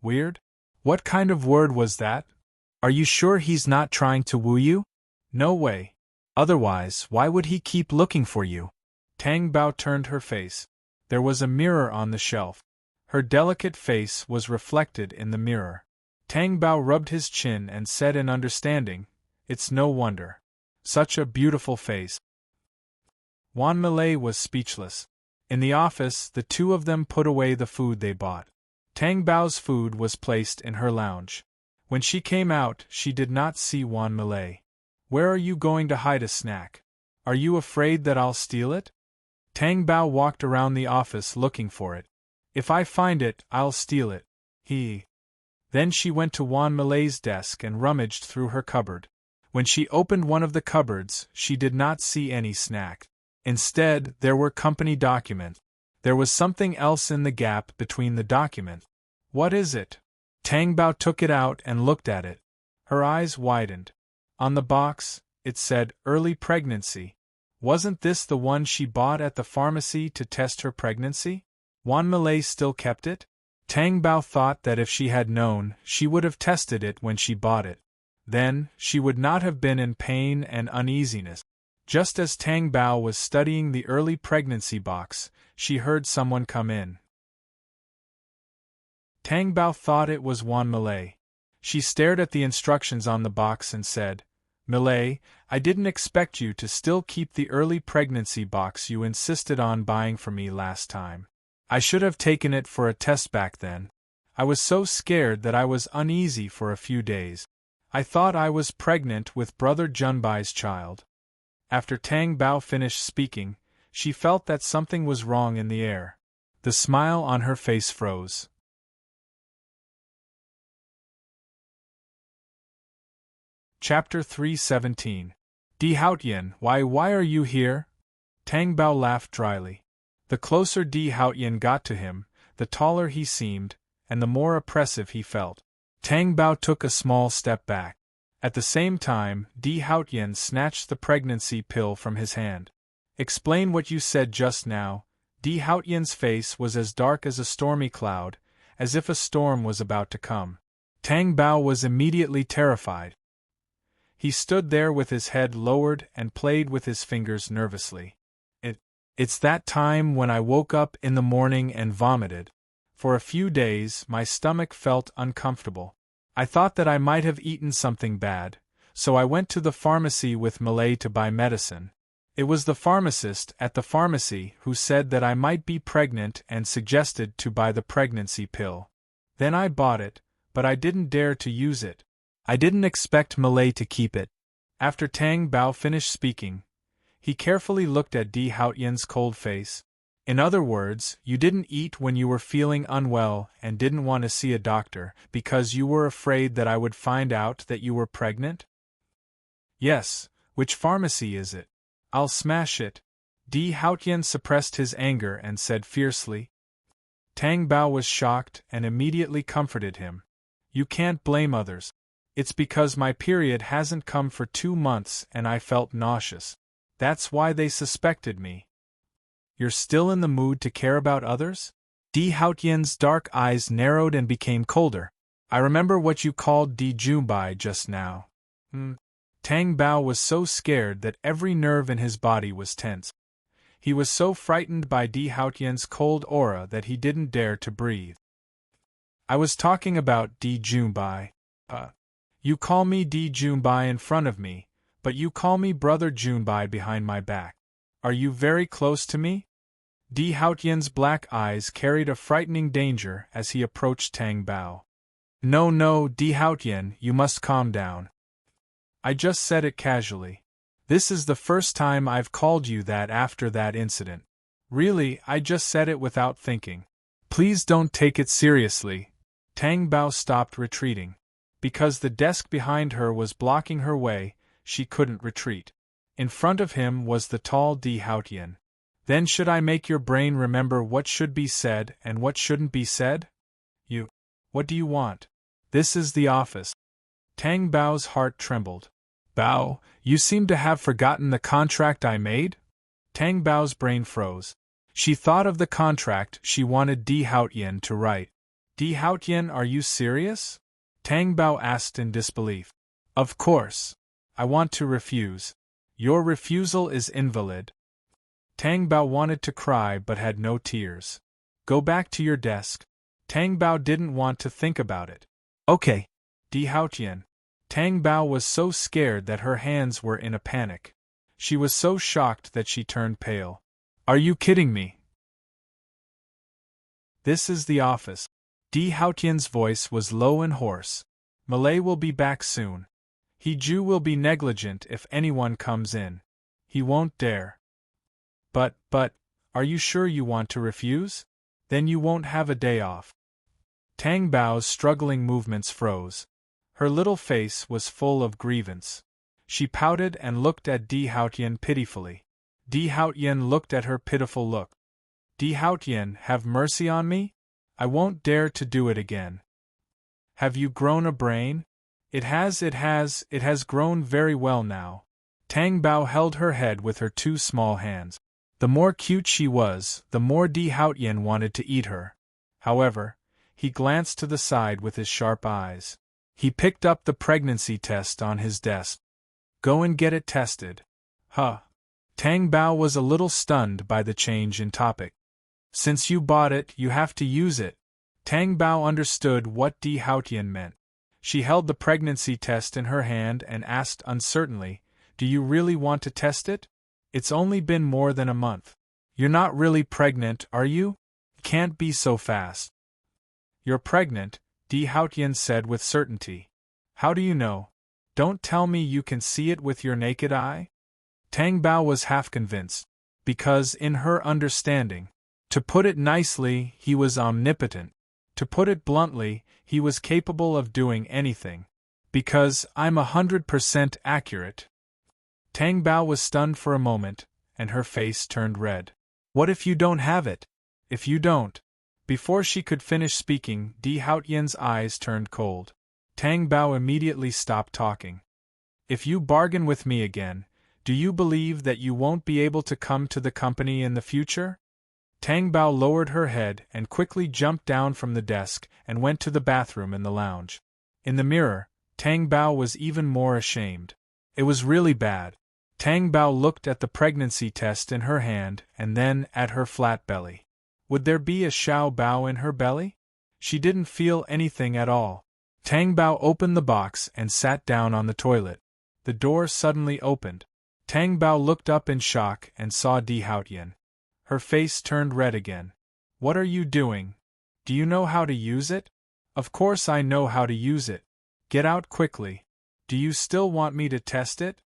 Weird? What kind of word was that? Are you sure he's not trying to woo you? No way. Otherwise, why would he keep looking for you? Tang Bao turned her face. There was a mirror on the shelf. Her delicate face was reflected in the mirror. Tang Bao rubbed his chin and said in understanding, It's no wonder. Such a beautiful face. Wan Malay was speechless. In the office, the two of them put away the food they bought. Tang Bao's food was placed in her lounge. When she came out, she did not see Wan Malay. Where are you going to hide a snack? Are you afraid that I'll steal it? Tang Bao walked around the office looking for it. If I find it, I'll steal it. Then she went to Wan Malay's desk and rummaged through her cupboard. When she opened one of the cupboards, she did not see any snack. Instead, there were company documents. There was something else in the gap between the documents. What is it? Tang Bao took it out and looked at it. Her eyes widened. On the box, it said, Early Pregnancy. Wasn't this the one she bought at the pharmacy to test her pregnancy? Wan Malay still kept it? Tang Bao thought that if she had known, she would have tested it when she bought it. Then, she would not have been in pain and uneasiness. Just as Tang Bao was studying the early pregnancy box, she heard someone come in. Tang Bao thought it was Wan Malay. She stared at the instructions on the box and said, Malay, I didn't expect you to still keep the early pregnancy box you insisted on buying for me last time. I should have taken it for a test back then. I was so scared that I was uneasy for a few days. I thought I was pregnant with Brother Junbai's child. After Tang Bao finished speaking, she felt that something was wrong in the air. The smile on her face froze. Chapter 317. Di Haotian, why are you here? Tang Bao laughed dryly. The closer Di Haotian got to him, the taller he seemed, and the more oppressive he felt. Tang Bao took a small step back. At the same time, Di Haotian snatched the pregnancy pill from his hand. Explain what you said just now. Di Haotian's face was as dark as a stormy cloud, as if a storm was about to come. Tang Bao was immediately terrified. He stood there with his head lowered and played with his fingers nervously. It's that time when I woke up in the morning and vomited. For a few days, my stomach felt uncomfortable. I thought that I might have eaten something bad, so I went to the pharmacy with Malay to buy medicine. It was the pharmacist at the pharmacy who said that I might be pregnant and suggested to buy the pregnancy pill. Then I bought it, but I didn't dare to use it. I didn't expect Malay to keep it. After Tang Bao finished speaking, he carefully looked at Di Haotian's cold face. In other words, you didn't eat when you were feeling unwell and didn't want to see a doctor because you were afraid that I would find out that you were pregnant? Yes, which pharmacy is it? I'll smash it. Di Haotian suppressed his anger and said fiercely. Tang Bao was shocked and immediately comforted him. You can't blame others. It's because my period hasn't come for 2 months and I felt nauseous. That's why they suspected me. You're still in the mood to care about others? Di Haotian's dark eyes narrowed and became colder. I remember what you called Di Junbai just now. Tang Bao was so scared that every nerve in his body was tense. He was so frightened by Di Haotian's cold aura that he didn't dare to breathe. I was talking about Di Junbai. You call me Di Junbai in front of me, but you call me Brother Junbai behind my back. Are you very close to me? Di Haotian's black eyes carried a frightening danger as he approached Tang Bao. No, Di Haotian, you must calm down. I just said it casually. This is the first time I've called you that after that incident. Really, I just said it without thinking. Please don't take it seriously. Tang Bao stopped retreating. Because the desk behind her was blocking her way, she couldn't retreat. In front of him was the tall Di Haotian. Then should I make your brain remember what should be said and what shouldn't be said? What do you want? This is the office. Tang Bao's heart trembled. Bao, you seem to have forgotten the contract I made? Tang Bao's brain froze. She thought of the contract she wanted Di Haotian to write. Di Haotian, are you serious? Tang Bao asked in disbelief. Of course. I want to refuse. Your refusal is invalid. Tang Bao wanted to cry but had no tears. Go back to your desk. Tang Bao didn't want to think about it. Okay. Di Haotian. Tang Bao was so scared that her hands were in a panic. She was so shocked that she turned pale. Are you kidding me? This is the office. Di Haotian's voice was low and hoarse. Malay will be back soon. Ju will be negligent if anyone comes in. He won't dare. But, are you sure you want to refuse? Then you won't have a day off. Tang Bao's struggling movements froze. Her little face was full of grievance. She pouted and looked at Di Haotian pitifully. Di Haotian looked at her pitiful look. Di Haotian, have mercy on me? I won't dare to do it again. Have you grown a brain? It has grown very well now. Tang Bao held her head with her 2 small hands. The more cute she was, the more Di Haotian wanted to eat her. However, he glanced to the side with his sharp eyes. He picked up the pregnancy test on his desk. Go and get it tested. Tang Bao was a little stunned by the change in topic. Since you bought it, you have to use it. Tang Bao understood what Di Haotian meant. She held the pregnancy test in her hand and asked uncertainly, Do you really want to test it? It's only been more than a month. You're not really pregnant, are you? Can't be so fast. You're pregnant, Di Haotian said with certainty. How do you know? Don't tell me you can see it with your naked eye? Tang Bao was half convinced. Because, in her understanding, to put it nicely, he was omnipotent. To put it bluntly, he was capable of doing anything. Because I'm 100% accurate. Tang Bao was stunned for a moment, and her face turned red. What if you don't have it? If you don't? Before she could finish speaking, Di Haotian's eyes turned cold. Tang Bao immediately stopped talking. If you bargain with me again, do you believe that you won't be able to come to the company in the future? Tang Bao lowered her head and quickly jumped down from the desk and went to the bathroom in the lounge. In the mirror, Tang Bao was even more ashamed. It was really bad. Tang Bao looked at the pregnancy test in her hand and then at her flat belly. Would there be a Xiao Bao in her belly? She didn't feel anything at all. Tang Bao opened the box and sat down on the toilet. The door suddenly opened. Tang Bao looked up in shock and saw Di Haotian. Her face turned red again. What are you doing? Do you know how to use it? Of course I know how to use it. Get out quickly. Do you still want me to test it?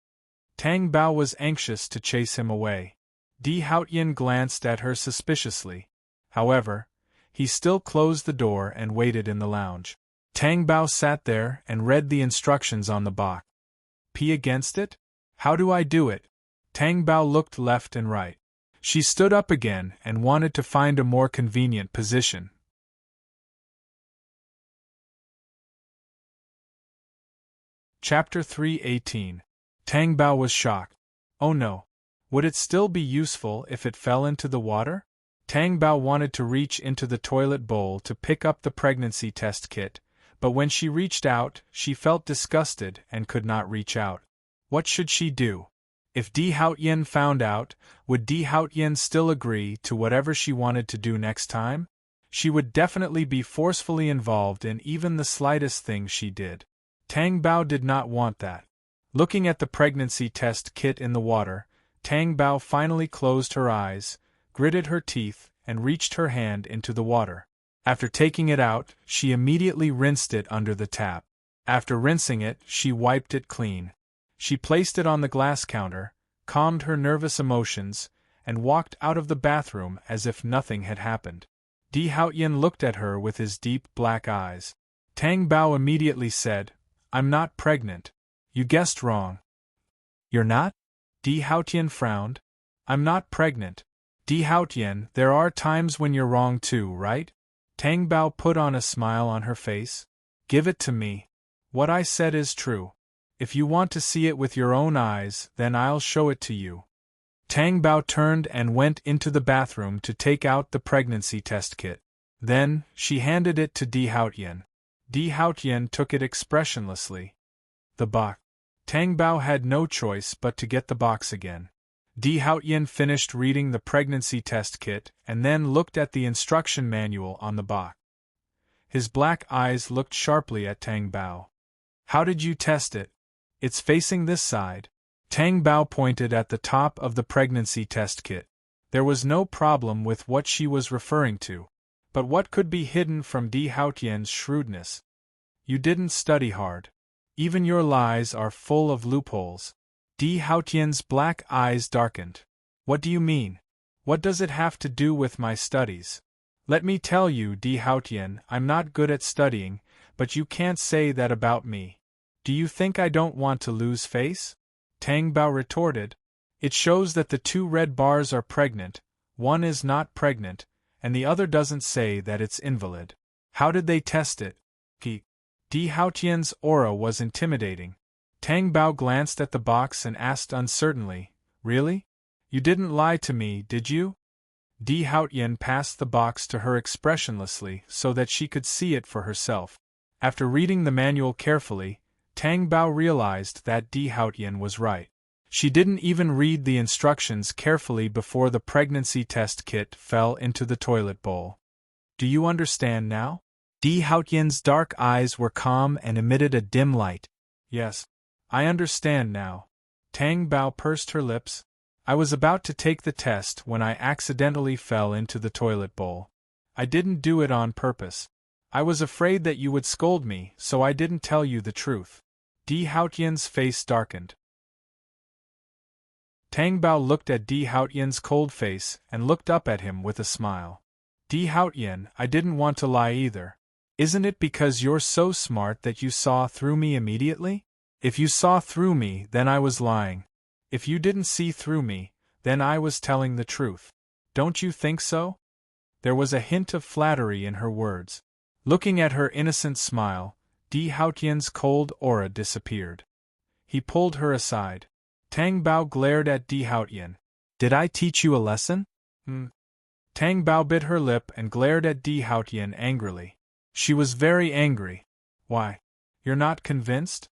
Tang Bao was anxious to chase him away. Di Haotian glanced at her suspiciously. However, he still closed the door and waited in the lounge. Tang Bao sat there and read the instructions on the box. Pee against it? How do I do it? Tang Bao looked left and right. She stood up again and wanted to find a more convenient position. Chapter 3:18. Tang Bao was shocked. Oh no. Would it still be useful if it fell into the water? Tang Bao wanted to reach into the toilet bowl to pick up the pregnancy test kit, but when she reached out, she felt disgusted and could not reach out. What should she do? If Di Haotian found out, would Di Haotian still agree to whatever she wanted to do next time? She would definitely be forcefully involved in even the slightest thing she did. Tang Bao did not want that. Looking at the pregnancy test kit in the water, Tang Bao finally closed her eyes, gritted her teeth, and reached her hand into the water. After taking it out, she immediately rinsed it under the tap. After rinsing it, she wiped it clean. She placed it on the glass counter, calmed her nervous emotions, and walked out of the bathroom as if nothing had happened. Di Haotian looked at her with his deep black eyes. Tang Bao immediately said, "I'm not pregnant. You guessed wrong." "You're not?" Di Haotian frowned. "I'm not pregnant." Di Haotian, there are times when you're wrong too, right? Tang Bao put on a smile on her face. "Give it to me. What I said is true. If you want to see it with your own eyes, then I'll show it to you." Tang Bao turned and went into the bathroom to take out the pregnancy test kit. Then, she handed it to Di Haotian. Di Haotian took it expressionlessly. The box. Tang Bao had no choice but to get the box again. Di Haotian finished reading the pregnancy test kit and then looked at the instruction manual on the box. His black eyes looked sharply at Tang Bao. "How did you test it? It's facing this side." Tang Bao pointed at the top of the pregnancy test kit. There was no problem with what she was referring to. But what could be hidden from Di Haotian's shrewdness? "You didn't study hard. Even your lies are full of loopholes." Di Haotian's black eyes darkened. "What do you mean? What does it have to do with my studies?" "Let me tell you, Di Haotian, I'm not good at studying, but you can't say that about me. Do you think I don't want to lose face?" Tang Bao retorted. "It shows that the two red bars are pregnant, one is not pregnant, and the other doesn't say that it's invalid. How did they test it?" Di Haotian's aura was intimidating. Tang Bao glanced at the box and asked uncertainly, "Really? You didn't lie to me, did you?" Di Haotian passed the box to her expressionlessly so that she could see it for herself. After reading the manual carefully, Tang Bao realized that Di Haotian was right. She didn't even read the instructions carefully before the pregnancy test kit fell into the toilet bowl. "Do you understand now?" Di Haotian's dark eyes were calm and emitted a dim light. "Yes, I understand now." Tang Bao pursed her lips. "I was about to take the test when I accidentally fell into the toilet bowl. I didn't do it on purpose. I was afraid that you would scold me, so I didn't tell you the truth." Di Haotian's face darkened. Tang Bao looked at Di Haotian's cold face and looked up at him with a smile. "Di Haotian, I didn't want to lie either. Isn't it because you're so smart that you saw through me immediately? If you saw through me, then I was lying. If you didn't see through me, then I was telling the truth. Don't you think so?" There was a hint of flattery in her words. Looking at her innocent smile, Di Haotian's cold aura disappeared. He pulled her aside. Tang Bao glared at Di Haotian. "Did I teach you a lesson?" Tang Bao bit her lip and glared at Di Haotian angrily. She was very angry. "Why? You're not convinced?"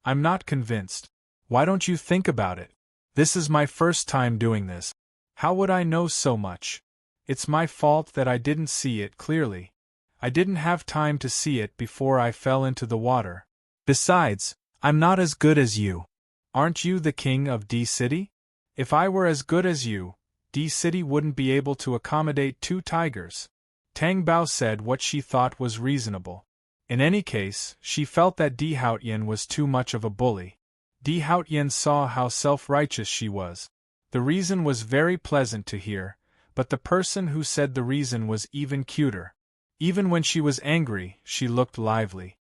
"I'm not convinced. Why don't you think about it? This is my first time doing this. How would I know so much? It's my fault that I didn't see it clearly. I didn't have time to see it before I fell into the water. Besides, I'm not as good as you. Aren't you the king of D City? If I were as good as you, D City wouldn't be able to accommodate 2 tigers." Tang Bao said what she thought was reasonable. In any case, she felt that Di Haotian was too much of a bully. Di Haotian saw how self-righteous she was. The reason was very pleasant to hear, but the person who said the reason was even cuter. Even when she was angry, she looked lively.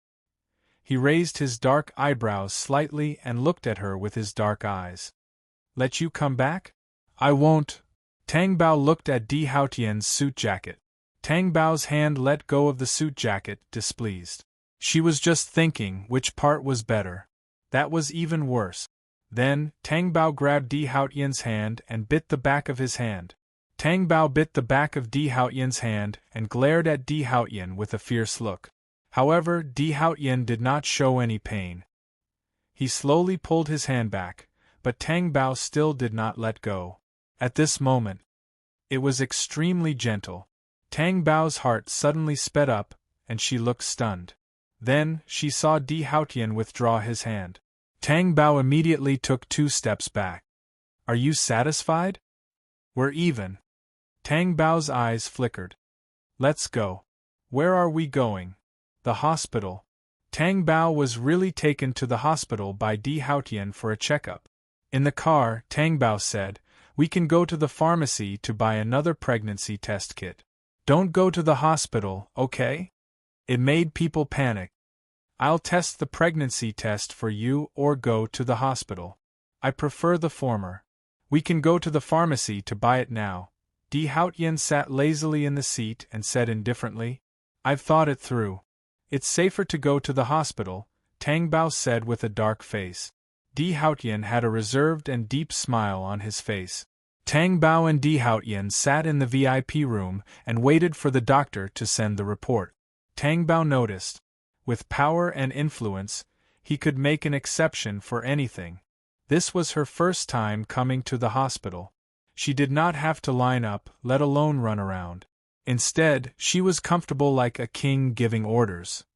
He raised his dark eyebrows slightly and looked at her with his dark eyes. Let you come back? I won't. Tang Bao looked at Di Haotian's suit jacket. Tang Bao's hand let go of the suit jacket, displeased. She was just thinking which part was better. That was even worse. Then, Tang Bao grabbed Di Haotian's hand and bit the back of his hand. Tang Bao bit the back of Di Haotian's hand and glared at Di Haotian with a fierce look. However, Di Haotian did not show any pain. He slowly pulled his hand back, but Tang Bao still did not let go. At this moment, it was extremely gentle. Tang Bao's heart suddenly sped up, and she looked stunned. Then, she saw Di Haotian withdraw his hand. Tang Bao immediately took 2 steps back. Are you satisfied? We're even. Tang Bao's eyes flickered. Let's go. Where are we going? The hospital. Tang Bao was really taken to the hospital by Di Haotian for a checkup. In the car, Tang Bao said, "We can go to the pharmacy to buy another pregnancy test kit. Don't go to the hospital, okay?" It made people panic. I'll test the pregnancy test for you or go to the hospital. I prefer the former. We can go to the pharmacy to buy it now. Di Haotian sat lazily in the seat and said indifferently, I've thought it through. It's safer to go to the hospital, Tang Bao said with a dark face. Di Haotian had a reserved and deep smile on his face. Tang Bao and Di Haotian sat in the VIP room and waited for the doctor to send the report. Tang Bao noticed. With power and influence, he could make an exception for anything. This was her first time coming to the hospital. She did not have to line up, let alone run around. Instead, she was comfortable like a king giving orders.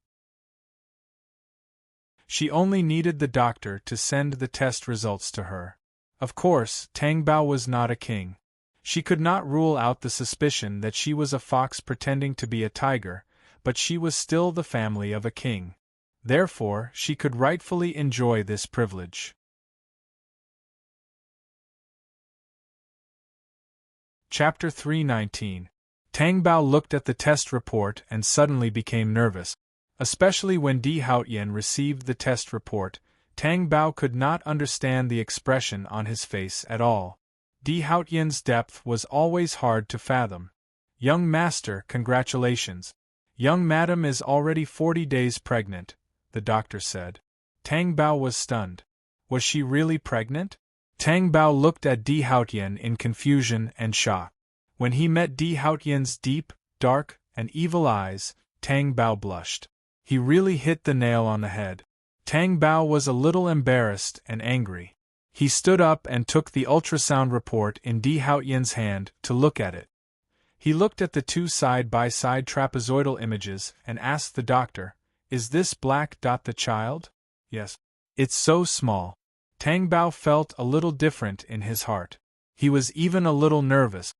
She only needed the doctor to send the test results to her. Of course, Tang Bao was not a king. She could not rule out the suspicion that she was a fox pretending to be a tiger, but she was still the family of a king. Therefore, she could rightfully enjoy this privilege. Chapter 319. Tang Bao looked at the test report and suddenly became nervous. Especially when Di Haotian received the test report, Tang Bao could not understand the expression on his face at all. Di Haotian's depth was always hard to fathom. Young master, congratulations. Young madam is already 40 days pregnant, the doctor said. Tang Bao was stunned. Was she really pregnant? Tang Bao looked at Di Haotian in confusion and shock. When he met Di Haotian's deep, dark, and evil eyes, Tang Bao blushed. He really hit the nail on the head. Tang Bao was a little embarrassed and angry. He stood up and took the ultrasound report in Di Haotian's hand to look at it. He looked at the 2 side-by-side trapezoidal images and asked the doctor, Is this black dot the child? Yes. It's so small. Tang Bao felt a little different in his heart. He was even a little nervous.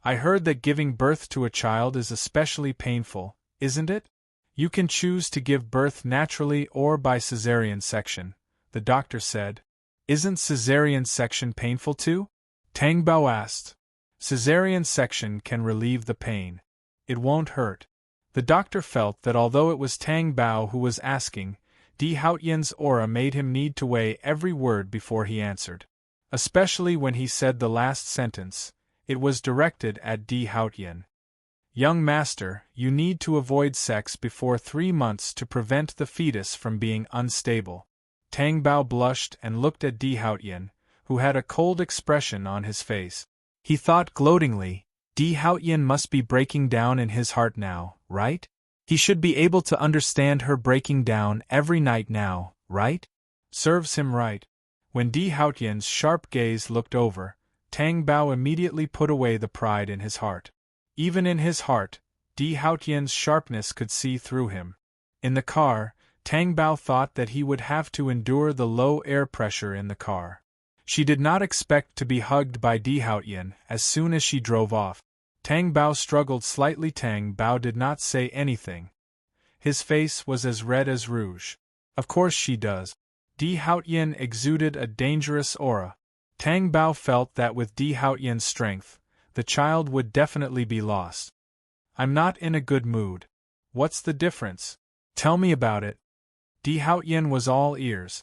I heard that giving birth to a child is especially painful, isn't it? You can choose to give birth naturally or by cesarean section, the doctor said. Isn't cesarean section painful too? Tang Bao asked. Cesarean section can relieve the pain. It won't hurt. The doctor felt that although it was Tang Bao who was asking, Di Haotian's aura made him need to weigh every word before he answered. Especially when he said the last sentence, it was directed at Di Haotian. Young master, you need to avoid sex before 3 months to prevent the fetus from being unstable. Tang Bao blushed and looked at Di Haotian, who had a cold expression on his face. He thought gloatingly, Di Haotian must be breaking down in his heart now, right? He should be able to understand her breaking down every night now, right? Serves him right. When Di Haotian's sharp gaze looked over, Tang Bao immediately put away the pride in his heart. Even in his heart, Di Haotian's sharpness could see through him. In the car, Tang Bao thought that he would have to endure the low air pressure in the car. She did not expect to be hugged by Di Haotian as soon as she drove off. Tang Bao struggled slightly. Tang Bao did not say anything. His face was as red as rouge. Of course she does. Di Haotian exuded a dangerous aura. Tang Bao felt that with Di Haotian's strength, the child would definitely be lost. I'm not in a good mood. What's the difference? Tell me about it. Di Haotian was all ears.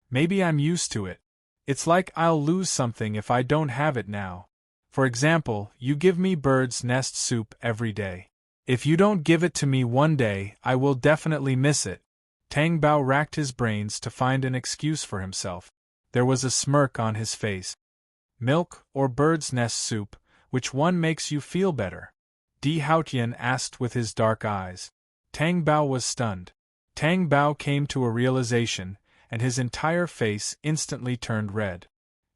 Maybe I'm used to it. It's like I'll lose something if I don't have it now. For example, you give me bird's nest soup every day. If you don't give it to me one day, I will definitely miss it. Tang Bao racked his brains to find an excuse for himself. There was a smirk on his face. Milk or bird's nest soup, which one makes you feel better? Di Haotian asked with his dark eyes. Tang Bao was stunned. Tang Bao came to a realization, and his entire face instantly turned red.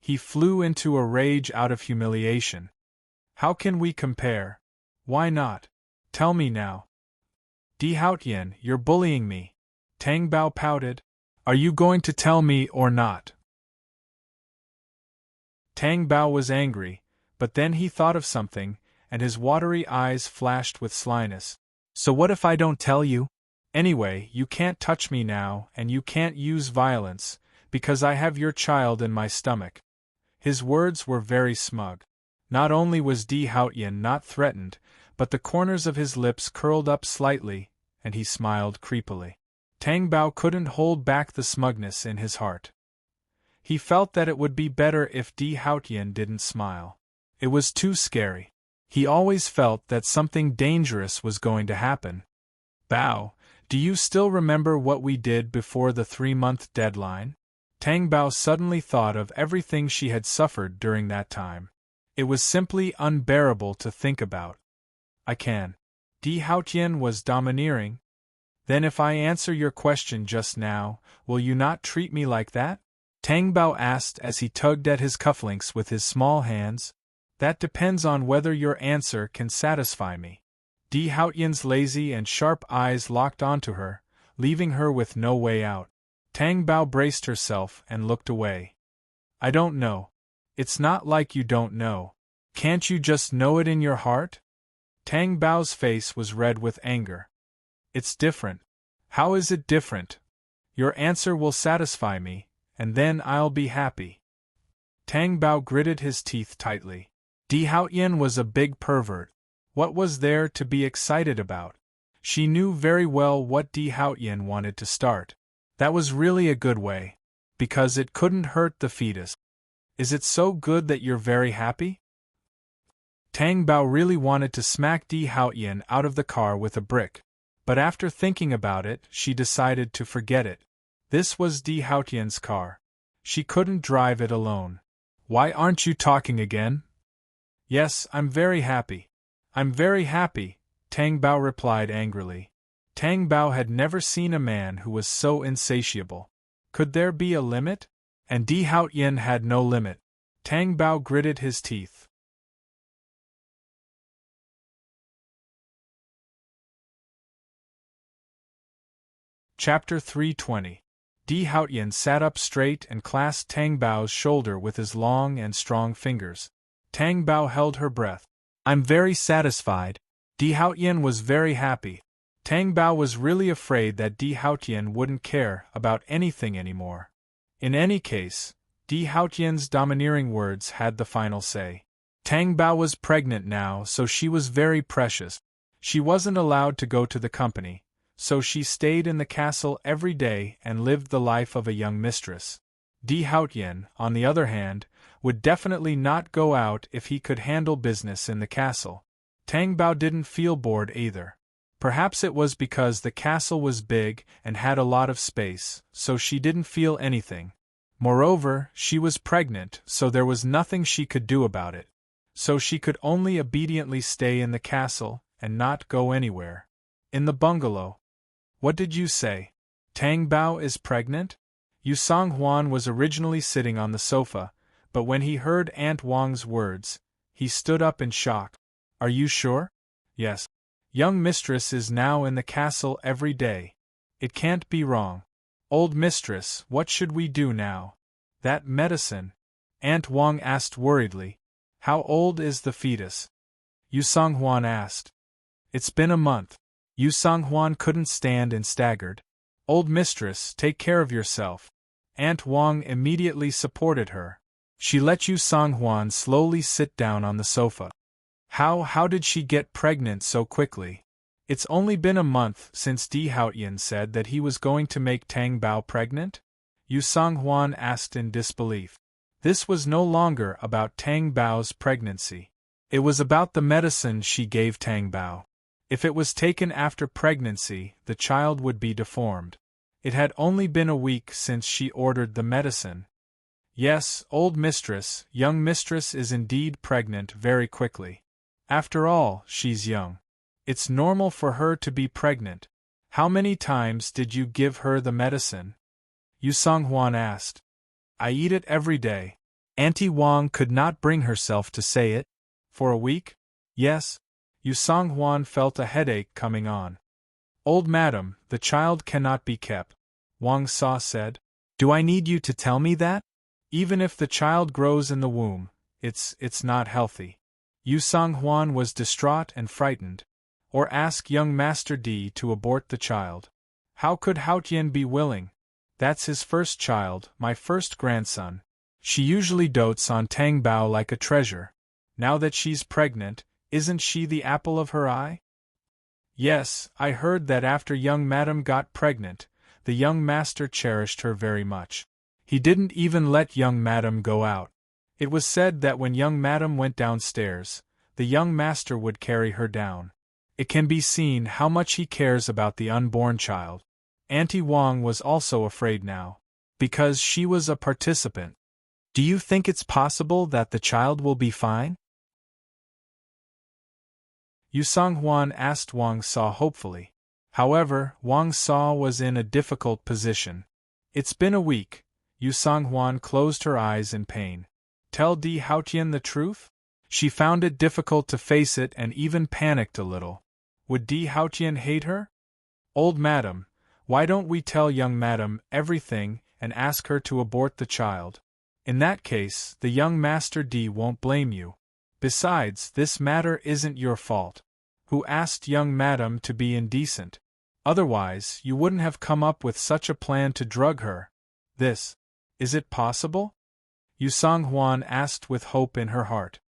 He flew into a rage out of humiliation. How can we compare? Why not? Tell me now. Di Haotian, you're bullying me. Tang Bao pouted. Are you going to tell me or not? Tang Bao was angry, but then he thought of something, and his watery eyes flashed with slyness. So what if I don't tell you? Anyway, you can't touch me now, and you can't use violence, because I have your child in my stomach. His words were very smug. Not only was Di Haotian not threatened, but the corners of his lips curled up slightly, and he smiled creepily. Tang Bao couldn't hold back the smugness in his heart. He felt that it would be better if Di Haotian didn't smile. It was too scary. He always felt that something dangerous was going to happen. Bao, do you still remember what we did before the 3-month deadline? Tang Bao suddenly thought of everything she had suffered during that time. It was simply unbearable to think about. I can. Di Haotian was domineering. Then if I answer your question just now, will you not treat me like that? Tang Bao asked as he tugged at his cufflinks with his small hands. That depends on whether your answer can satisfy me. Di Haotian's lazy and sharp eyes locked onto her, leaving her with no way out. Tang Bao braced herself and looked away. I don't know. It's not like you don't know. Can't you just know it in your heart? Tang Bao's face was red with anger. It's different. How is it different? Your answer will satisfy me, and then I'll be happy. Tang Bao gritted his teeth tightly. Di Haotian was a big pervert. What was there to be excited about? She knew very well what Di Haotian wanted to start. That was really a good way. Because it couldn't hurt the fetus. Is it so good that you're very happy? Tang Bao really wanted to smack Di Haotian out of the car with a brick. But after thinking about it, she decided to forget it. This was Di Haotian's car. She couldn't drive it alone. Why aren't you talking again? Yes, I'm very happy. I'm very happy, Tang Bao replied angrily. Tang Bao had never seen a man who was so insatiable. Could there be a limit? And Di Haotian had no limit. Tang Bao gritted his teeth. Chapter 320. Di Haotian sat up straight and clasped Tang Bao's shoulder with his long and strong fingers. Tang Bao held her breath. I'm very satisfied. Di Haotian was very happy. Tang Bao was really afraid that Di Haotian wouldn't care about anything anymore. In any case, Di Haotian's domineering words had the final say. Tang Bao was pregnant now, so she was very precious. She wasn't allowed to go to the company, so she stayed in the castle every day and lived the life of a young mistress. Di Haotian, on the other hand, would definitely not go out if he could handle business in the castle. Tang Bao didn't feel bored either. Perhaps it was because the castle was big and had a lot of space, so she didn't feel anything. Moreover, she was pregnant, so there was nothing she could do about it. So she could only obediently stay in the castle and not go anywhere. In the bungalow. What did you say? Tang Bao is pregnant? Yu Songhuan was originally sitting on the sofa, but when he heard Aunt Wang's words, he stood up in shock. Are you sure? Yes. Young mistress is now in the castle every day. It can't be wrong. Old mistress, what should we do now? That medicine? Aunt Wang asked worriedly. How old is the fetus? Yu Songhuan asked. It's been a month. Yu Songhuan couldn't stand and staggered. Old mistress, take care of yourself. Aunt Wang immediately supported her. She let Yu Song-hwan slowly sit down on the sofa. How did she get pregnant so quickly? It's only been a month since Di Haotian said that he was going to make Tang Bao pregnant? Yu Song-hwan asked in disbelief. This was no longer about Tang Bao's pregnancy. It was about the medicine she gave Tang Bao. If it was taken after pregnancy, the child would be deformed. It had only been a week since she ordered the medicine. Yes, old mistress, young mistress is indeed pregnant very quickly. After all, she's young. It's normal for her to be pregnant. How many times did you give her the medicine? Yu Song-hwan asked. I eat it every day. Auntie Wang could not bring herself to say it. For a week? Yes. Yu Song-hwan felt a headache coming on. Old madam, the child cannot be kept, Wang Sa said. Do I need you to tell me that? Even if the child grows in the womb, it's not healthy. Yu Song-hwan was distraught and frightened. Or ask young Master Di to abort the child. How could Haotian be willing? That's his first child, my first grandson. She usually dotes on Tang Bao like a treasure. Now that she's pregnant, isn't she the apple of her eye? Yes, I heard that after young madam got pregnant, the young master cherished her very much. He didn't even let young madam go out. It was said that when young madam went downstairs, the young master would carry her down. It can be seen how much he cares about the unborn child. Auntie Wang was also afraid now, because she was a participant. Do you think it's possible that the child will be fine? Yu Song-hwan asked Wang Sa hopefully. However, Wang Sa was in a difficult position. It's been a week. Yu Song-hwan closed her eyes in pain. Tell Di Haotian the truth? She found it difficult to face it and even panicked a little. Would Di Haotian hate her? Old madam, why don't we tell young madam everything and ask her to abort the child? In that case, the young Master Di won't blame you. Besides, this matter isn't your fault. Who asked young madam to be indecent? Otherwise, you wouldn't have come up with such a plan to drug her. Is it possible? Yu Song-hwan asked with hope in her heart.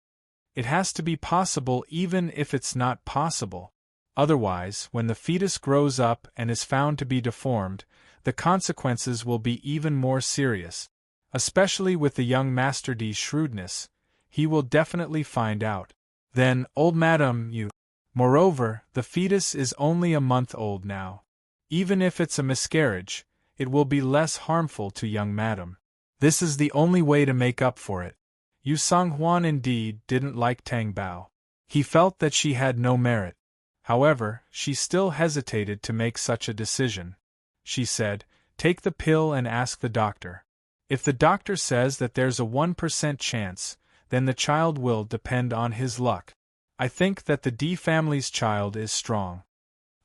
It has to be possible even if it's not possible. Otherwise, when the fetus grows up and is found to be deformed, the consequences will be even more serious. Especially with the young Master Di's shrewdness, he will definitely find out. Then, old madam, Moreover, the fetus is only a month old now. Even if it's a miscarriage, it will be less harmful to young madam. This is the only way to make up for it. Yu Song-hwan indeed didn't like Tang Bao. He felt that she had no merit. However, she still hesitated to make such a decision. She said, take the pill and ask the doctor. If the doctor says that there's a 1% chance, then the child will depend on his luck. I think that the Di family's child is strong.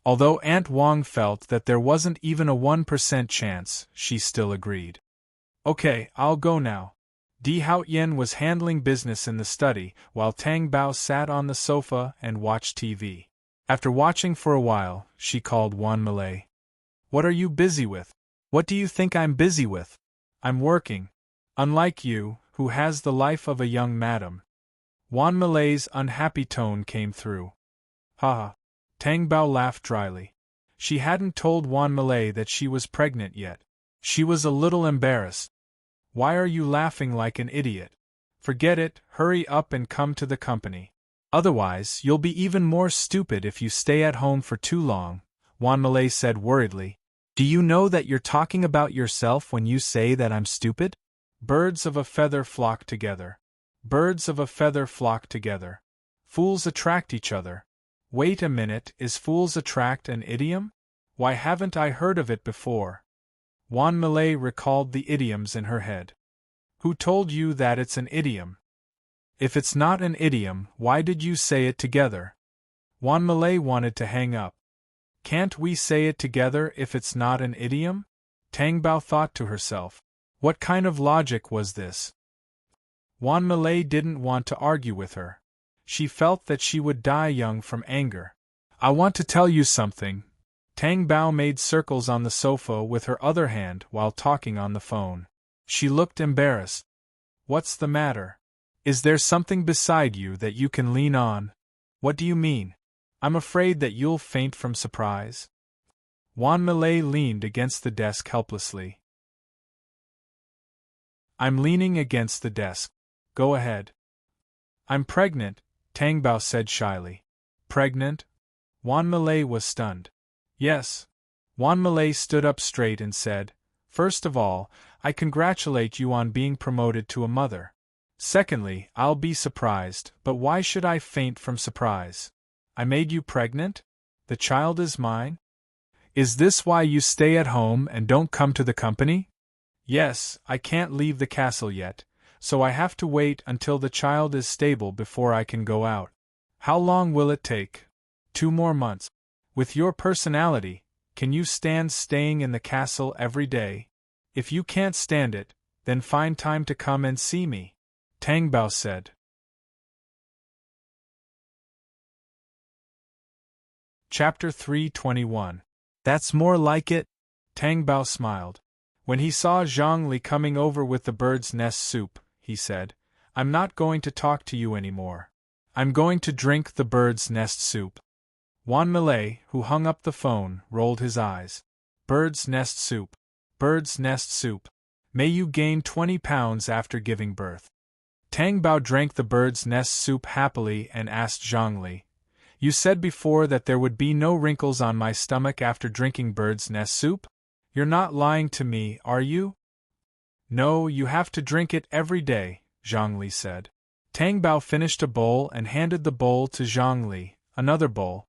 Although Aunt Wang felt that there wasn't even a 1% chance, she still agreed. Okay, I'll go now. Di Haotian was handling business in the study, while Tang Bao sat on the sofa and watched TV. After watching for a while, she called Wan Malay. What are you busy with? What do you think I'm busy with? I'm working. Unlike you, who has the life of a young madam. Wan Malay's unhappy tone came through. Ha! Tang Bao laughed dryly. She hadn't told Wan Malay that she was pregnant yet. She was a little embarrassed. Why are you laughing like an idiot? Forget it, hurry up and come to the company. Otherwise, you'll be even more stupid if you stay at home for too long, Wan Malay said worriedly. Do you know that you're talking about yourself when you say that I'm stupid? Birds of a feather flock together. Birds of a feather flock together. Fools attract each other. Wait a minute, is fools attract an idiom? Why haven't I heard of it before? Wan Malay recalled the idioms in her head. Who told you that it's an idiom? If it's not an idiom, why did you say it together? Wan Malay wanted to hang up. Can't we say it together if it's not an idiom? Tang Bao thought to herself. What kind of logic was this? Wan Malay didn't want to argue with her. She felt that she would die young from anger. I want to tell you something. Tang Bao made circles on the sofa with her other hand while talking on the phone. She looked embarrassed. What's the matter? Is there something beside you that you can lean on? What do you mean? I'm afraid that you'll faint from surprise. Juan Millet leaned against the desk helplessly. I'm leaning against the desk. Go ahead. I'm pregnant, Tang Bao said shyly. Pregnant? Juan Millet was stunned. Yes. Juan Millet stood up straight and said, First of all, I congratulate you on being promoted to a mother. Secondly, I'll be surprised, but why should I faint from surprise? I made you pregnant? The child is mine? Is this why you stay at home and don't come to the company? Yes, I can't leave the castle yet, so I have to wait until the child is stable before I can go out. How long will it take? 2 more months. With your personality, can you stand staying in the castle every day? If you can't stand it, then find time to come and see me, Tang Bao said. Chapter 321. That's more like it, Tang Bao smiled. When he saw Zhang Li coming over with the bird's nest soup, he said, I'm not going to talk to you anymore. I'm going to drink the bird's nest soup. Juan Millet, who hung up the phone, rolled his eyes. Bird's nest soup. Bird's nest soup. May you gain 20 pounds after giving birth. Tang Bao drank the bird's nest soup happily and asked Zhang Li, You said before that there would be no wrinkles on my stomach after drinking bird's nest soup? You're not lying to me, are you? No, you have to drink it every day, Zhang Li said. Tang Bao finished a bowl and handed the bowl to Zhang Li, another bowl.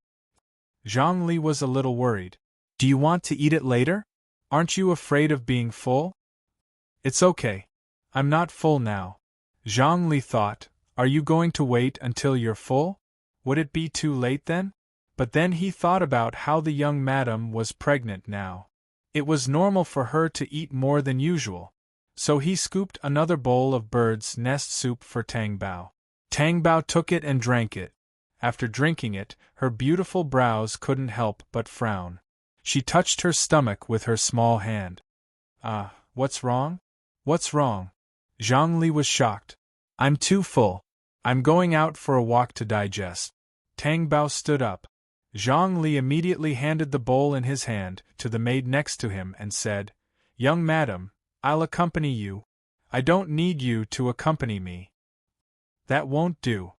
Zhang Li was a little worried. Do you want to eat it later? Aren't you afraid of being full? It's okay. I'm not full now. Zhang Li thought, Are you going to wait until you're full? Would it be too late then? But then he thought about how the young madam was pregnant now. It was normal for her to eat more than usual. So he scooped another bowl of bird's nest soup for Tang Bao. Tang Bao took it and drank it. After drinking it, her beautiful brows couldn't help but frown. She touched her stomach with her small hand. What's wrong? What's wrong? Zhang Li was shocked. I'm too full. I'm going out for a walk to digest. Tang Bao stood up. Zhang Li immediately handed the bowl in his hand to the maid next to him and said, Young madam, I'll accompany you. I don't need you to accompany me. That won't do.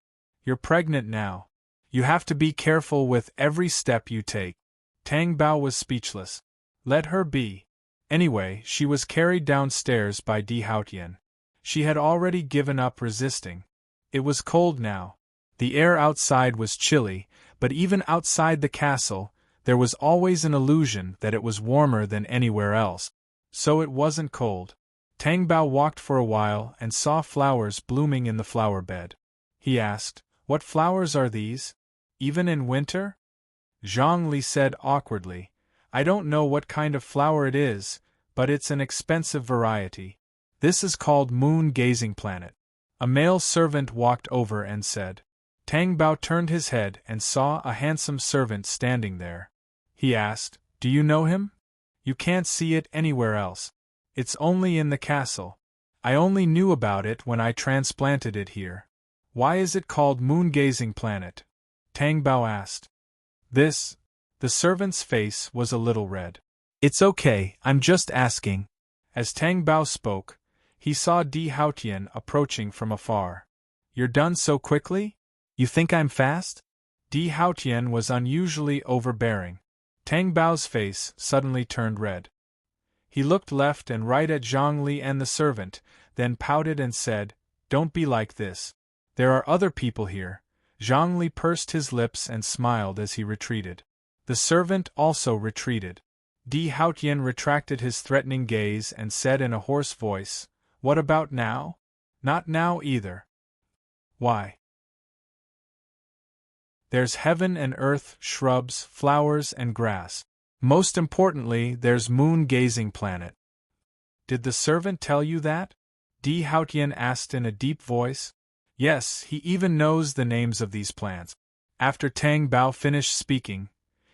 You're pregnant now. You have to be careful with every step you take. Tang Bao was speechless. Let her be. Anyway, she was carried downstairs by Di Haotian. She had already given up resisting. It was cold now. The air outside was chilly, but even outside the castle, there was always an illusion that it was warmer than anywhere else. So it wasn't cold. Tang Bao walked for a while and saw flowers blooming in the flower bed. He asked, What flowers are these? Even in winter? Zhang Li said awkwardly, I don't know what kind of flower it is, but it's an expensive variety. This is called moon-gazing planet. A male servant walked over and said. Tang Bao turned his head and saw a handsome servant standing there. He asked, Do you know him? You can't see it anywhere else. It's only in the castle. I only knew about it when I transplanted it here. Why is it called moon-gazing planet? Tang Bao asked. The servant's face was a little red. It's okay, I'm just asking. As Tang Bao spoke, he saw Di Haotian approaching from afar. You're done so quickly? You think I'm fast? Di Haotian was unusually overbearing. Tang Bao's face suddenly turned red. He looked left and right at Zhang Li and the servant, then pouted and said, Don't be like this. There are other people here. Zhang Li pursed his lips and smiled as he retreated. The servant also retreated. Di Haotian retracted his threatening gaze and said in a hoarse voice, What about now? Not now either. Why? There's heaven and earth, shrubs, flowers, and grass. Most importantly, there's moon-gazing planet. Did the servant tell you that? Di Haotian asked in a deep voice. Yes, he even knows the names of these plants. After Tang Bao finished speaking,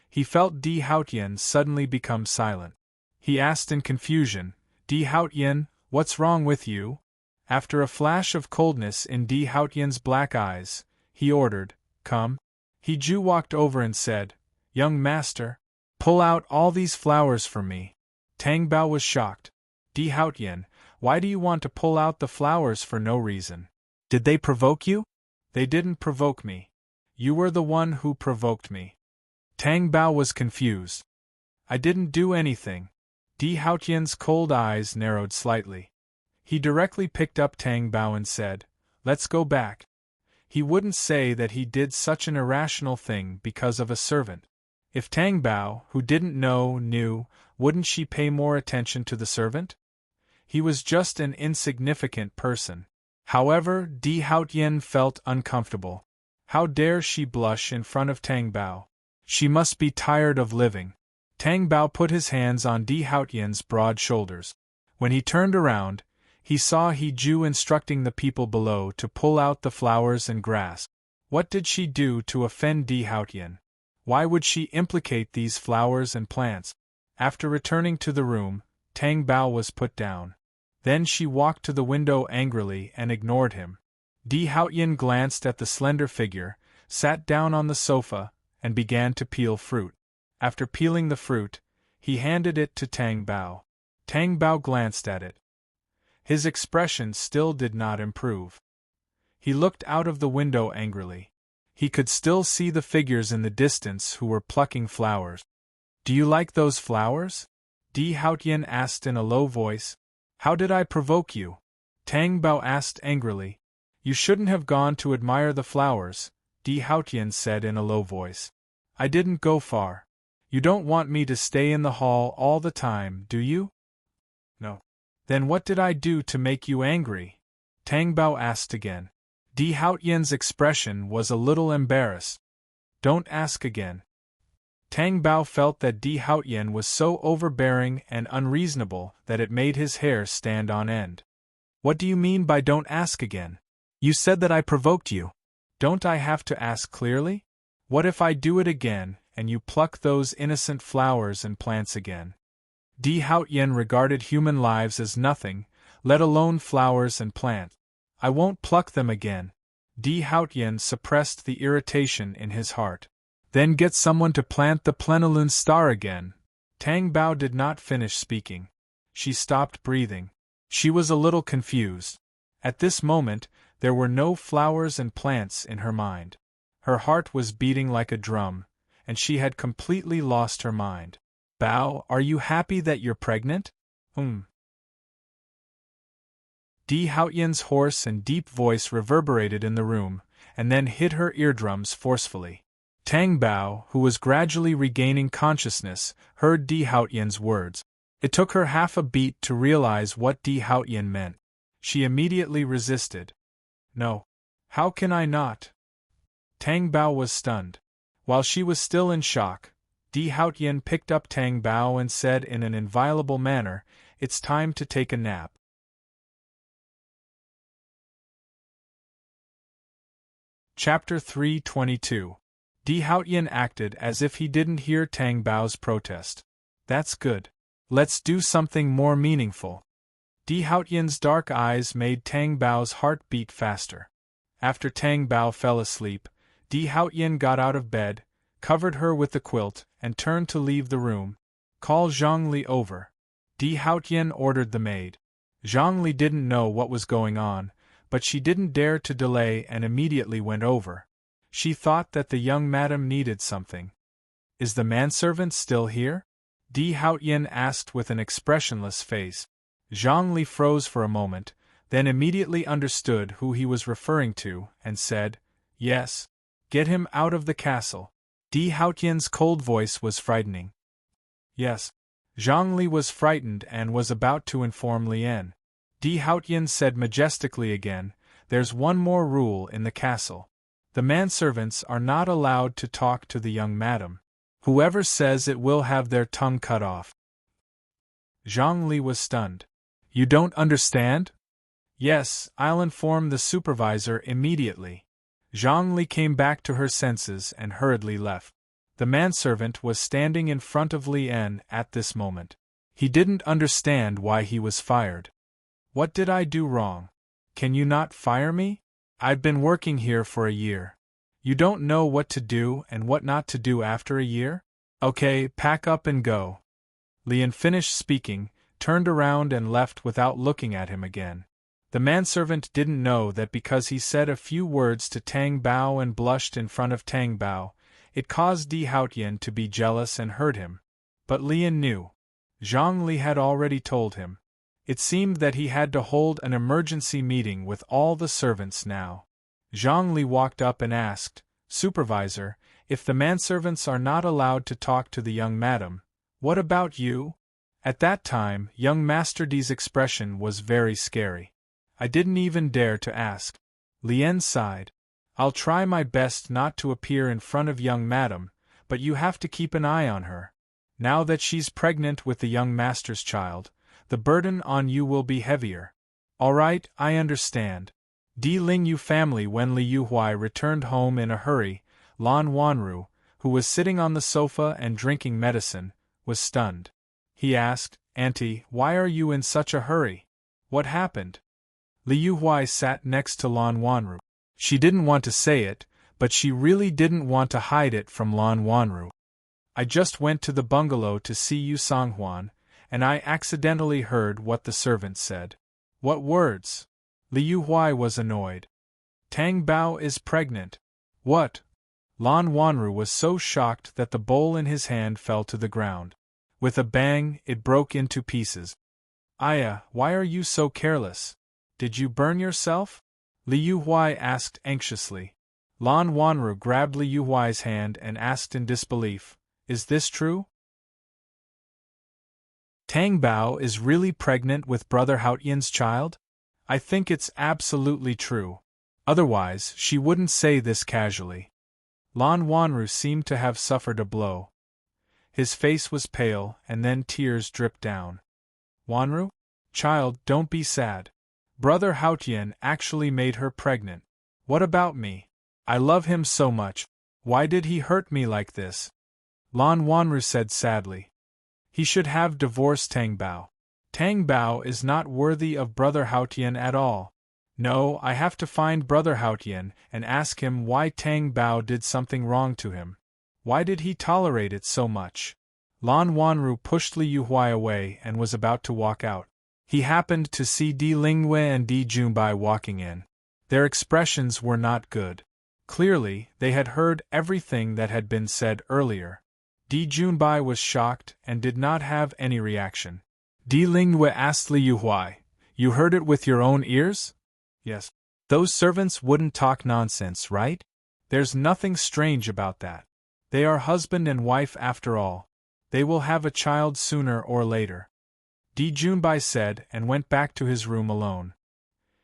he felt Di Haotian suddenly become silent. He asked in confusion, Di Haotian, what's wrong with you? After a flash of coldness in Di Haotian's black eyes, he ordered, "Come." He Ju walked over and said, "Young master, pull out all these flowers for me." Tang Bao was shocked. "Di Haotian, why do you want to pull out the flowers for no reason? Did they provoke you?" "They didn't provoke me. You were the one who provoked me." Tang Bao was confused. "I didn't do anything." Di Haotian's cold eyes narrowed slightly. He directly picked up Tang Bao and said, "Let's go back." He wouldn't say that he did such an irrational thing because of a servant. If Tang Bao, who didn't know, knew, wouldn't she pay more attention to the servant? He was just an insignificant person. However, Di Haotian felt uncomfortable. How dare she blush in front of Tang Bao? She must be tired of living. Tang Bao put his hands on Di Haotian's broad shoulders. When he turned around, he saw He Ju instructing the people below to pull out the flowers and grass. What did she do to offend Di Haotian? Why would she implicate these flowers and plants? After returning to the room, Tang Bao was put down. Then she walked to the window angrily and ignored him. Di Haotian glanced at the slender figure, sat down on the sofa, and began to peel fruit. After peeling the fruit, he handed it to Tang Bao. Tang Bao glanced at it. His expression still did not improve. He looked out of the window angrily. He could still see the figures in the distance who were plucking flowers. "Do you like those flowers?" Di Haotian asked in a low voice. "How did I provoke you?" Tang Bao asked angrily. "You shouldn't have gone to admire the flowers," Di Haotian said in a low voice. "I didn't go far. You don't want me to stay in the hall all the time, do you?" "No." "Then what did I do to make you angry?" Tang Bao asked again. Di Haotian's expression was a little embarrassed. "Don't ask again." Tang Bao felt that Di Haotian was so overbearing and unreasonable that it made his hair stand on end. "What do you mean by don't ask again? You said that I provoked you. Don't I have to ask clearly? What if I do it again, and you pluck those innocent flowers and plants again?" Di Haotian regarded human lives as nothing, let alone flowers and plants. "I won't pluck them again." Di Haotian suppressed the irritation in his heart. "Then get someone to plant the plenilune star again." Tang Bao did not finish speaking. She stopped breathing. She was a little confused. At this moment, there were no flowers and plants in her mind. Her heart was beating like a drum, and she had completely lost her mind. "Bao, are you happy that you're pregnant?" Di Haotian's hoarse and deep voice reverberated in the room, and then hit her eardrums forcefully. Tang Bao, who was gradually regaining consciousness, heard Di Haotian's words. It took her half a beat to realize what Di Haotian meant. She immediately resisted. "No. How can I not?" Tang Bao was stunned. While she was still in shock, Di Haotian picked up Tang Bao and said in an inviolable manner, "It's time to take a nap." Chapter 322. Di Haotian acted as if he didn't hear Tang Bao's protest. "That's good. Let's do something more meaningful." Di Haotian's dark eyes made Tang Bao's heart beat faster. After Tang Bao fell asleep, Di Haotian got out of bed, covered her with the quilt, and turned to leave the room. "Call Zhongli over." Di Haotian ordered the maid. Zhongli didn't know what was going on, but she didn't dare to delay and immediately went over. She thought that the young madam needed something. "Is the manservant still here?" Di Haotian asked with an expressionless face. Zhongli froze for a moment, then immediately understood who he was referring to, and said, "Yes. Get him out of the castle." Di Haotian's cold voice was frightening. "Yes." Zhongli was frightened and was about to inform Lian. Di Haotian said majestically again, "There's one more rule in the castle. The manservants are not allowed to talk to the young madam. Whoever says it will have their tongue cut off." Zhongli was stunned. "You don't understand?" "Yes, I'll inform the supervisor immediately." Zhongli came back to her senses and hurriedly left. The manservant was standing in front of Lian at this moment. He didn't understand why he was fired. "What did I do wrong?" Can you not fire me? I've been working here for a year. You don't know what to do and what not to do after a year? Okay, pack up and go. Lian finished speaking, turned around and left without looking at him again. The manservant didn't know that because he said a few words to Tang Bao and blushed in front of Tang Bao, it caused Di Haotian to be jealous and hurt him. But Lian knew. Zhang Li had already told him. It seemed that he had to hold an emergency meeting with all the servants now. Zhang Li walked up and asked, "Supervisor, if the manservants are not allowed to talk to the young madam, what about you?" At that time, young Master Di's expression was very scary. "I didn't even dare to ask." Lian sighed. "I'll try my best not to appear in front of young madam, but you have to keep an eye on her. Now that she's pregnant with the young master's child, the burden on you will be heavier." "All right, I understand." Di Lingyu family. When Li Yuhuai returned home in a hurry, Lan Wanru, who was sitting on the sofa and drinking medicine, was stunned. He asked, "Auntie, why are you in such a hurry? What happened?" Li Yuhuai sat next to Lan Wanru. She didn't want to say it, but she really didn't want to hide it from Lan Wanru. "I just went to the bungalow to see Yu Songhuan, and I accidentally heard what the servant said." "What words?" Li Yuhuai was annoyed. "Tang Bao is pregnant." "What?" Lan Wanru was so shocked that the bowl in his hand fell to the ground. With a bang, it broke into pieces. "Aya, why are you so careless? Did you burn yourself?" Li Yuhuai asked anxiously. Lan Wanru grabbed Li Yuhuai's hand and asked in disbelief, "Is this true? Tang Bao is really pregnant with Brother Haotian's child? I think it's absolutely true. Otherwise, she wouldn't say this casually." Lan Wanru seemed to have suffered a blow. His face was pale, and then tears dripped down. "Wanru? Child, don't be sad. Brother Haotian actually made her pregnant. What about me? I love him so much. Why did he hurt me like this?" Lan Wanru said sadly. "He should have divorced Tang Bao. Tang Bao is not worthy of Brother Haotian at all. No, I have to find Brother Haotian and ask him why Tang Bao did something wrong to him. Why did he tolerate it so much?" Lan Wanru pushed Li Yuhuai away and was about to walk out. He happened to see Di Lingwei and Di Junbai walking in. Their expressions were not good. Clearly, they had heard everything that had been said earlier. Di Junbai was shocked and did not have any reaction. Di Lingwei asked Li Yuhuai, "You heard it with your own ears?" "Yes." "Those servants wouldn't talk nonsense, right? There's nothing strange about that. They are husband and wife after all. They will have a child sooner or later," Di Junbai said and went back to his room alone.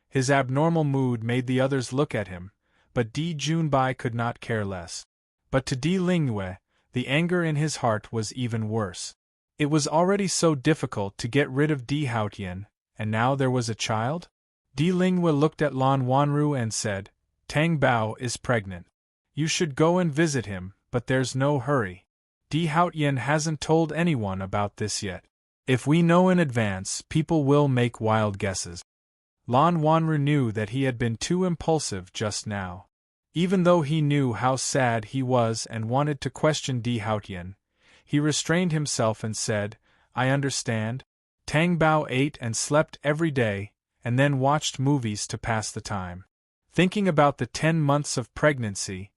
His abnormal mood made the others look at him, but Di Junbai could not care less. But to Di Lingwei, the anger in his heart was even worse. It was already so difficult to get rid of Di Haotian, and now there was a child? Di Lingwei looked at Lan Wanru and said, "Tang Bao is pregnant. You should go and visit him, but there's no hurry. Di Haotian hasn't told anyone about this yet. If we know in advance, people will make wild guesses." Lan Wanru knew that he had been too impulsive just now. Even though he knew how sad he was and wanted to question Di Haotian, he restrained himself and said, "I understand." Tang Bao ate and slept every day, and then watched movies to pass the time. Thinking about the 10 months of pregnancy,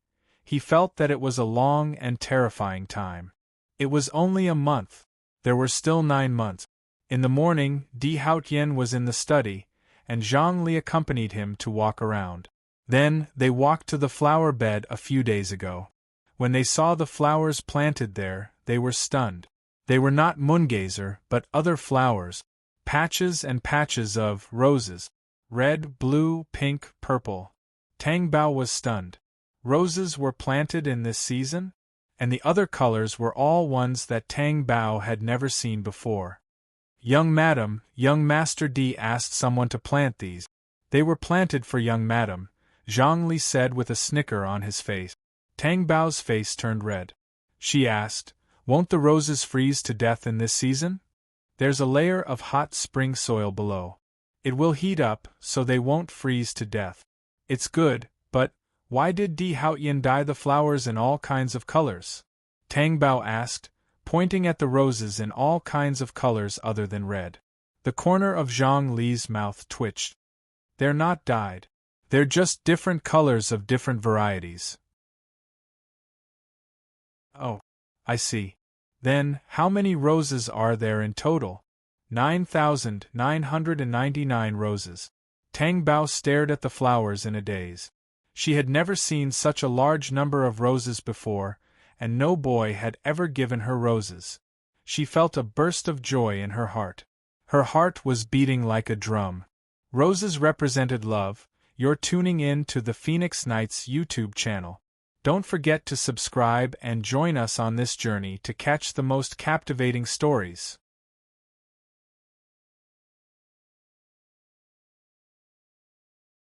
he felt that it was a long and terrifying time. It was only a month. There were still 9 months. In the morning, Di Haotian was in the study, and Zhang Li accompanied him to walk around. Then, they walked to the flower bed a few days ago. When they saw the flowers planted there, they were stunned. They were not moongazer, but other flowers. Patches and patches of roses. Red, blue, pink, purple. Tang Bao was stunned. Roses were planted in this season? And the other colors were all ones that Tang Bao had never seen before. "Young Madam, young Master Di asked someone to plant these." "They were planted for young Madam," Zhang Li said with a snicker on his face. Tang Bao's face turned red. She asked, "Won't the roses freeze to death in this season? There's a layer of hot spring soil below." It will heat up, so they won't freeze to death. It's good, but why did Di Haotian dye the flowers in all kinds of colors? Tang Bao asked, pointing at the roses in all kinds of colors other than red. The corner of Zhang Li's mouth twitched. They're not dyed. They're just different colors of different varieties. Oh, I see. Then, how many roses are there in total? 9,999 roses. Tang Bao stared at the flowers in a daze. She had never seen such a large number of roses before, and no boy had ever given her roses. She felt a burst of joy in her heart. Her heart was beating like a drum. Roses represented love. You're tuning in to the Phoenix Nights YouTube channel. Don't forget to subscribe and join us on this journey to catch the most captivating stories.